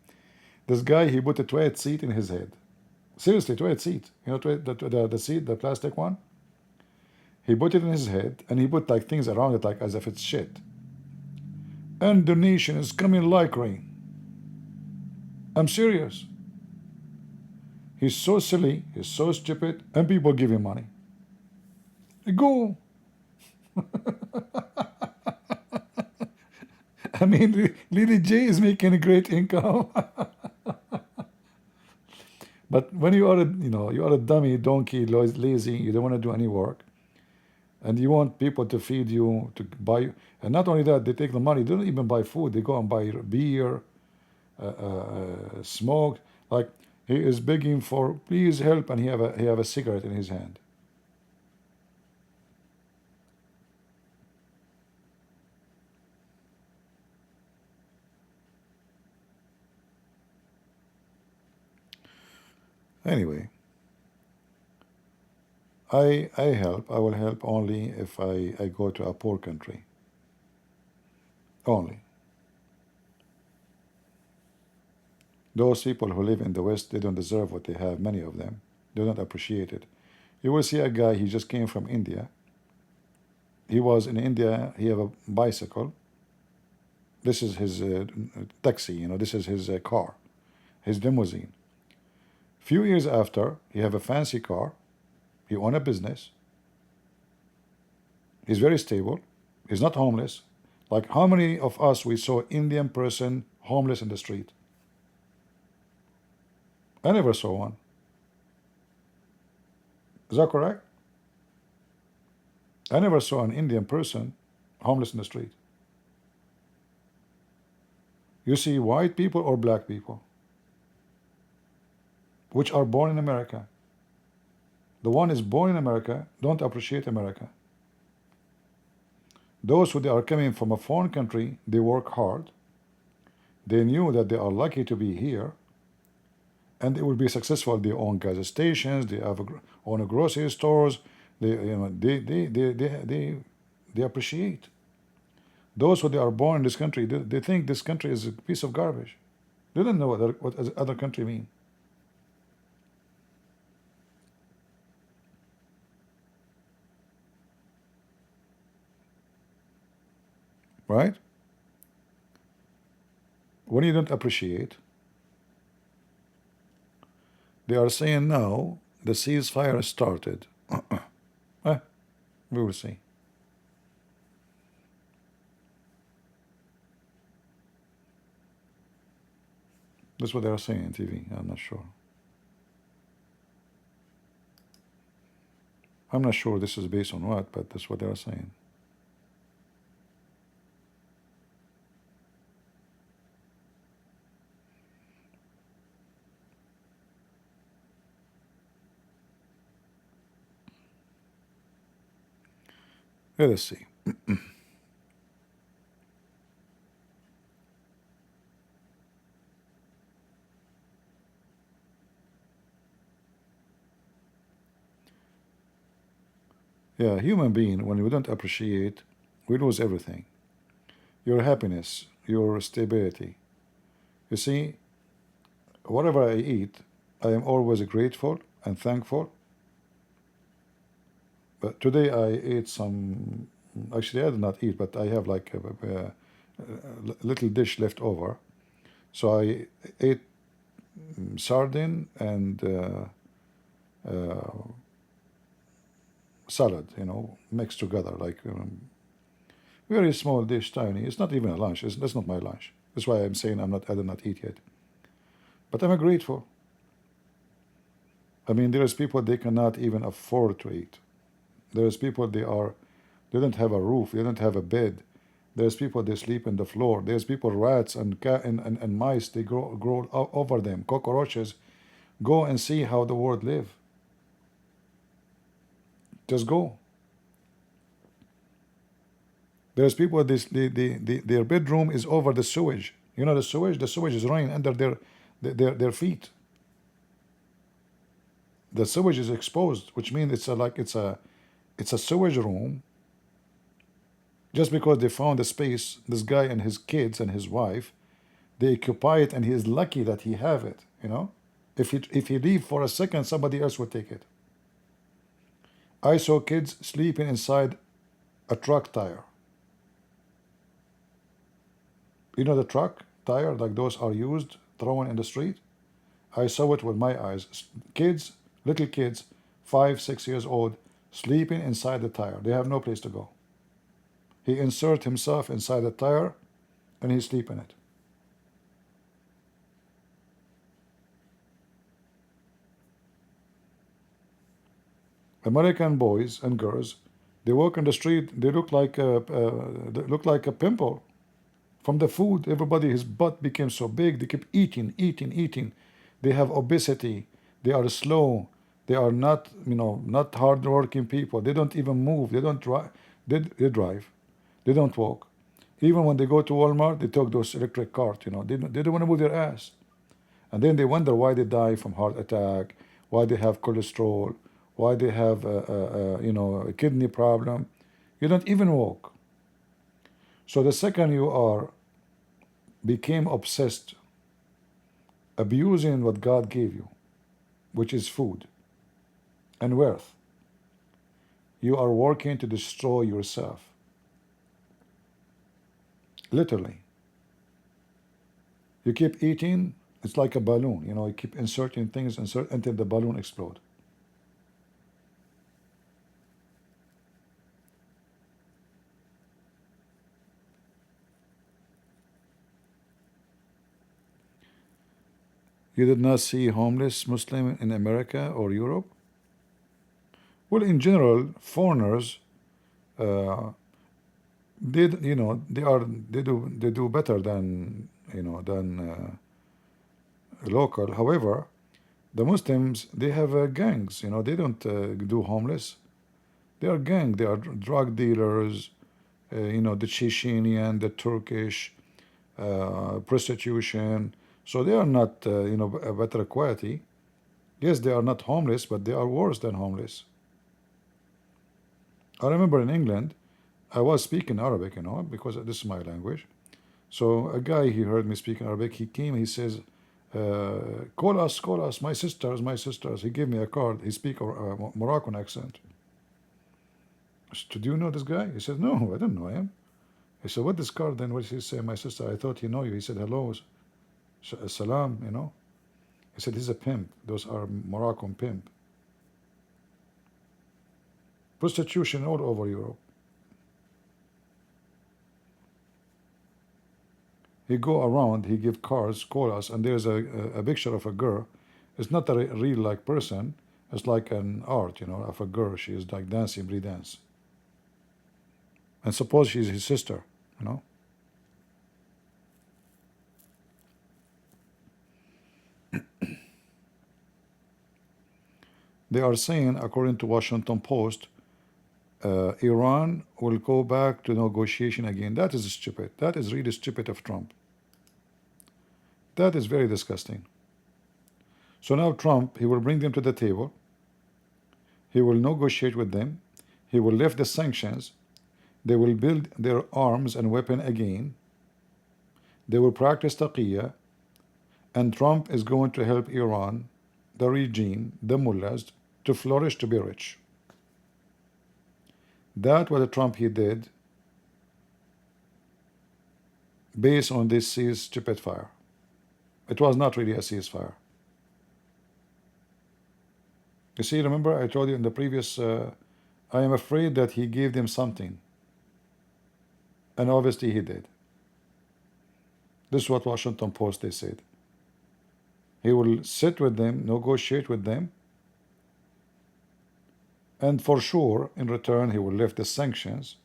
This guy, he put a toilet seat in his head. Seriously, toilet seat. You know, the seat, the plastic one. He put it in his head, and he put like things around it, like as if it's shit. And donation is coming like rain. I'm serious. He's so silly. He's so stupid, and people give him money. Go. I mean, Lily J is making a great income. But when you are a dummy, donkey, lazy, you don't want to do any work, and you want people to feed you, to buy you, and not only that, they take the money. They don't even buy food. They go and buy beer, smoke. Like he is begging for, please help, and he have a cigarette in his hand. Anyway, I help. I will help only if I go to a poor country. Only. Those people who live in the West, they don't deserve what they have, many of them. They don't appreciate it. You will see a guy, he just came from India. He was in India, he have a bicycle. This is his taxi, you know, this is his car, his limousine. Few years after, he have a fancy car, he own a business, he's very stable, he's not homeless. Like how many of us we saw Indian person homeless in the street? I never saw one. Is that correct? I never saw an Indian person homeless in the street. You see white people or black people, which are born in America. The one is born in America don't appreciate America. Those who they are coming from a foreign country, they work hard. They knew that they are lucky to be here, and they will be successful. They own gas stations. They have own grocery stores. They appreciate. Those who they are born in this country, they think this country is a piece of garbage. They don't know what other country mean. Right? When you don't appreciate, they are saying now the ceasefire started. We will see. That's what they are saying on TV. I'm not sure. I'm not sure this is based on what, but that's what they are saying. Let us see. Yeah, human being, when we don't appreciate, we lose everything. Your happiness, your stability. You see, whatever I eat, I am always grateful and thankful. But today I ate some, actually I did not eat, but I have like a little dish left over. So I ate sardine and salad, mixed together, like very small dish, tiny. It's not even a lunch. That's not my lunch. That's why I'm saying I did not eat yet. But I'm grateful. I mean, there's people they cannot even afford to eat. There's people they don't have a roof. They don't have a bed. There's people they sleep on the floor. There's people rats and mice they grow over them. Cockroaches. Go and see how the world live. Just go. There's people their bedroom is over the sewage. You know the sewage? The sewage is running under their feet. The sewage is exposed, which means it's a sewage room. Just because they found a space, this guy and his kids and his wife, they occupy it, and he is lucky that he have it. If he leave for a second, somebody else will take it. I saw kids sleeping inside a truck tire. You know the truck tire, like those are used, thrown in the street? I saw it with my eyes. Kids, little kids, 5, 6 years old, sleeping inside the tire. They have no place to go. He insert himself inside the tire and he sleep in it. American boys and girls, they walk in the street, they look like a pimple from the food. Everybody, his butt became so big, they keep eating. They have obesity. They are slow. They are not, not hard-working people. They don't even move. They don't drive. They drive. They don't walk. Even when they go to Walmart, they take those electric carts. They don't want to move their ass. And then they wonder why they die from heart attack, why they have cholesterol, why they have a kidney problem. You don't even walk. So the second you became obsessed, abusing what God gave you, which is food and wealth, you are working to destroy yourself. Literally. You keep eating, it's like a balloon. You keep inserting things, until the balloon explodes. You did not see homeless Muslim in America or Europe? Well, in general, foreigners, they do better than than local. However, the Muslims, they have gangs. They don't do homeless. They are gang. They are drug dealers. The Chechenian, the Turkish, prostitution. So they are not a better quality. Yes, they are not homeless, but they are worse than homeless. I remember in England, I was speaking Arabic, because this is my language. So a guy, he heard me speaking Arabic. He came, he says, call us, my sisters, my sisters. He gave me a card. He speak a Moroccan accent. I said, do you know this guy? He said, no, I don't know him. I said, what this card then? What did he say? My sister, I thought he know you. He said, hello, salam, He said, he's a pimp. Those are Moroccan pimp. Prostitution all over Europe. He go around, he give cards, call us, and there's a picture of a girl. It's not a real like person. It's like an art, of a girl. She is like dancing, dance. And suppose she's his sister, They are saying, according to Washington Post, Iran will go back to negotiation again. That is stupid. That is really stupid of Trump. That is very disgusting. So now Trump, he will bring them to the table. He will negotiate with them. He will lift the sanctions. They will build their arms and weapon again. They will practice taqiyya. And Trump is going to help Iran, the regime, the mullahs, to flourish, to be rich. That's what Trump he did based on this stupid fire. It was not really a ceasefire. You see, remember I told you in the previous, I am afraid that he gave them something. And obviously he did. This is what Washington Post, they said. He will sit with them, negotiate with them, and for sure, in return, he will lift the sanctions.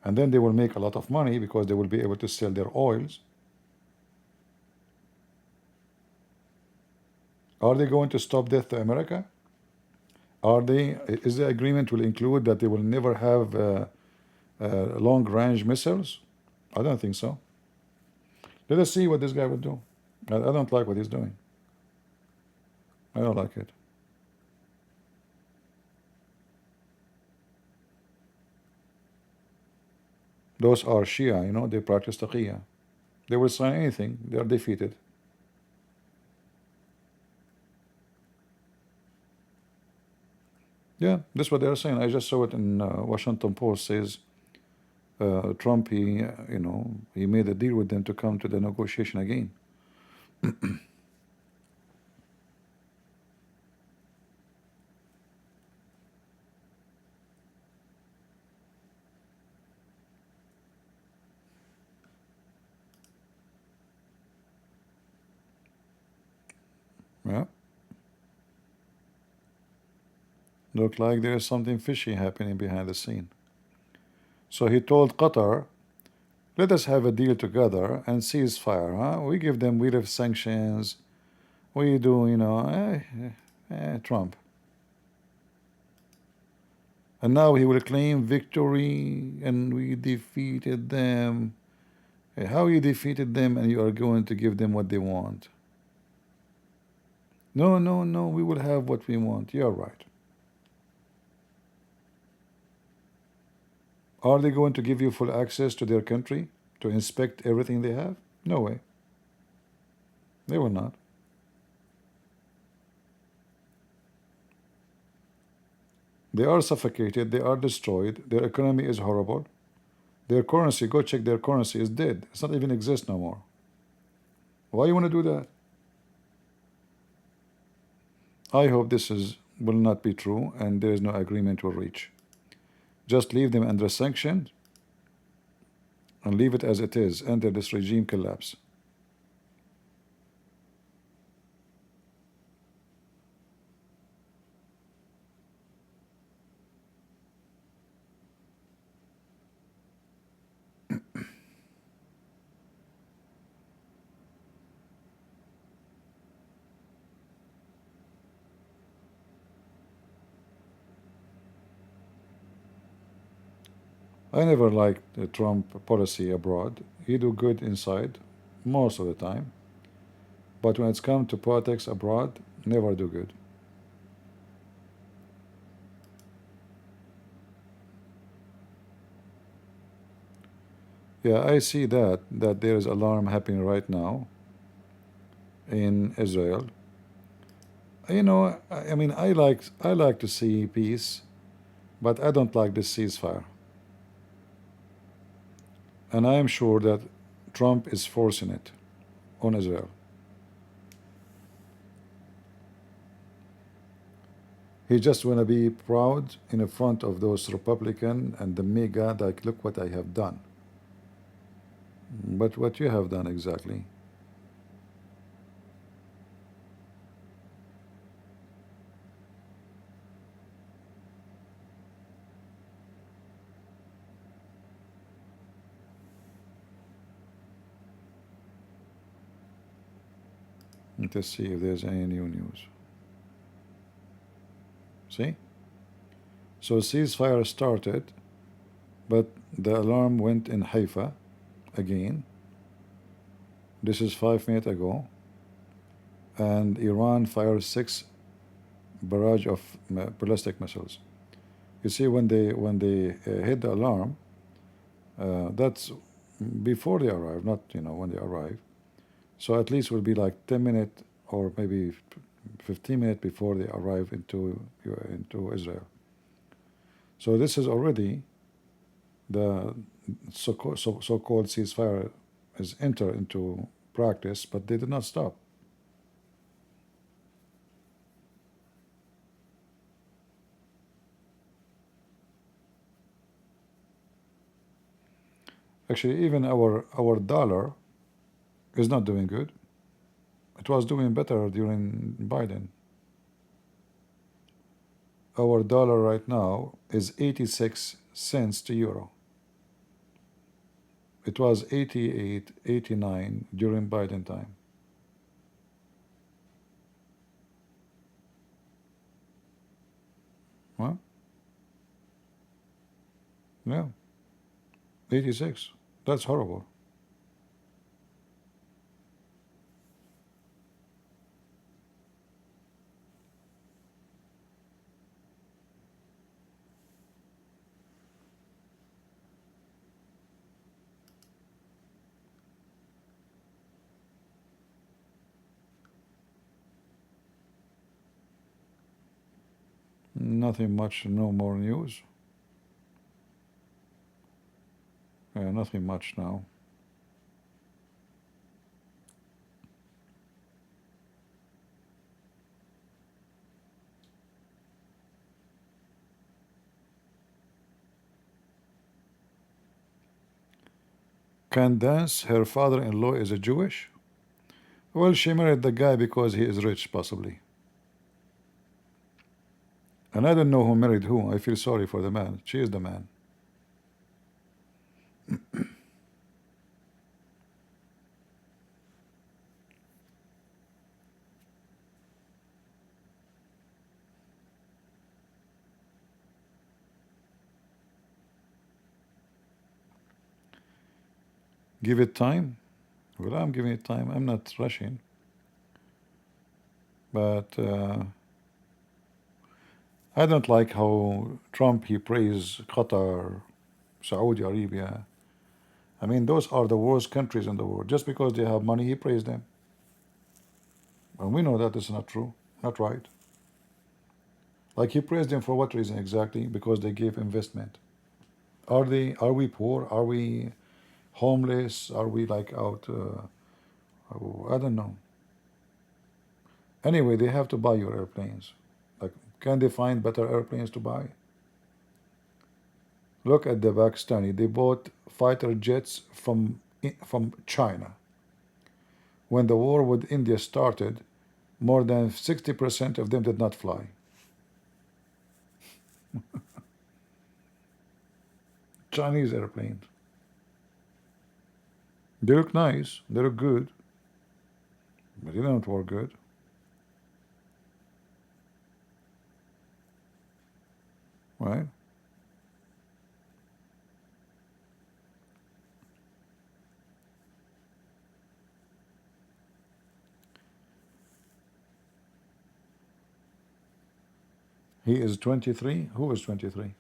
And then they will make a lot of money because they will be able to sell their oils. Are they going to stop death to America? Is the agreement will include that they will never have long-range missiles? I don't think so. Let us see what this guy will do. I don't like what he's doing. I don't like it. Those are Shia, they practice taqiyya. They will sign anything. They are defeated. Yeah, that's what they are saying. I just saw it in Washington Post. Says Trump, he made a deal with them to come to the negotiation again. Yeah. Look like there is something fishy happening behind the scene. So he told Qatar, let us have a deal together and ceasefire. Huh? We lift sanctions. We do, Trump. And now he will claim victory and we defeated them. How you defeated them and you are going to give them what they want? No, no, no, we will have what we want. You're right. Are they going to give you full access to their country to inspect everything they have? No way. They will not. They are suffocated. They are destroyed. Their economy is horrible. Their currency, go check their currency, is dead. It's not even exist no more. Why you want to do that? I hope this will not be true and there is no agreement will reach. Just leave them under sanction and leave it as it is until this regime collapse. I never liked the Trump policy abroad. He do good inside most of the time, but when it's come to politics abroad, never do good. Yeah, I see that there is alarm happening right now in Israel. You know, I mean, I like to see peace, but I don't like this ceasefire. And I am sure that Trump is forcing it on Israel. He just want to be proud in front of those Republican and the mega, like, look what I have done. But what you have done exactly? Let's see if there's any new news. See? So ceasefire started, but the alarm went in Haifa again. This is 5 minutes ago. And Iran fired 6 barrage of ballistic missiles. You see, when they hit the alarm, that's before they arrive, not when they arrive. So at least will be like 10 minutes or maybe 15 minutes before they arrive into Israel. So this is already the so-called ceasefire is entered into practice, but they did not stop. Actually, even our dollar is not doing good. It was doing better during Biden. Our dollar right now is 86 cents to euro. It was 88, 89 during Biden time. Huh? Yeah. 86. That's horrible. Nothing much, no more news. Yeah, nothing much now. QandA, her father-in-law is a Jewish? Well, she married the guy because he is rich, possibly. And I don't know who married who. I feel sorry for the man. She is the man. Give it time? Well, I'm giving it time. I'm not rushing. But I don't like how Trump, he praised Qatar, Saudi Arabia. I mean, those are the worst countries in the world. Just because they have money, he praised them. And we know that is not true, not right. Like, he praised them for what reason exactly? Because they gave investment. Are we poor? Are we homeless? Are we like out? I don't know. Anyway, they have to buy your airplanes. Like, can they find better airplanes to buy? Look at the Pakistani. They bought fighter jets from China. When the war with India started, more than 60% of them did not fly. Chinese airplanes. They look nice. They look good. But they don't work good. Right? He is 23. Who is 23?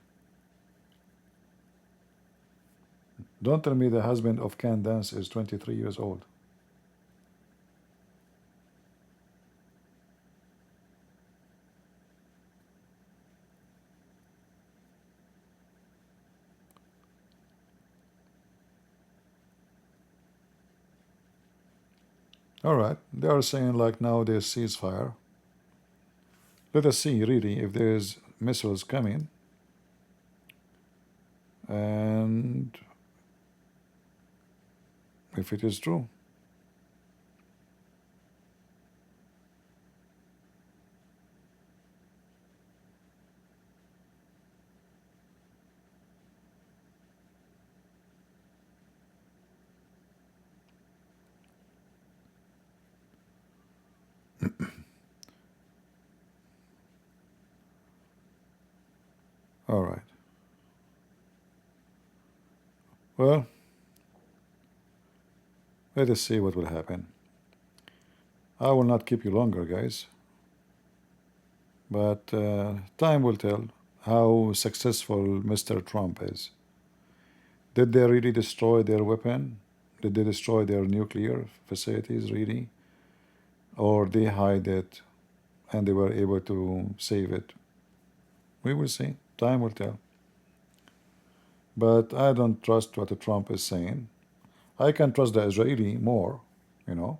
Don't tell me the husband of QandA is 23 years old. All right, they are saying like now there's ceasefire. Let us see really if there's missiles coming, and if it is true. All right. Well, let us see what will happen. I will not keep you longer, guys, but time will tell how successful Mr. Trump is. Did they really destroy their weapon? Did they destroy their nuclear facilities, really? Or they hide it and they were able to save it? We will see. Time will tell. But I don't trust what Trump is saying. I can trust the Israeli more, you know,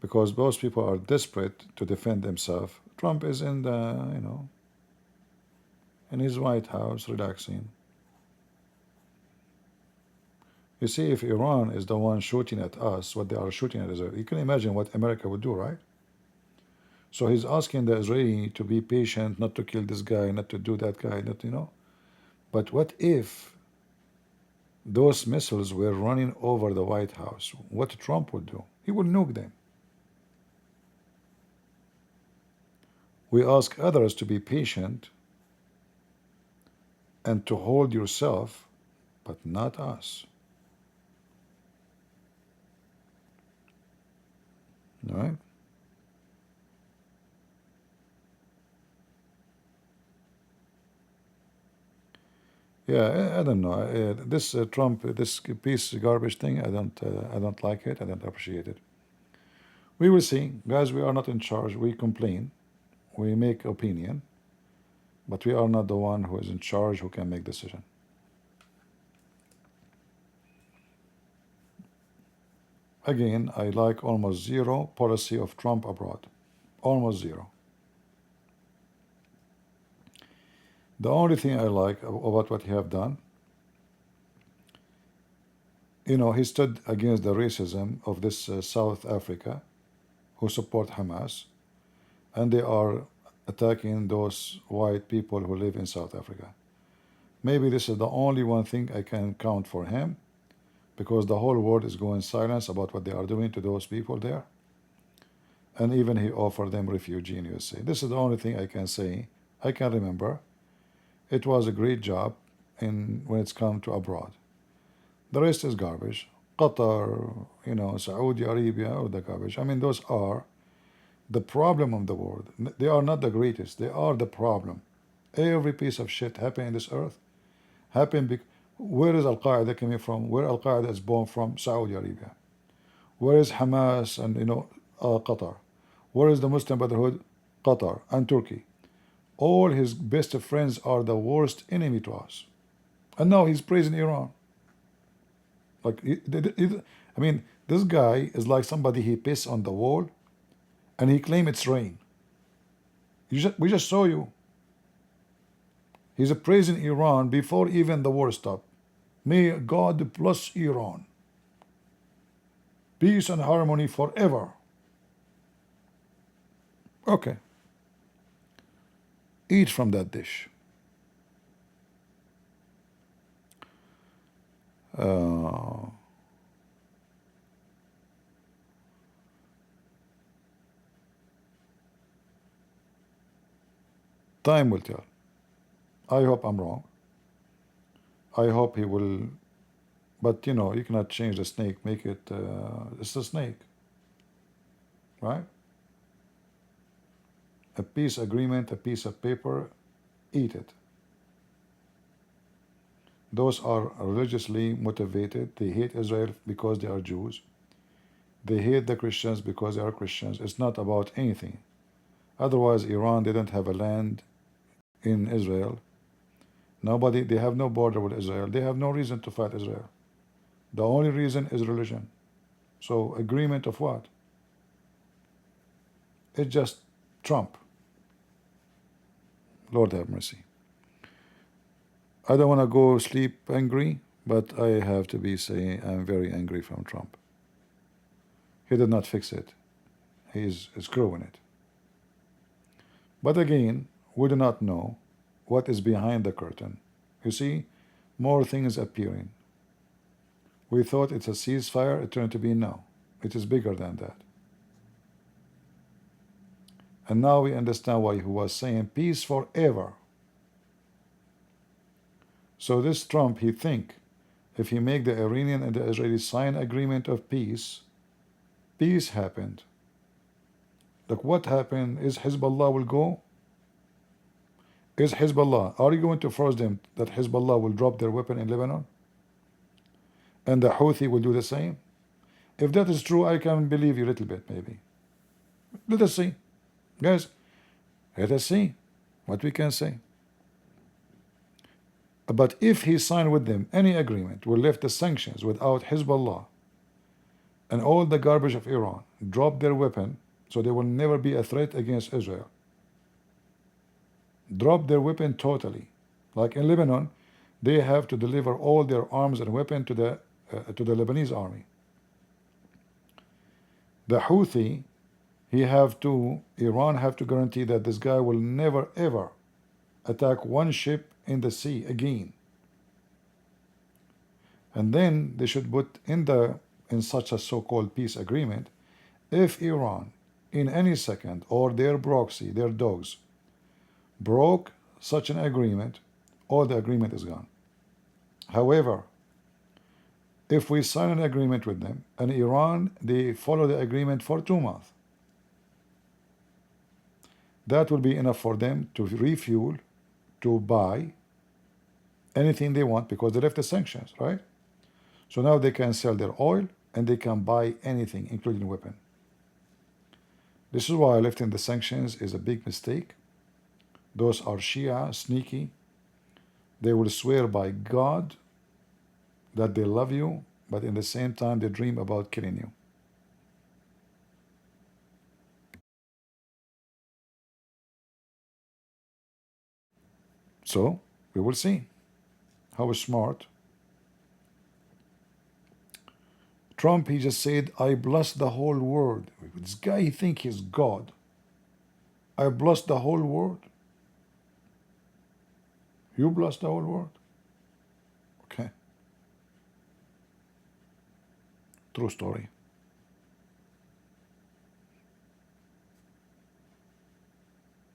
because those people are desperate to defend themselves. Trump is in the, you know, in his White House relaxing. You see, if Iran is the one shooting at us, what they are shooting at Israel, you can imagine what America would do, right? So he's asking the Israeli to be patient, not to kill this guy, not to do that guy, not, you know. But what if those missiles were running over the White House? What Trump would do? He would nuke them. We ask others to be patient and to hold yourself, but not us. All right? Yeah, I don't know. This Trump, this piece of garbage thing, I don't like it. I don't appreciate it. We will see, guys. We are not in charge. We complain, we make opinion, but we are not the one who is in charge who can make decision. Again, I like almost zero policy of Trump abroad, almost zero. The only thing I like about what he have done, you know, he stood against the racism of this South Africa who support Hamas, and they are attacking those white people who live in South Africa. Maybe this is the only one thing I can count for him, because the whole world is going silent about what they are doing to those people there. And even he offered them refugee in USA. This is the only thing I can say, I can remember. It was a great job when it's come to abroad. The rest is garbage. Qatar, you know, Saudi Arabia, or the garbage. I mean, those are the problem of the world. They are not the greatest. They are the problem. Every piece of shit happened in this earth happened. Where is Al Qaeda coming from? Where Al Qaeda is born from? Saudi Arabia. Where is Hamas and, you know, Qatar? Where is the Muslim Brotherhood? Qatar and Turkey. All his best friends are the worst enemy to us. And now he's praising Iran. Like, I mean, this guy is like somebody he pissed on the wall and he claims it's rain. We just saw you. He's praising Iran before even the war stopped. May God bless Iran. Peace and harmony forever. Okay. Eat from that dish. Time will tell. I hope I'm wrong. I hope he will, but you know, you cannot change the snake, make it, it's a snake, right? a peace agreement, a piece of paper, eat it. Those are religiously motivated. They hate Israel because they are Jews. They hate the Christians because they are Christians. It's not about anything. Otherwise, Iran didn't have a land in Israel. Nobody, they have no border with Israel. They have no reason to fight Israel. The only reason is religion. So agreement of what? It's just Trump. Lord have mercy. I don't want to go sleep angry, but I have to be saying I'm very angry from Trump. He did not fix it. He's screwing it. But again, we do not know what is behind the curtain. You see, more things appearing. We thought it's a ceasefire, it turned to be no. It is bigger than that. And now we understand why he was saying peace forever. So this Trump, he think if he make the Iranian and the Israelis sign agreement of peace, peace happened. Like what happened is Hezbollah will go. Is Hezbollah, are you going to force them that Hezbollah will drop their weapon in Lebanon? And the Houthi will do the same? If that is true, I can believe you a little bit, maybe. Let us see. Guys, let us see what we can say. But if he signed with them any agreement, will lift the sanctions without Hezbollah and all the garbage of Iran, drop their weapon so they will never be a threat against Israel. Drop their weapon totally. Like in Lebanon, they have to deliver all their arms and weapons to the Lebanese army. The Houthi, Iran have to guarantee that this guy will never ever attack one ship in the sea again. And then they should put in such a so-called peace agreement, if Iran in any second or their proxy, their dogs, broke such an agreement, all the agreement is gone. However, if we sign an agreement with them and Iran, they follow the agreement for 2 months, that will be enough for them to refuel, to buy anything they want because they left the sanctions, right? So now they can sell their oil and they can buy anything, including weapon. This is why lifting the sanctions is a big mistake. Those are Shia, sneaky. They will swear by God that they love you, but in the same time they dream about killing you. So we will see how smart. Trump, he just said, I bless the whole world. This guy, he think he's God. I bless the whole world. You bless the whole world. Okay. True story.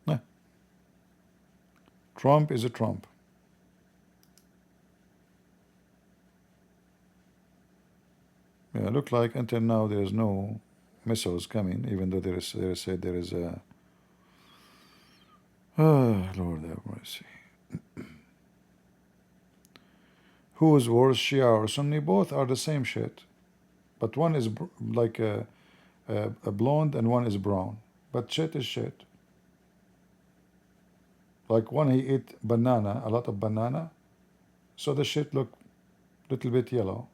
Yeah. Trump is a Trump. Yeah, look like until now there is no missiles coming, even though they said there is a. Oh, Lord have mercy. Who is worse, Shia or Sunni? Both are the same shit, but one is like a blonde and one is brown. But shit is shit. Like one he ate banana, a lot of banana, so the shit look little bit yellow.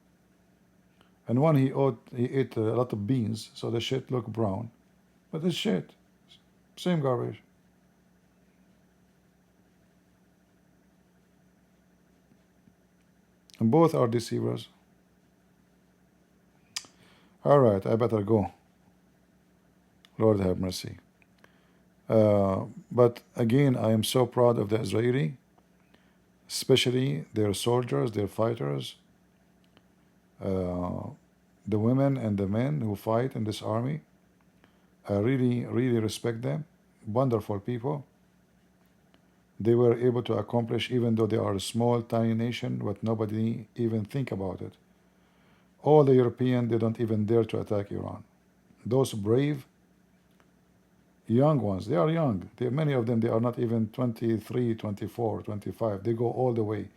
And one he ate a lot of beans, so the shit look brown. But it's shit. Same garbage. And both are deceivers. All right, I better go. Lord have mercy. But again, I am so proud of the Israeli, especially their soldiers, their fighters, the women and the men who fight in this army. I really, really respect them. Wonderful people. They were able to accomplish, even though they are a small, tiny nation, but nobody even think about it. All the Europeans, they don't even dare to attack Iran. Those brave Young ones, they are young. Many of them, they are not even 23, 24, 25. They go all the way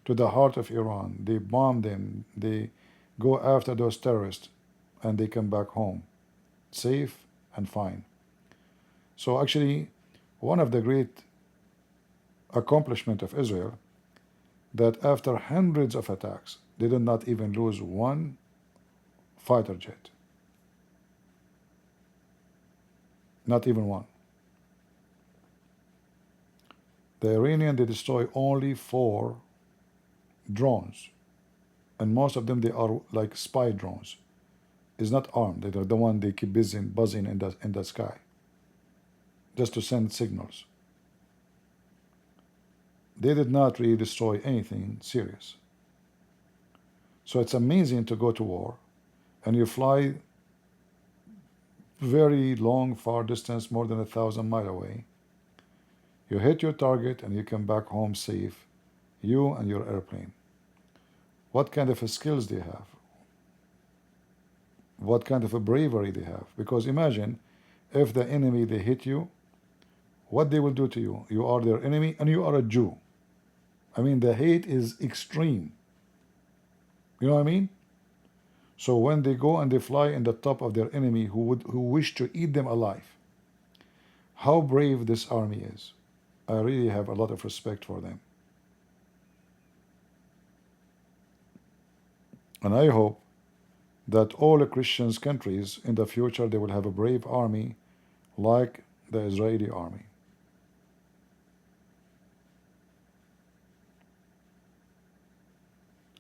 to the heart of Iran. They bomb them. They go after those terrorists, and they come back home safe and fine. So actually, one of the great accomplishment of Israel, that after hundreds of attacks, they did not even lose one fighter jet. Not even one. The Iranian, they destroy only 4 drones, and most of them, they are like spy drones. It's not armed. They're the one they keep buzzing in the sky, just to send signals. They did not really destroy anything serious. So it's amazing to go to war, and you fly very long, far distance, more than 1,000 miles away. You hit your target and you come back home safe, you and your airplane. What kind of skills they have? What kind of a bravery they have? Because imagine if the enemy, they hit you, what they will do to you. You are their enemy and you are a Jew. I mean, the hate is extreme. You know what I mean? So when they go and they fly in the top of their enemy who wish to eat them alive, how brave this army is. I really have a lot of respect for them. And I hope that all the Christian countries in the future, they will have a brave army like the Israeli army.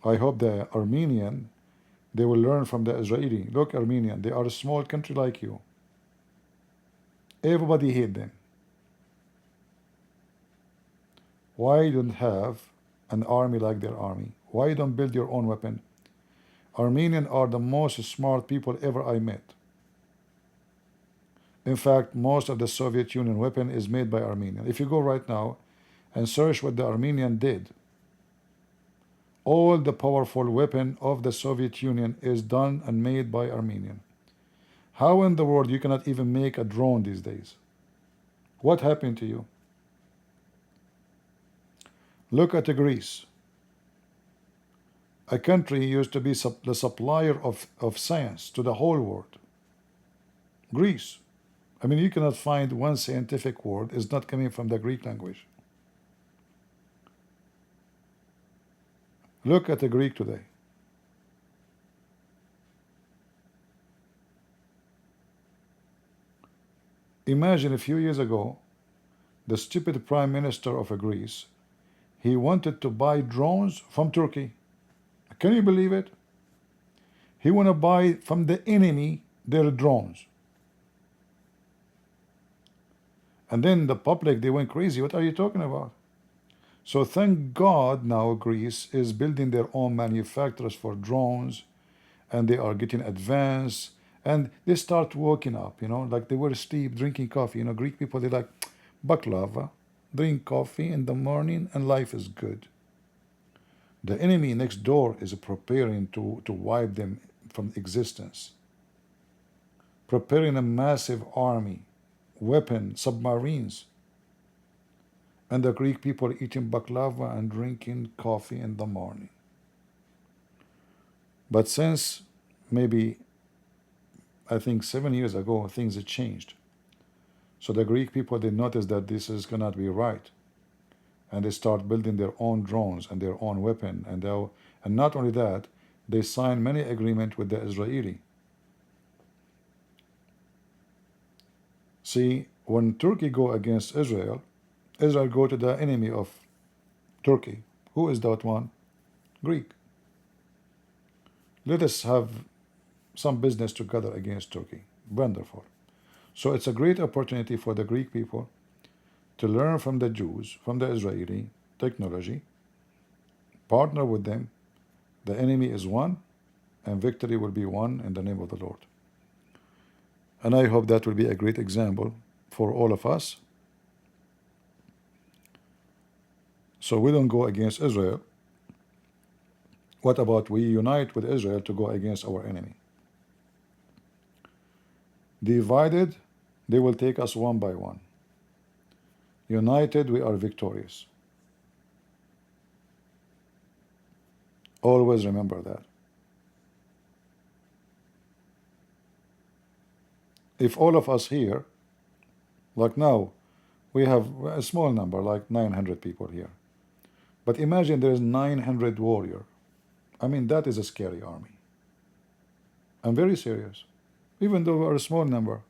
I hope the Armenian, they will learn from the Israeli. Look, Armenian, they are a small country like you. Everybody hate them. Why you don't have an army like their army? Why you don't build your own weapon? Armenians are the most smart people ever I met. In fact, most of the Soviet Union weapon is made by Armenians. If you go right now and search what the Armenian did, all the powerful weapon of the Soviet Union is done and made by Armenian. How in the world you cannot even make a drone these days? What happened to you? Look at Greece. A country used to be the supplier of science to the whole world. Greece. I mean, you cannot find one scientific word is not coming from the Greek language. Look at the Greek today. Imagine a few years ago, the stupid prime minister of Greece, he wanted to buy drones from Turkey. Can you believe it? He want to buy from the enemy their drones. And then the public, they went crazy. What are you talking about? So thank God now Greece is building their own manufacturers for drones, and they are getting advanced, and they start waking up, you know, like they were asleep, drinking coffee. You know, Greek people, they like baklava, drink coffee in the morning, and life is good. The enemy next door is preparing to wipe them from existence, preparing a massive army, weapon, submarines. And the Greek people eating baklava and drinking coffee in the morning. But since maybe, I think 7 years ago, things had changed. So the Greek people, they noticed that this is cannot be right. And they start building their own drones and their own weapon. And not only that, they sign many agreements with the Israeli. See, when Turkey go against Israel, Israel go to the enemy of Turkey. Who is that one? Greek. Let us have some business together against Turkey. Wonderful. So it's a great opportunity for the Greek people to learn from the Jews, from the Israeli technology, partner with them. The enemy is one, and victory will be won in the name of the Lord. And I hope that will be a great example for all of us. So we don't go against Israel. What about we unite with Israel to go against our enemy? Divided They will take us one by one. United, we are victorious. Always remember that. If all of us here, like now, we have a small number, like 900 people here. But imagine there is 900 warrior. I mean, that is a scary army. I'm very serious. Even though we're a small number,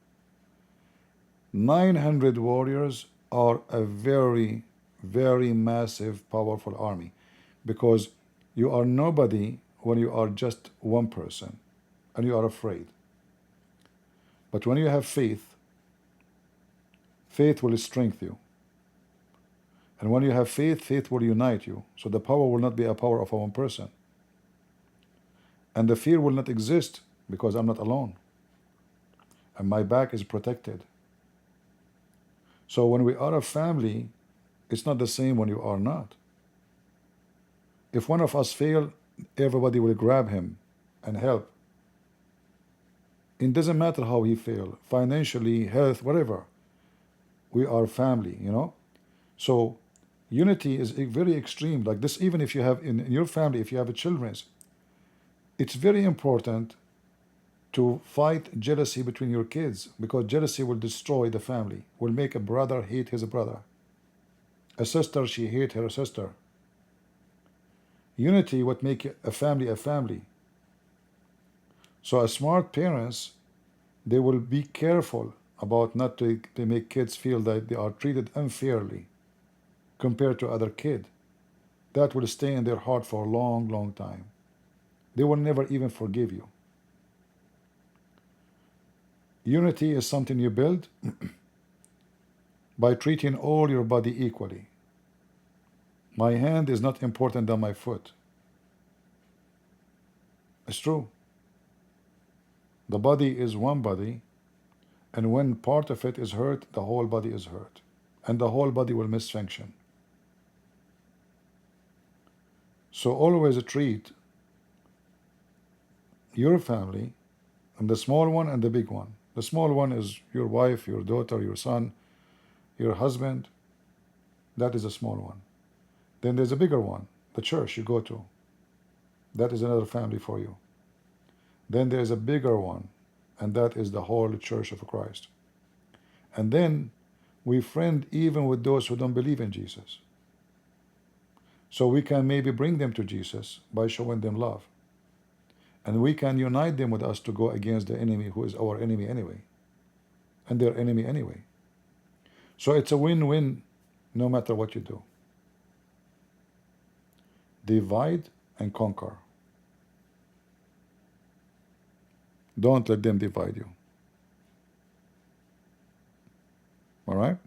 900 warriors are a very, very massive, powerful army, because you are nobody when you are just one person and you are afraid. But when you have faith, faith will strengthen you. And when you have faith, faith will unite you. So the power will not be a power of one person. And the fear will not exist because I'm not alone. And my back is protected. So when we are a family, it's not the same when you are not. If one of us fail, everybody will grab him and help. It doesn't matter how he failed, financially, health, whatever. We are family, you know. So unity is very extreme. Like this, even if you have in your family, if you have children, it's very important to fight jealousy between your kids, because jealousy will destroy the family, will make a brother hate his brother. A sister, she hate her sister. Unity would make a family a family. So as smart parents, they will be careful about not to make kids feel that they are treated unfairly compared to other kid. That will stay in their heart for a long, long time. They will never even forgive you. Unity is something you build by treating all your body equally. My hand is not important than my foot. It's true. The body is one body, and when part of it is hurt, the whole body is hurt, and the whole body will misfunction. So always treat your family, and the small one and the big one. The small one is your wife, your daughter, your son, your husband. That is a small one. Then there's a bigger one, the church you go to. That is another family for you. Then there's a bigger one, and that is the whole church of Christ. And then we friend even with those who don't believe in Jesus. So we can maybe bring them to Jesus by showing them love. And we can unite them with us to go against the enemy, who is our enemy anyway, and their enemy anyway. So it's a win-win no matter what you do. Divide and conquer. Don't let them divide you. All right?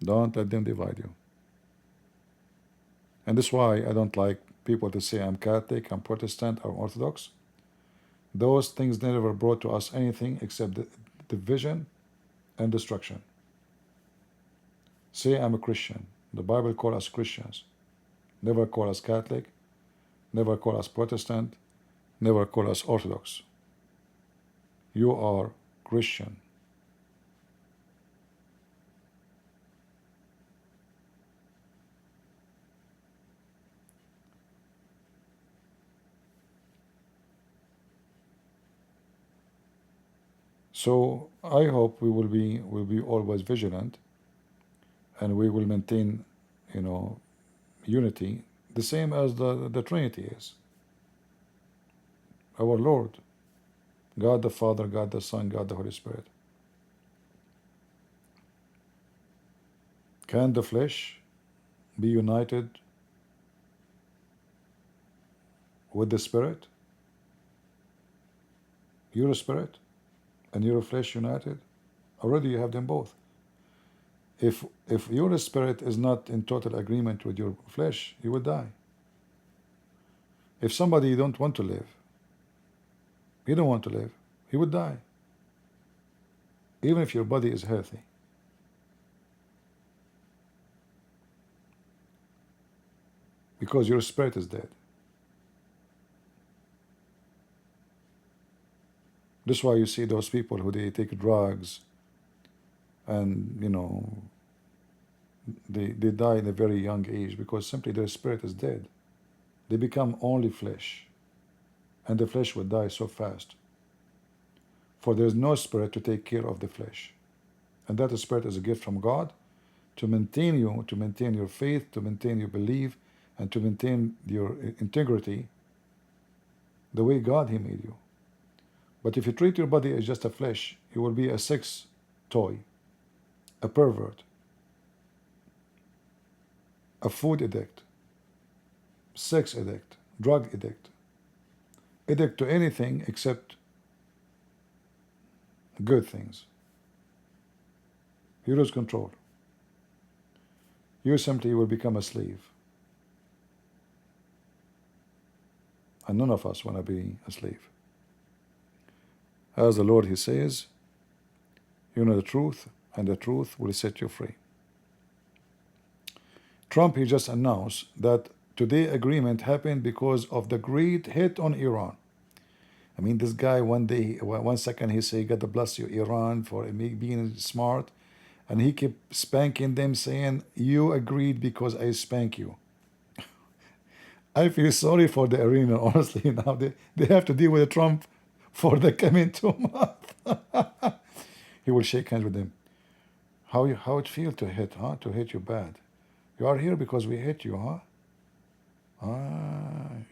Don't let them divide you. And this is why I don't like people to say I'm Catholic, I'm Protestant, I'm Orthodox. Those things never brought to us anything except division and destruction. Say I'm a Christian. The Bible calls us Christians. Never call us Catholic, never call us Protestant, never call us Orthodox. You are Christian. So I hope we will be always vigilant, and we will maintain, unity, the same as the Trinity is. Our Lord, God the Father, God the Son, God the Holy Spirit. Can the flesh be united with the Spirit? Your spirit and your flesh united? Already you have them both. If your spirit is not in total agreement with your flesh, you will die. If somebody don't want to live, he don't want to live, he would die. Even if your body is healthy. Because your spirit is dead. That's why you see those people who they take drugs and they die in a very young age because simply their spirit is dead. They become only flesh, and the flesh will die so fast. For there is no spirit to take care of the flesh, and that spirit is a gift from God to maintain you, to maintain your faith, to maintain your belief, and to maintain your integrity the way God He made you. But if you treat your body as just a flesh, you will be a sex toy, a pervert, a food addict, sex addict, drug addict, addict to anything except good things. You lose control. You simply will become a slave. And none of us want to be a slave. As the Lord He says, you know the truth, and the truth will set you free. Trump, he just announced that today agreement happened because of the great hit on Iran. I mean, this guy one second he say, God bless you, Iran, for being smart. And he kept spanking them, saying, you agreed because I spank you. I feel sorry for the Iranian, honestly. Now they have to deal with Trump for the coming 2 months. He will shake hands with them. How it feel to hit, huh? To hit you bad. You are here because we hit you, huh?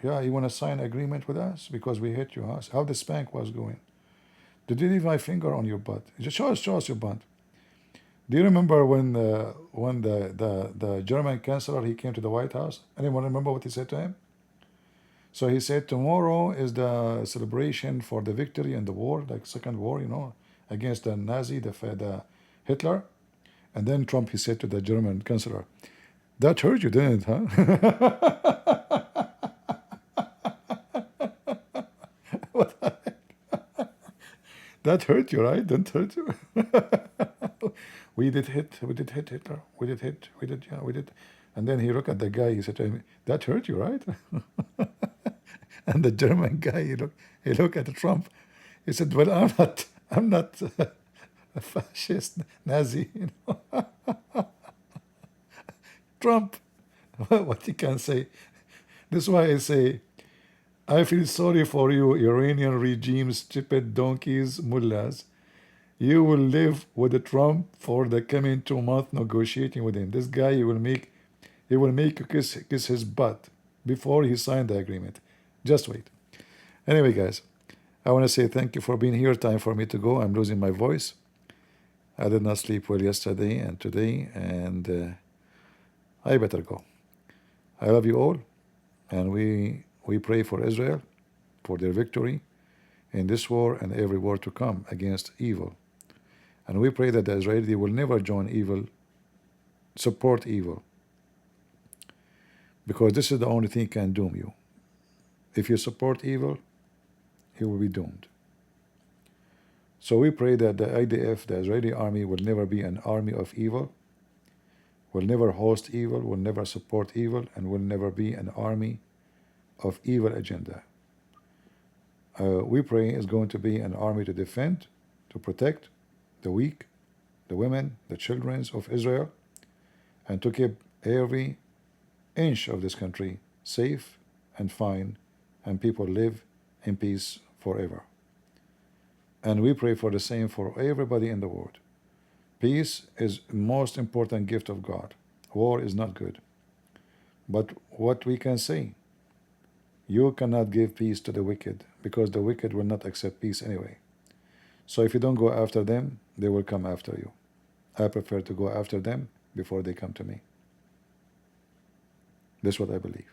Yeah, you want to sign agreement with us because we hit you, huh? How the spank was going? Did you leave my finger on your butt? Just show us your butt. Do you remember when the German chancellor, he came to the White House? Anyone remember what he said to him? So he said, tomorrow is the celebration for the victory in the war, like second war, against the Nazi, the Hitler. And then Trump, he said to the German chancellor, that hurt you, didn't it, huh? That hurt you, right? Didn't hurt you? We did hit Hitler. We did. And then he looked at the guy, he said to him, that hurt you, right? And the German guy, he looked at Trump. He said, well, I'm not a fascist Nazi, Trump, what he can say. This is why I say, I feel sorry for you, Iranian regime, stupid donkeys, mullahs. You will live with Trump for the coming 2 months negotiating with him. This guy, he will make you kiss his butt before he signed the agreement. Just wait. Anyway, guys, I want to say thank you for being here. Time for me to go. I'm losing my voice. I did not sleep well yesterday and today, and I better go. I love you all, and we pray for Israel, for their victory in this war and every war to come against evil. And we pray that the Israelis will never join evil, support evil, because this is the only thing can doom you. If you support evil, you will be doomed. So we pray that the IDF, the Israeli army, will never be an army of evil, will never host evil, will never support evil, and will never be an army of evil agenda. We pray is going to be an army to defend, to protect the weak, the women, the children of Israel, and to keep every inch of this country safe and fine, and people live in peace forever. And we pray for the same for everybody in the world. Peace is the most important gift of God. War is not good. But what we can say, you cannot give peace to the wicked, because the wicked will not accept peace anyway. So if you don't go after them, they will come after you. I prefer to go after them before they come to me. That's what I believe.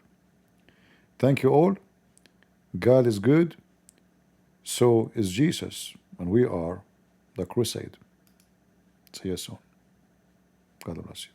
Thank you all. God is good. So is Jesus. And we are the crusade. See you soon. God bless you.